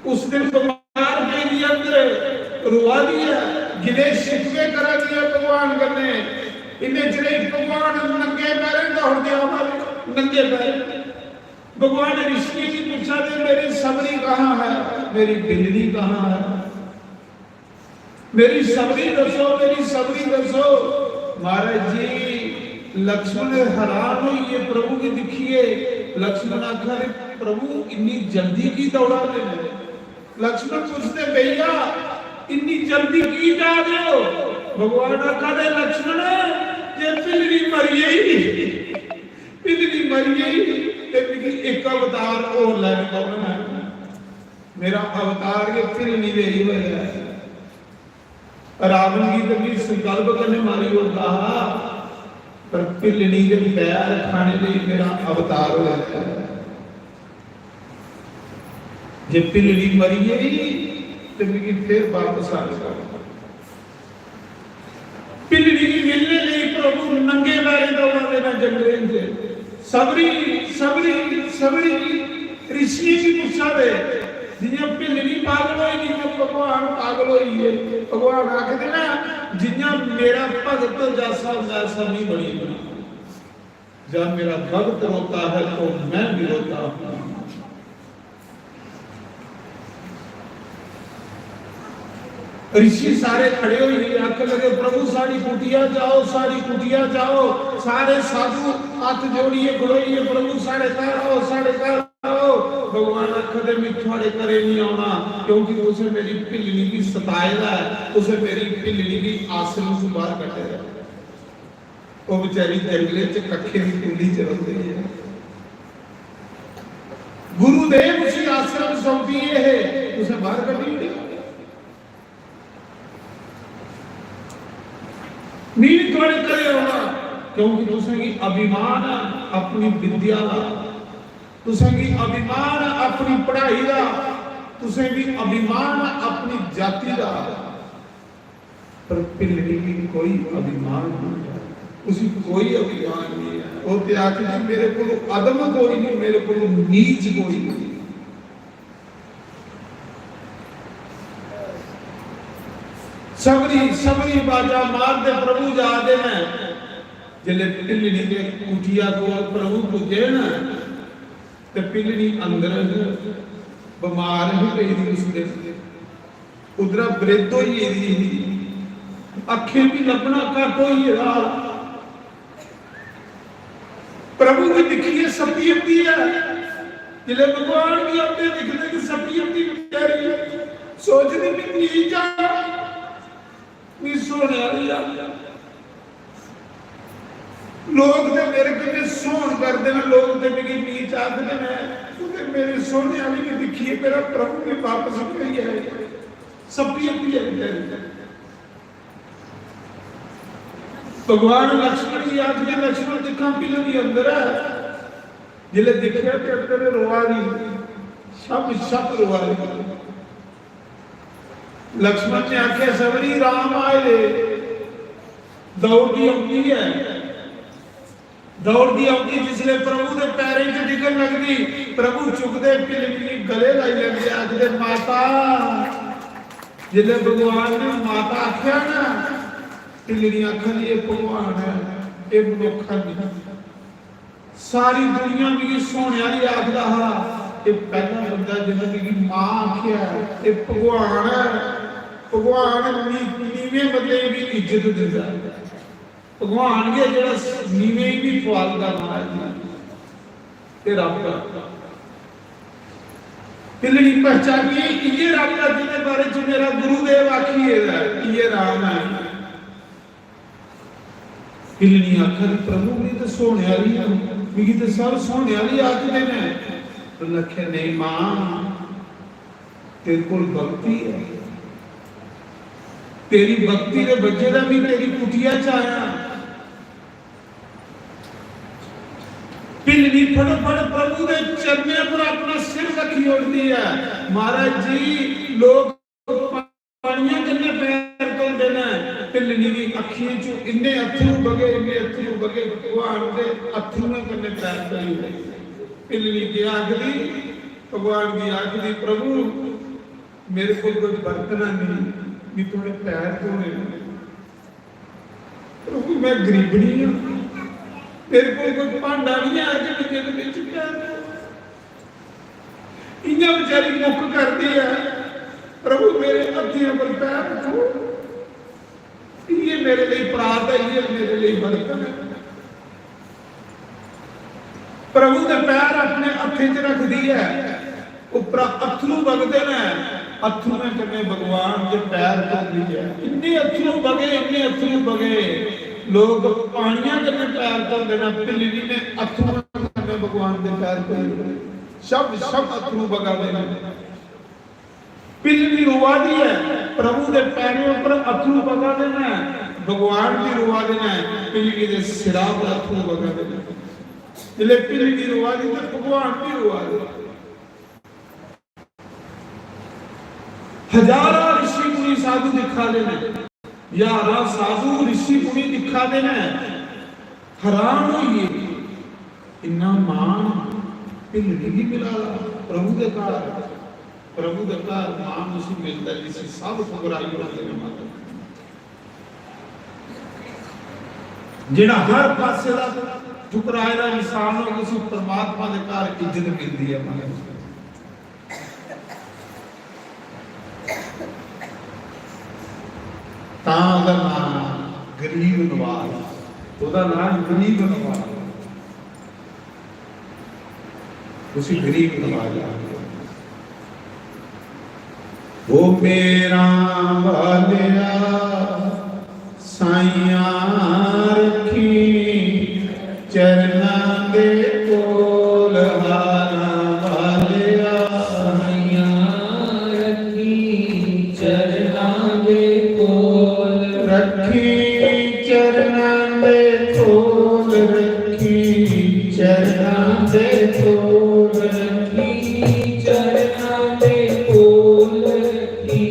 उस दिन बीमार के अंदर रुआ दिया गिले शिकवे करा दिया भगवान करने इन्हें जिले भगवान नंगे पैर दौड़ दिया नंगे पैर भगवान ऋषि जी पूछा दे मेरी सबरी कहाँ है मेरी बिल्ली कहाँ है मेरी सबरी दसो मेरी सबरी दसो महाराज जी लक्ष्मण हैरान हुई ये प्रभु की दिखिए लक्ष्मण आखिर प्रभु इतनी जल्दी की दौड़ा रहे लक्ष्मण पूछते भैया इतनी जल्दी की जा रहे हो भगवान आखा दे लक्ष्मण ये पिलरी मर गई ते एक अवतार और लैन कौन है मेरा अवतार ये पिलरी दे ही होया है रावण की तभी संकल्प करने मारी और कहा पर पिलनी के पैर खाने लिए मेरा अवतार हो जाता है जब पिलनी मरी गई तो मेरी फिर वापस आ गया पिलनी की मिलने लिए प्रभु नंगे पैर दौड़ा देना जंगले से सबरी सबरी सबरी ऋषि की पूछा दे जिन्हें पिलनी पागल होई नहीं भगवान पागल होई है भगवान आखदे ना जिन्हें मेरा भगत जैसा वैसा नहीं बनी बना जब मेरा भक्त रोता है तो मैं भी रोता हूं ऋषि सारे खड़े हुए आख लगे प्रभु सारी कुटिया जाओ सारे साधु हाथ जोड़िए खड़ोइए प्रभु साढ़े घर आओ भगवान आखदे मैं थोड़े करे नहीं आना क्योंकि उसे मेरी पिलनी की सताएगा उसे मेरी पिलनी की आश्रम से बाहर कटेगा वो बेचारी जंगले च कखे की कुंडी च रही है गुरुदेव उसी आश्रम सौंपी है उसे बाहर कटी नील थोड़े करे होना क्योंकि तुसेंगी अभिमान अपनी विद्या का तुसेंगी अभिमान अपनी पढ़ाई का तुसेंगी अभिमान अपनी जाति का पर पिलड़ी की कोई अभिमान नहीं है, उसी कोई अभिमान नहीं है। वो ते आखिर मेरे को अदम कोई नहीं, मेरे को नीच कोई नहीं। सबरी सबरी बाजा मार दे प्रभु जा दे ना, जिले पिलड़ी के कुटिया को प्रभु पूजे ना, ते पिलड़ी अंदर बीमार ही पई थी उस दिन, उधर ब्रेदो ही थी, अखें भी लपना कट हो ही रहा। प्रभु की दिखिए सपियती है, जिले भगवान की अपने दिखने की सपियती कह रही है, सोचती भी नहीं जा नहीं सोने वाली आ। लोग ते मेरे कने सोन करते हैं, लोग ते मेरी नीच आखते हैं, तो मेरे सोने वाली की दिखिए मेरा प्रभु के वापस गई है, सपियती है। भगवान लक्ष्मण की आंख में लक्ष्मण दिखा पिलड़ी अंदर है, जिले दिखया ते अंदर रोआ रही, सब रोआ रही। लक्ष्मण ने आखे सबरी राम आए ले, दौड़ती आती है, दौड़ती आती जिसले प्रभु के पैरों से डिगन लगती, प्रभु चुकते पिलड़ी गले लाई लगे, आखते माता। जिले भगवान ने माता आख्या ना, पिलड़ी आखन ये भगवान है, ये मनुख नहीं। सारी दुनिया में सोने वाली आखदा हा, ये पहला बंदा जिन्हें मां आख्या ये भगवान है। भगवान नीवे बंदे भी इज्जत दिंदा, भगवान के जेड़ा नीवे ही भी पालदा महाराज ते रब। पिलड़ी पहचानिए ये रब का, जिन्हें बारे च मेरा गुरुदेव आखिए ये राम है। पिलड़ी आखर प्रभु ने तो सोने वाली है, मिगी तो सब सोने वाली आखदे ने। तो लखे नहीं मां, तेरे को भक्ति है, तेरी भक्ति के बच्चे का भी तेरी कुटिया च आया। पिलड़ी फटाफट प्रभु के चरणों पर अपना सिर रखी उड़ती है। महाराज जी लोग पानियां कन्ने पैर धोते देना, पिलड़ी की अखियों चो इन्ने अथरू बगे, इन्ने अथरू बगे, भगवान के अथरूं कन्ने पैर धोते। पिलड़ी की आखदी, भगवान की आखदी प्रभु मेरे को कोई बर्तन नहीं, भी थोड़े पैर धोने। प्रभु मैं गरीबनी हूं, मेरे को कोई भांडा नहीं है कि मेरे विच पैर इन्हें बेचारी मुख करती है। प्रभु मेरे हथियों पर पैर रखो, ये मेरे लिए प्रार्थ है, ये मेरे लिए बर्तन है। प्रभु के पैर अपने हथे च रख दी है, ऊपर अथरू बगते ने, अथरू में कने भगवान के पैर धोती है। इन्ने अथरू बगे, इन्ने अथरू बगे, लोग पानियां कने पैर धोते ने, पिलड़ी ने अथरू कने भगवान के पैर धोते, सब अथरू बगा देने। पिलड़ी रुवा दी है, प्रभु के पैरों पर अथरू बगा देना, भगवान की रुवा देना, पिलड़ी के सिरा पर अथरू बगा देना। जिले पिलड़ी रुवा दी तो भगवान की रुवा दे। हजारा ऋषि मुनि साधु दिखा देना, यारा साधु ऋषि मुनि दिखा देना, हैरान होइए इन्ना मान पिलड़ी की मिला प्रभु के कार, प्रभु के कार मान उसी मिलता जिसे सब ठुकराई होते हैं। माता जिहड़ा हर पासे दा ठुकराए दा इंसान हो, उस परमात्मा के कार इज्जत मिलती है। माता तां दा नाम गरीब नवाज, ओदा नाम गरीब नवाज, उसी गरीब नवाज वो मेरा वालिया साइया रखी चरना दे कोल हारा वालिया साइया रखी चरना दे कोल, रखी चरना दे कोल, रखी चरना दे कोल, रखी चरना दे कोल, रखी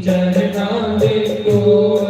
चरना दे कोल।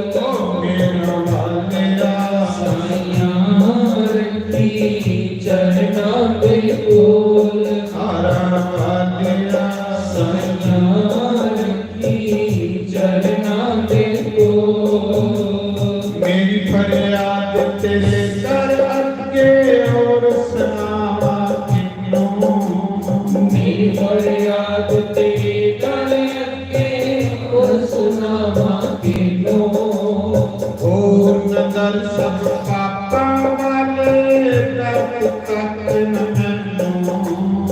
ਦਰ ਸਭ ਪਾਪਾਂ ਵਾਲੇ ਦਰਦ ਤੱਕ ਨ ਮੈਨੂੰ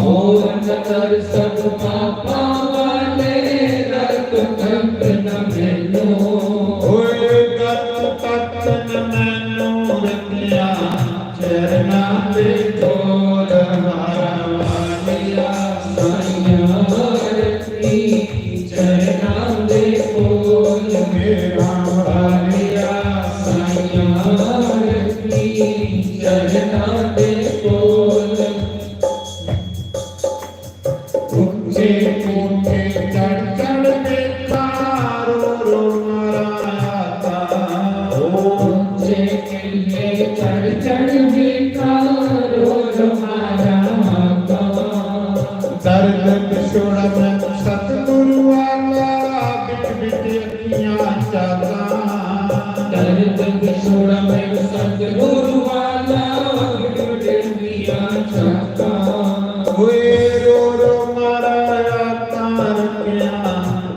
ਔਰ ਨਦਰ ਸਭ ਪਾਪਾਂ ਵਾਲੇ ਰਤ ਤੱਕ ਨ ਮੈਨੂੰ ਹੋਏ ਦਰਦ ਤੱਕ ਨ ਮੈਨੂੰ ਰਖਿਆ ਚਰਨਾਂ ਦੇ ਕੋਲ ਹਾਰਾ ਵਾਲਿਆ ਸਾਈਆਂ ਰਤੀ ਚਰਨਾਂ ਦੇ ਕੋਲ ਮੇਰਾ ਵਾਲਿਆ ਸਾਈਆਂ ਰਤੀ ਚਰਨਾਂ ਦੇ ਕੋਲ ਉੱਚੇ ਕੋਠੇ ਚੜ ਚੜ ਦੇਖਾ ਰੋ ਰੋ ਮਰਾਤਾ ਉੱਚੇ ਕਿਲੇ ਚੜ ਚੜ ਵੇਖਾ ਰੋਜ਼ ਮਾਰਾ ਮਾਤਾ ਦਰਦ ਛੋੜਾ ਮੈਂ ਸਤਿਗੁਰੂ ਵਾਲਾ ਬਿਟ ਬਿਟ ਅੱਖੀਆਂ ਚਾਹਤਾ ਦਰਦ ਵਿਛੋੜਾ ਮੈਂ ਸਤਿਗੁਰੂ ਵਾਲਾ ਵਿੜਵੀਆਂ ਚਾਹਤਾ ਹੋਏ ਰੋ ਰੋ ਮਰਾਇਆ ਤਾਰਕਿਆ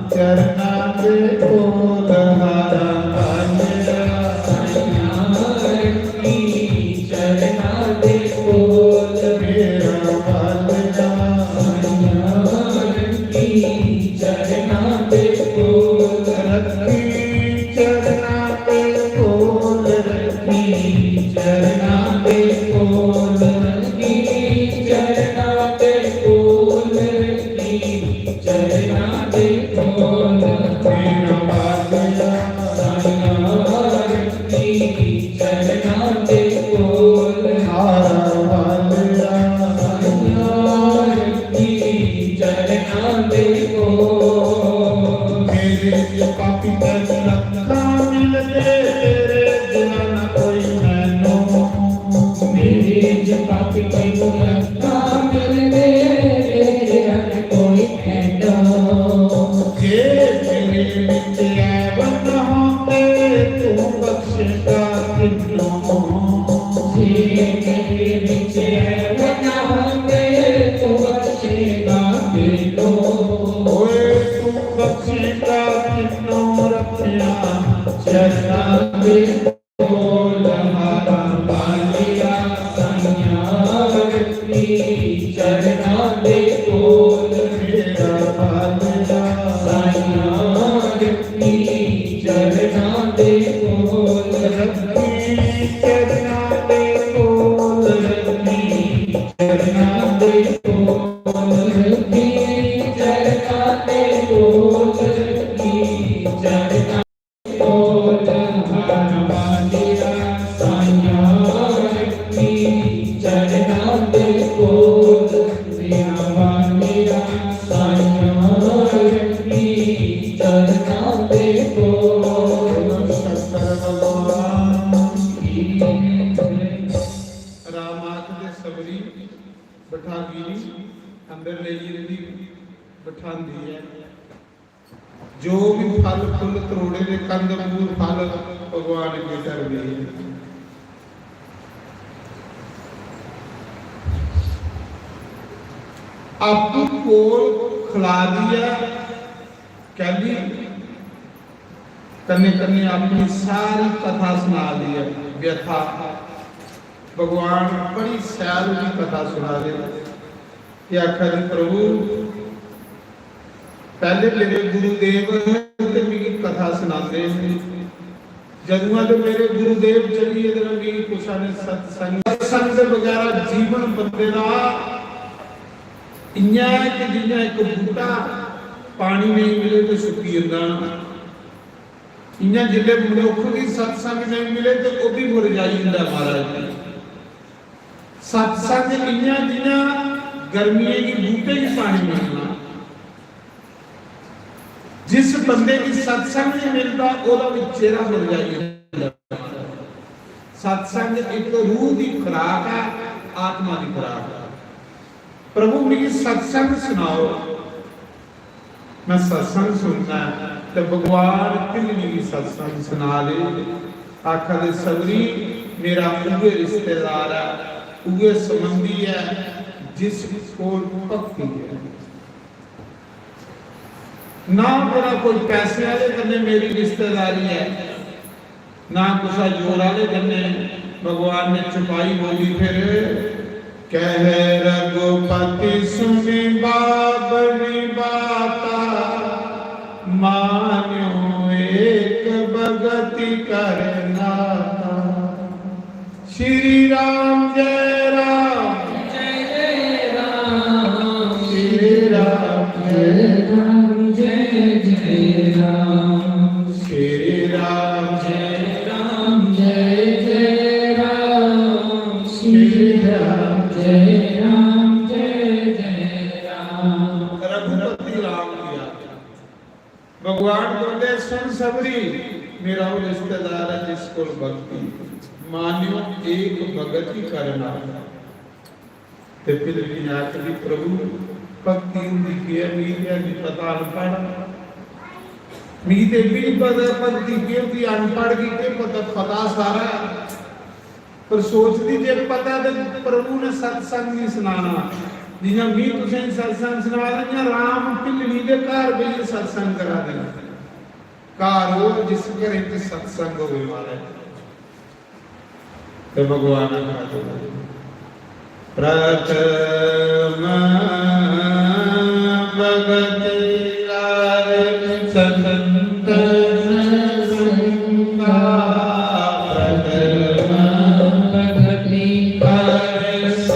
ਚਰਨਾਂ ਦੇ ਕੋਲ ਹਾਰਾ ਵਾਲਿਆ ਸਾਈਆਂ ਰਤੀ ਚਰਨਾਂ ਦੇ ਕੋਲ ਮੇਰਾ ਵਾਲਿਆ ਸਾਈਆਂ ਰਤੀ ਚਰਨਾਂ ਦੇ ਕੋਲ ਰੱਖੀ ਚਰਨਾਂ ਦੇ ਕੋਲ ਰੱਖੀ ਚਰਨਾਂ ਦੇ ਕੋਲ ਰੱਖੀ ਚਰਨਾਂ ਦੇ ਕੋਲ ਰੱਖੀ ਚਰਨਾਂ ਦੇ ਕੋਲ ਮੇਰਾ ਵਾਲਿਆ ਸਾਈਆਂ ਰੱਖੀ ਚਰਨਾਂ ਦੇ ਕੋਲ ਹਾਰਾ ਵਾਲਿਆ ਸਾਈਆਂ ਰੱਖੀ ਚਰਨਾਂ ਦੇ ਕੋਲ ਮੇਰੇ ਪਾਪੀ ਤਨ ਲੱਖਾਂ ਮਿਲਦੇ ਤੇਰੇ ਜਿਨਾ ਨਾ ਕੋਈ ਮੈਨੂੰ ਮੇਰੇ ਜਪਾਪੀ ਤੈਨੂੰ ਲੱਖਾਂ ਮਿਲਦੇ ਤੇਰੇ ਹਰ ਕੋਈ ਐਡੋ ਜੇ ਮੇਰੇ ਵਿੱਚ ਐਵਨ ਹੁੰਦੇ ਤੂੰ ਬਖਸ਼ੇਗਾ ਕਿਨੂੰ ਜੇ ਮੇਰੇ ਵਿੱਚ ਐਵਨਾ ਹੁੰਦੇ ਤੂੰ ਬਖਸ਼ੇਗਾ ਕਿਨੂੰ ਓਏ ਤੂੰ ਬਖਸ਼ੇਗਾ ਕਿਨੂੰ ਰੱਖਿਆ ਚਰਨਾਂ ਦੇ ਕੋਲ ਹਾਰਾ ਵਾਲਿਆ ਸਾਈਆਂ ਰੱਖੀ ਚਰਨਾਂ ਦੇ ਕੋਲ ਮੇਰਾ ਵਾਲਿਆ ਸਾਈਆਂ ਰੱਖੀ ਚਰਨਾਂ ਦੇ ਕੋਲ ਰੱਖੀ ਚਰਨਾਂ ਦੇ ਕੋਲ ਰੱਖੀ ਚਰਨਾਂ ਦੇ ਕੋਲ ਰੱਖੀ ਚਰਨਾਂ ਦੇ ਕੋਲ ਰੱਖੀ ਚਰਨਾਂ ਕੋਲ ਹਾਰਾ ਵਾਲਿਆ ਸਾਈਆਂ ਰੱਖੀ ਚਰਨਾਂ ਦੇ ਕੋਲ ਮੇਰਾ ਵਾਲਿਆ ਸਾਈਆਂ ਰੱਖੀ ਚਰਨਾਂ ਦੇ ਕੋਲ ਸ਼ਸਤਰ ਭਗਵਾਨ ਕੀ ਰਾਮਾਤ ਦੇ ਸਬਰੀ ਬਠਾਗੀਰੀ ਅੰਦਰ ਲੈ ਜੀ ਰਹੀ ਬਠਾਂਦੀ ਹੈ ਜੋ ਵੀ ਫਲ ਫੁੱਲ ਤਰੋੜੇ ਦੇ ਕੰਦ ਮੂਲ ਫਲ ਭਗਵਾਨ ਅੱਗੇ ਧਰਦੇ ਆਪੂ ਕੋਲ ਖਿਲਾ ਦਿਆ ਕਹਿੰਦੀ ਕੰਨੇ ਕੰਨੇ ਆਪਣੀ ਸਾਰੀ ਕਥਾ ਸੁਣਾ ਦੀ ਹੈ ਵਿਅਥਾ भगवान बड़ी सैल की कथा सुना रहे कि आखा जी प्रभु पहले मेरे गुरुदेव ते मेरी कथा सुनाते जदुआ तो मेरे गुरुदेव चलिए मेरी कुछ ने सत्संग वगैरह जीवन बंदे का इन्या कि जिन्ना एक बूटा पानी नहीं मिले तो सुकी जाता इन्या जिले मनुख की सत्संग नहीं मिले तो वो भी मुरझाई जाता महाराज सत्संग इन्या जिन्ना गर्मियों की बूटे ही पानी मिलना जिस बंदे की सत्संग नहीं मिलता ओदा भी चेहरा मुरझाई सत्संग एक रूह की खुराक है आत्मा की खुराक है प्रभु मेरी सत्संग सुनाओ मैं सत्संग सुनना तो भगवान कितनी भी सत्संग सुना ले आखा दे सबरी मेरा उगे रिश्तेदार है उगे संबंधी है जिस को भक्ति है ना मेरा कोई पैसे वाले करने मेरी रिश्तेदारी है ना कुसा जोर वाले गन्ने। भगवान ने चुपाई बोली फिर कह रघुपति सुनि बाबरी बाता मान्यो एक भगति करना। श्री राम जय राम जय जय राम श्री राम जय राम जय जय राम श्री राम जय राम जय जय राम श्री राम जय राम जय जय राम। रघुपति राम की आज्ञा। भगवान बोले सुन सबरी मेरा वो रिश्तेदार है जिसको भक्ति मान्यो एक भगत ही करना। ते फिर भी आखिरी प्रभु भक्ति की है मीत है पता अनपढ़ मीत भी पता भक्ति की होती अनपढ़ की के पता सारा पर सोच दी जे पता तो प्रभु ने सत्संग नहीं सुनाना जिन्हें भी तुझे सत्संग सुना देना राम पिल्ली दे घर भी सत्संग करा देना कार हो जिस घरे ते सत्संग हो मारे तो भगवान प्रथम भगति संत संगा प्रथम भगति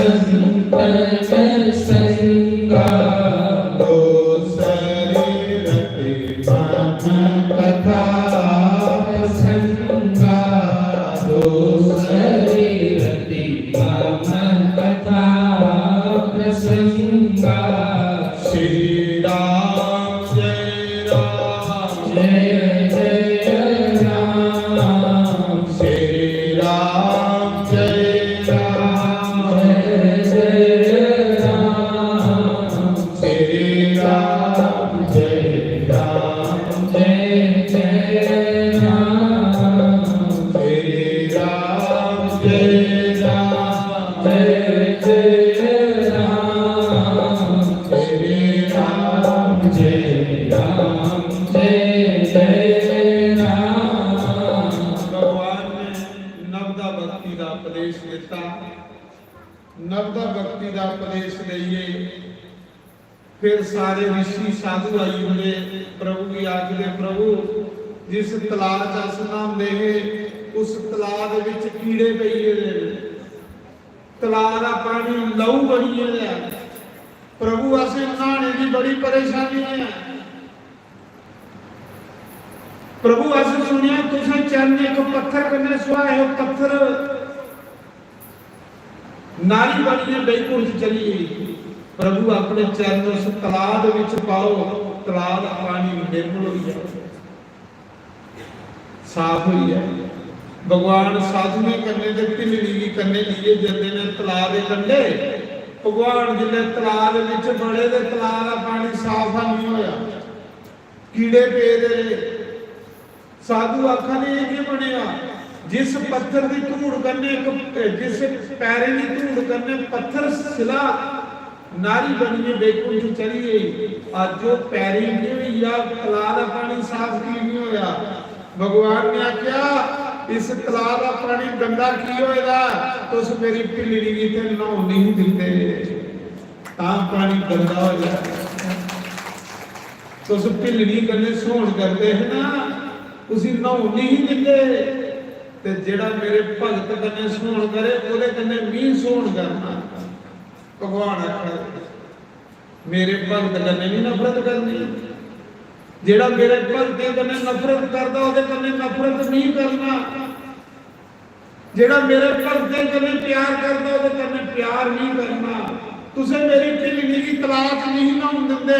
संत संगा दो शरीर कथा संगा दो शरीर कथा प्रसंगा। श्री राम जय राम जय जय राम श्री राम जय राम जय जय राम श्री राम जय राम जय जय राम श्री राम जय राम जय जय राम श्री राम जय राम जय जय राम। भगवान ने नवदा भक्ति का उपदेश दिता। नवदा भक्ति का उपदेश दईए फिर सारे ऋषि साधु आई हुए प्रभु की आखिर प्रभु जिस तलाब च स्नान दे उस तलाब विच कीड़े पईए तलाब का पानी लहू बनी प्रभु असें नहाने की बड़ी परेशानी है। प्रभु असें सुनिया तुसें चरण एक पत्थर कन्ने सुहाए हो पत्थर नारी बनी है बैकुंठ चली गई। प्रभु अपने चरण उस तलाब विच पाओ तलाब का पानी निर्मल हो जाए साफ हो जाए। भगवान साधु ने करने दे पिलड़ी भी करने लिए जंदे ने तलाब दे कंढे भगवान जिले तलाब विच बड़े दे तलाब का पानी साफ नहीं होया कीड़े पे दे साधु आखा ने ये बनेगा जिस पत्थर की धूड़ करने जिस पैरे की धूड़ करने पत्थर सिला नारी बनी है बैकुंठ चली गई आज जो पैरी नहीं हुई या तलाब का पानी साफ की नहीं होया। भगवान ने आख्या इस तलाब का पानी गंदा की होएगा तो उस मेरी पिल्ली की ते नहाउण नहीं दिंदे ता पानी गंदा हो जाए तो उस पिल्ली कन्ने सोहण करते हैं ना उसी नहाउण नहीं दिंदे ते जेड़ा मेरे भगत कन्ने सोहण करे ओदे कन्ने भी सोहण करना। भगवान आखदा मेरे भगत कन्ने नहीं नफरत करनी जेड़ा मेरे भगत कन्ने नफरत करदा ओदे कन्ने नफरत नहीं करना जेड़ा मेरे भगत कन्ने प्यार करदा ओदे कन्ने प्यार नहीं करना। तुसे मेरी पिल्ली की तलाश नहीं नहाउण दिंदे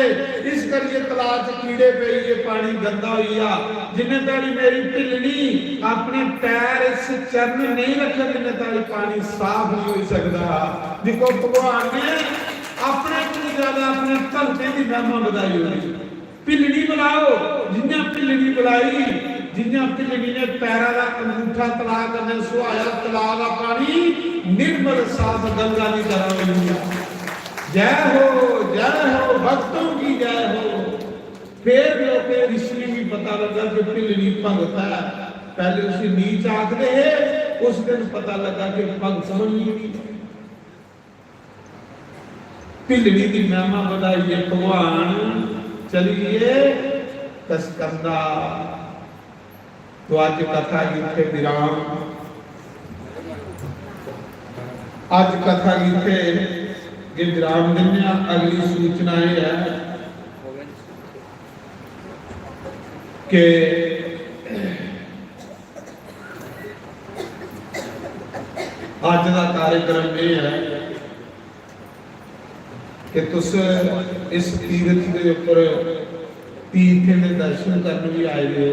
इस करिए तलाश कीड़े पईए पानी गंदा होइया जिन्ने ताड़ी मेरी पिल्ली अपने पैर इस चरण नहीं रखे जिन्ने ताड़ी पानी साफ नहीं हो सकदा। देखो भगवान ने अपने को ज्यादा अपने भगते की महिमा बताई होगी। पिल्ली बुलाओ जिन्ने पिल्ली बुलाई जिन्ने पिल्ली ने पैरा का अंगूठा तला करने सुहाया तला का पानी निर्मल साफ गंगा की तरह हो गया। जय हो भक्तों की जय हो। फिर लोग ऋषि भी पता लगा कि पिल्ली भगत है पहले उसे नीच आखते है, उस दिन पता लगा कि भगत बनी। भिलड़ी की महिमा बढ़ाइए भगवान, चलिए कसकंदा। तो आज कथा गीते विराम। आज कथा गीते विराम देने। अगली सूचना यह है कि आज का कार्यक्रम यह है कि तुस इस तीर्थ के उपर तीर्थ के दर्शन करने भी आए हो।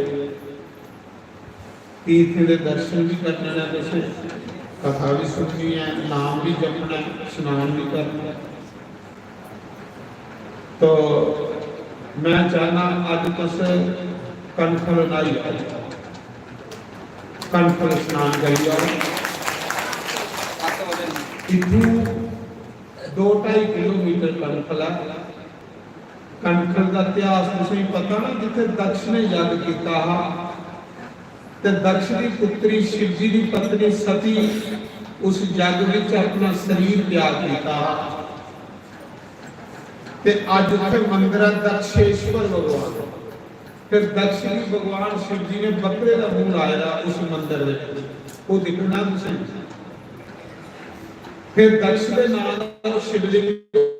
तीर्थ के दर्शन भी करने हैं, तुसे कथा भी सुननी है, नाम भी जपना, स्नान भी करना। तो मैं चाहना अज तुस कनखल नहाई आओ, कनखल स्नान करी आओ। इतू 2-2.5 किलोमीटर कनखल है। कनखल का इतिहास तुसें पता ना, जिथे दक्ष ने यज्ञ किया ते दक्ष की पुत्री शिव जी की पत्नी सती उस यज्ञ विच अपना शरीर त्याग किया। ते अज उत्थे मंदिर है दक्षेश्वर भगवान। फिर दक्ष जी भगवान शिव जी ने बकरे का मुंह लाया उस मंदिर में, वो दिखना तुसें। फिर दक्ष के नाम शिवलिंग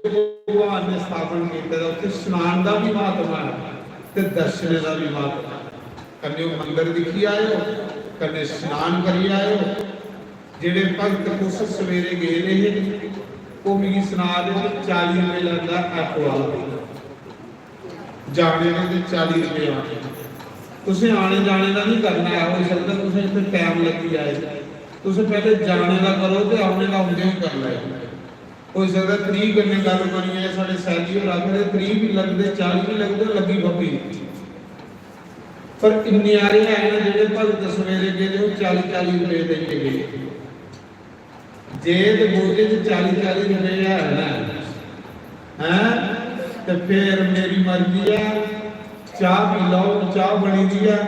भगवान ने स्थापन किया। उत्थे स्नान का भी महत्व है ते दर्शन का भी महत्व है। कन्ने मंदिर दिखी आयो, कन्ने स्नान करी आयो। जेडे भगत उस सवेरे गए रहे वो मिगी सुना दे 40 रुपए लगता ऑटो वाला, जाने के 40 रुपए आने। तुसें आने जाने का नहीं करना है, हो सकता तुसें इतने टाइम लगी जाए। तुसें पहले जाने का करो तो आने का उन्हें ही कर लो। हो सकता 30 कन्ने गल बनी है, साढ़े सैली और आखिर 30 भी लगते, 40 भी लगते, लगी बब्बी। पर इन्यारे है ना जेडे भगत सवेरे गए 40-40 रुपए दे के गए। जे तो बोझे 40-40 रुपए है ना, तो फिर मेरी मर्जी है, चाह पी लो, चाह बनी दी है।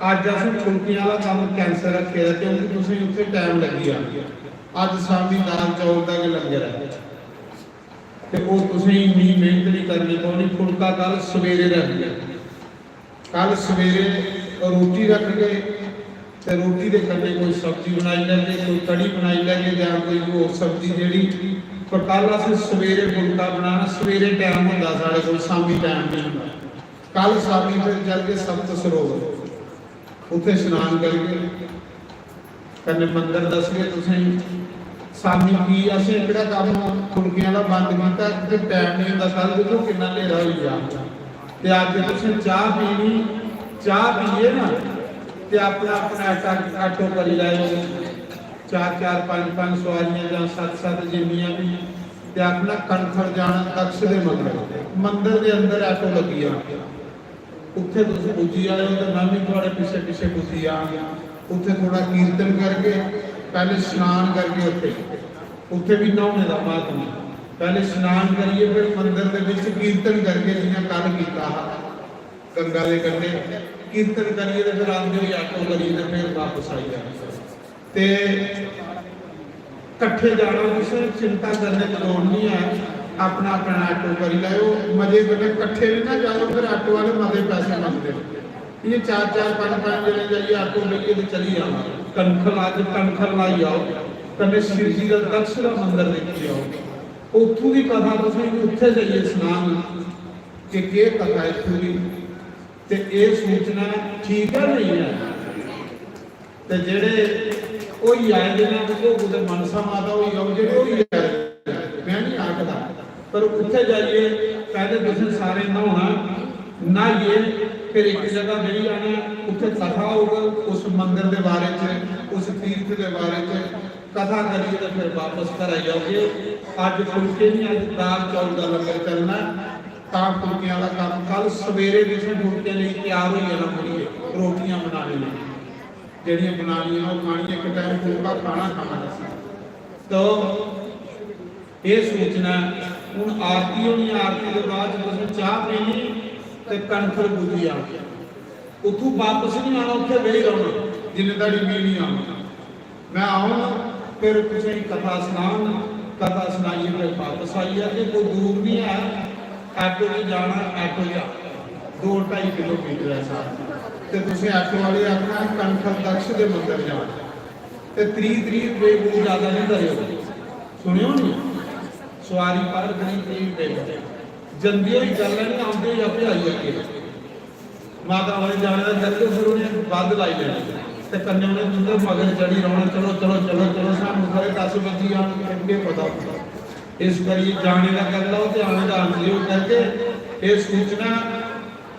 अज अस फुलकियां वाला काम कैंसल रखे, क्योंकि तुसें उत्थे टाइम लगी आ। अज शामी दाल चौल का लंगर है, तो वो तुसें इन्नी मेहनत नहीं करनी पौनी। फुलका कल सवेरे रख गया, कल सवेरे रोटी रख गए, तो रोटी के कन्ने कोई सब्जी बनाई लेंगे, कोई कड़ी बनाई लेंगे, या कोई होर सब्जी जी। पर कल अस सवेरे फुलका बनाना, सवेरे टाइम होंदा साढ़े कोल, शामी टाइम नहीं होंदा। कल शामी फिर चल के सप्त सरोवर उत्थे स्नान करके कन्ने मंदिर दस गए। तुसें शामी की असें किहड़ा काम फुलकियां दा बंद कीता, ते टाइम नहीं होंदा। कल देखो कितना नेरा हो गया। ते अज तुसें चाह पीनी, चाह पीए ना ते अपना अपना आटो करी लाओ। 4-4, 5-5 सवारियां या 7-7 जिन्नियां भी, ते अपना कनखल जाना दक्ष दे मंदिर दे अंदर आटो लगी आ। उत्थे तुसीं पुज्जी आए हो, तो मैं भी थोड़े पिछे पिछे पुज्जी आ। उत्थे थोड़ा कीर्तन करके पहले स्नान करके उत्थे भी नहाने का महत्व है। पहले स्नान करिए, फिर मंदिर के विच कीर्तन करके, जिन्हें कल किया गंगा के कंढे कीर्तन करिए, तो फिर आंदे हुए आटो करिए, तो फिर वापस आई जाए। कट्ठे जाना, किसी चिंता करने की लोड़ नहीं है। अपना अपना आटो करी लाओ, मजे करें। कट्ठे भी ना जाओ, फिर आटो वाले मजे पैसे मंगते। ये 4-4, 5-5 जने जाइए आटो लेके तो चली जाना। कनखल अज कनखल लाई आओ, कन्ने शिव जी का दक्ष का मंदिर देखी आओ। उत्थों की कथा तुसें उत्थे जाइए स्नान कि कथा इत्थों की, ते ये सूचना ठीक है नहीं है। ते जेडे ओही आए जिन्हें कुछ मनसा माता हुई आओ, जेडे ओही आए, मैं नहीं आखदा। पर उत्थे जाइए पहले तुसें सारे नहाइए, फिर एक जगह नहीं जाना, उत्थे कथा होगा उस मंदिर के बारे च, उस तीर्थ के बारे च कथा करिए, तो फिर वापस घर आ जाओगे। अज फुलके नहीं, अज दाल चौल का लंगर चलना। फुलकियां का काम कल सवेरे तुसें फुलके लिए तैयार हो जाना। मुड़िए रोटियां बनानी जड़ियां बनानियां वो खानी, एक टाइम फुलका खाना। तो ये सूचना हूँ आरती होनी, आरती के बाद तुसें चाह पीनी, तो कनखल पुजी आ। उतों वापस नहीं आना, उत्थे बेही रहना। जिन्ने तड़ी भी नहीं आऊँगा। मैं आऊँ फिर तुसें कथा सुनाऊँ, कथा सुनाइए फिर वापस आइए कि कोई दूर नहीं है, ऐटो में जाना, ऐटो जा 2-2.5 किलोमीटर है साथ तो तुसें ऐटो वाले आखना कणखर दक्ष के मंदिर जाना तो 30 बेबू ज़्यादा नहीं करो सुनियो नहीं सवारी पर नहीं 30 बेबू जल्दी ही कर लेनी आते ही आपे आई अगे माता वाले जाने का जल्दी फिर उन्हें बद लाई लेना तो कन्या ने तुंदे मगर चढ़ी रहना चलो चलो चलो चलो सानू खरे 10 बजे आने पता इस करिए जाने का कर लो तो आने का अंजलि करके ये सूचना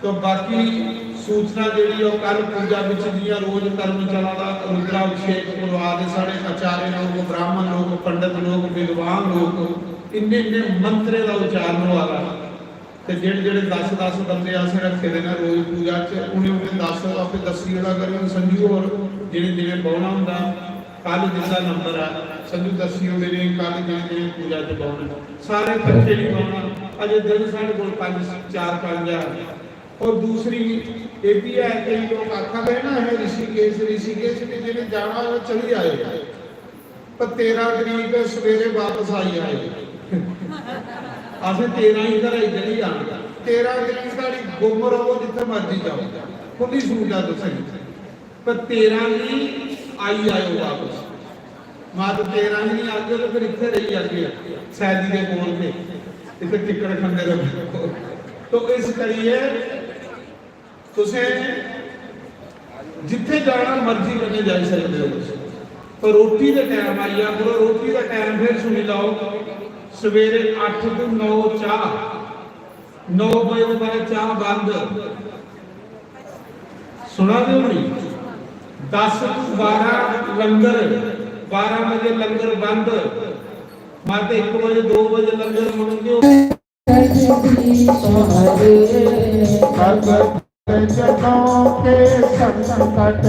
तो बाकी सूचना जी कल पूजा दियाँ रोज कर्म चला रुद्राभिषेक करवा दे साढ़े आचार्य लोग ब्राह्मण लोग पंडित लोग विद्वान लोग इन्ने इन्ने मंत्रे का उच्चारण वाला तो जेड़े जेड़े 10-10 बंदे असें रखे देना रोज पूजा च उन्हें उन्हें 10 आपे दसी जोड़ा करो संजू और जिन्हें जिन्हें बहुना होंगे कल जिसका नंबर है संजू दसी होंगे ने कल जिन्हें जिन्हें पूजा च बहुना सारे इकट्ठे नहीं बहुना अजे दिन साढ़े को 4-5 है। और दूसरी ये भी है कई लोग आखा गए ना है ऋषिकेश में जिन्हें जाना हो चली आए पर 13 तरीक सवेरे वापस आई आए असें 13 ही घर चली आना 13 तरीक साड़ी गुम रहो जिथे मर्जी जाओ खुली सूझा तुसें पर 13 ही आई आयो वापस मात 13 ही नहीं आगे तो फिर इतने रही आगे सैदी के कोल पे इतने टिकट खंडे रहे तो इस करिए तुसें जिथे जाना मर्जी करने जा सकते हो पर रोटी का टाइम आई आ करो रोटी का टाइम फिर सुनी लाओ सवेरे 8 to 9 चाह 9 बजे बाद चाह बंद सुना दो नहीं 10 to 12 लंगर 12 बजे लंगर बंद माते 1 बजे 2 बजे लंगर मुड़े जनों के संकट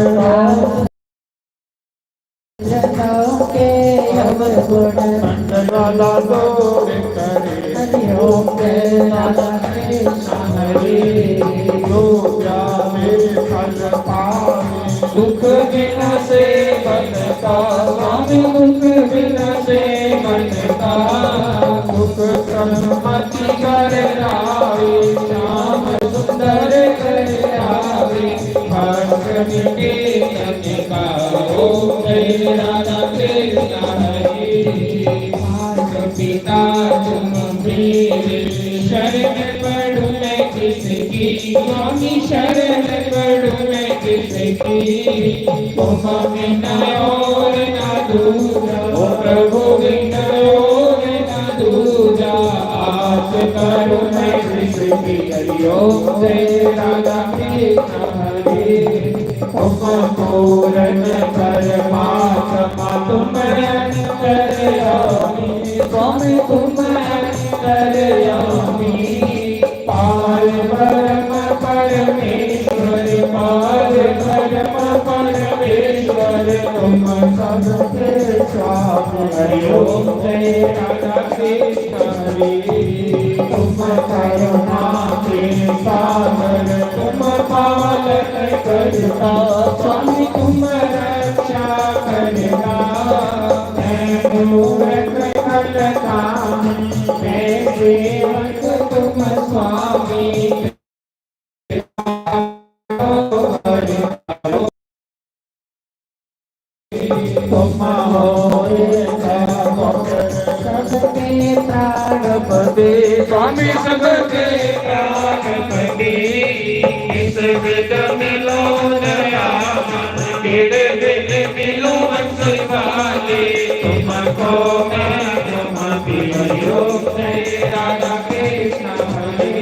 जनों के अवगुण मंडला दूर करे हरिओम के राधा कृष्ण हरि जो जावे फल पावे दुख बिना से बनता स्वामी दुख बिना से बनता दुख संमति कर रावे श्याम सुंदर कर रावे भक्त के कनिका ओम जय राधा कृष्ण हरि पिता तुम मेरे शरण पढ़ू मैं किसकी स्वामी शरण पढ़ू मैं किसकी तुम बिना और ना दूजा ओ प्रभु बिना और ना दूजा आस करूं मैं किसकी हरिओम जय राधा कृष्ण हरि तुम पूर्ण परमात्मा तुम अंतर्यामी स्वामी तुम अंतर्यामी पार ब्रह्म परमेश्वर पार ब्रह्म परमेश्वर तुम सबके स्वामी हरिओम जय राधा कृष्ण हरि तुम करुणा के सागर तुम पालन करता स्वामी तुम रक्षा करता मैं मूर्ख कलकाम मैं सेवक तुम स्वामी तुम होए सबके प्राणपति स्वामी सबके प्राणपति इस विद मिलो दया तेरे विद मिलो वंशवाले तुमको मैं तुम पियो जय राधा कृष्ण हरि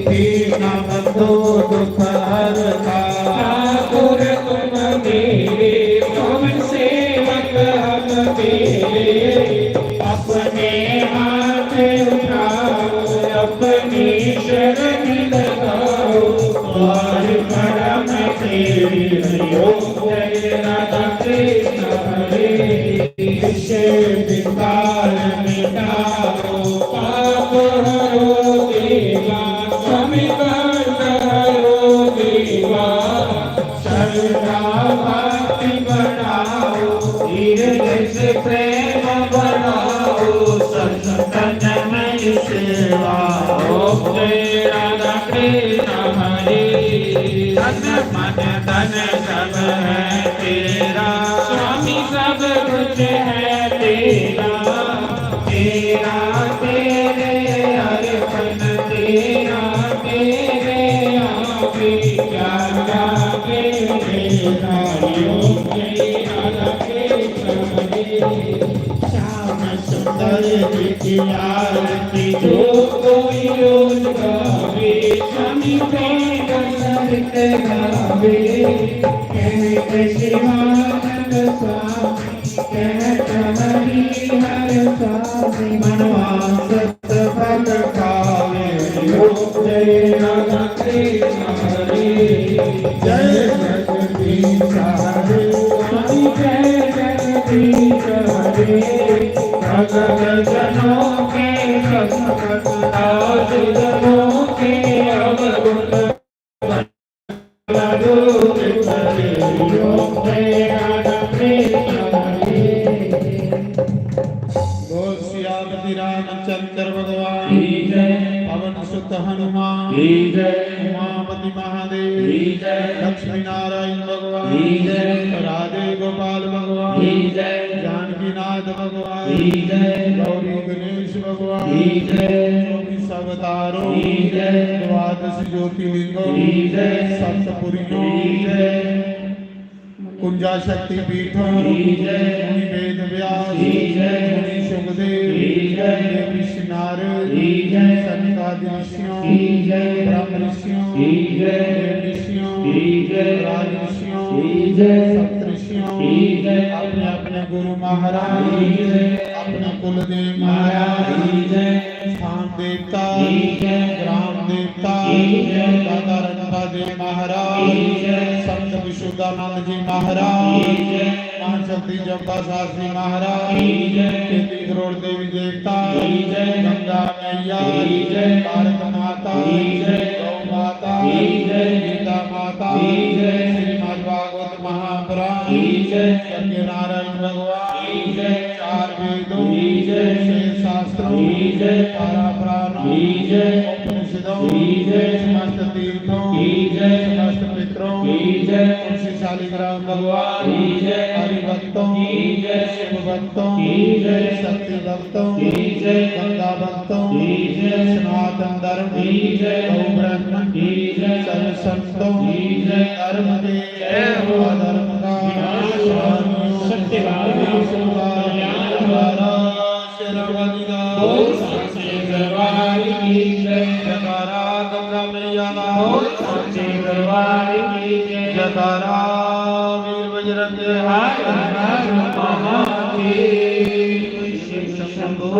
कृष्ण बंधु दुख हरता ठाकुर तुम मेरे तुम सेवक हम तेरे अपने हाथ उठाओ अपनी शरण लगाओ और परम तेरी हरिओम जय राधा कृष्ण हरि विषय विकार मिटाओ पाप हरो देवा समित हरो देवा शरणागत प्रेम बढ़ाओ संतन में सेवा। ओम जय राधा कृष्ण हरे, तन मन धन सब है तेरा, स्वामी सब कुछ है तेरा, तेरा तेरे अर्पण तेरा तेरे आपे क्या लागे तेरा। ओम जय राधा कृष्ण हरे, श्याम सुंदर की आरती जो कोई रोज गावे, स्वामी प्रेम सरित गावे। कहते शिवानंद स्वामी कहत हरि हर स्वामी, मनवासत फल पावे। ओम जय राधा कृष्ण हरे, जय जगदीश हरे, स्वामी जय जगदीश हरे। भगत जनों के संकट नाश, जनों के अवगुण दूर करे। ओम जय राधा कृष्ण हरे। बोल सियापति रामचंद्र भगवान की जय, पवन सुत हनुमान की जय, उमापति महादेव की जय, लक्ष्मी नारायण भगवान की जय, राधे गोपाल भगवान की जय, जानकी नाथ भगवान की जय, गौरी गणेश भगवान की जय, 24 अवतारों की जय, द्वादश ज्योतिर्लिंगों की जय, सप्तपुरियों की जय, कुंजा शक्ति पीठों की जय, मुनि वेद व्यास की जय, मुनि सुखदेव की जय, देव नारद की जय, सनकादि ऋषियों की जय, ब्रह्म ऋषियों की जय, देव ऋषियों की जय, राज ऋषियों की जय, सप्त ऋषियों की जय, अपने अपने गुरु महाराज की जय, अपने कुलदेव महाराज की जय, स्थान देवता की जय, ग्राम देवता की जय, दादा रंगा देव महाराज की जय, संत विशुद्धानंद जी महाराज की जय, महाशक्ति जब्बा शास्त्री महाराज की जय, 33 करोड़ देवी देवता की जय, गंगा मैया की जय, भारत माता की जय, गौ माता की जय, गीता माता की जय, श्रीमद् भागवत महापुराण की जय, सत्यनारायण भगवान की जय, 4 वेदों की जय, शेष शास्त्रों की जय, 12 पुराणों की जय, उपनिषदों की जय, समस्त तीर्थों की जय, समस्त पितरों की जय, तुलसी शालिग्राम भगवान की जय, हरि भक्तों की जय, शिव भक्तों की जय, शक्ति भक्तों की जय, गंगा भक्तों की जय, सनातन धर्म की जय, गौ ब्राह्मण की जय, सर्व संतों की जय, धर्म के जय हो, अधर्म का सत्यवादी द्वारा शेरवाली का बोल सच्चे दरबार की जय, जयकारा गंगा मैया का बोल सच्चे दरबार की जय, जयकारा वीर बजरंग हर हर महादेव शिव शंभो।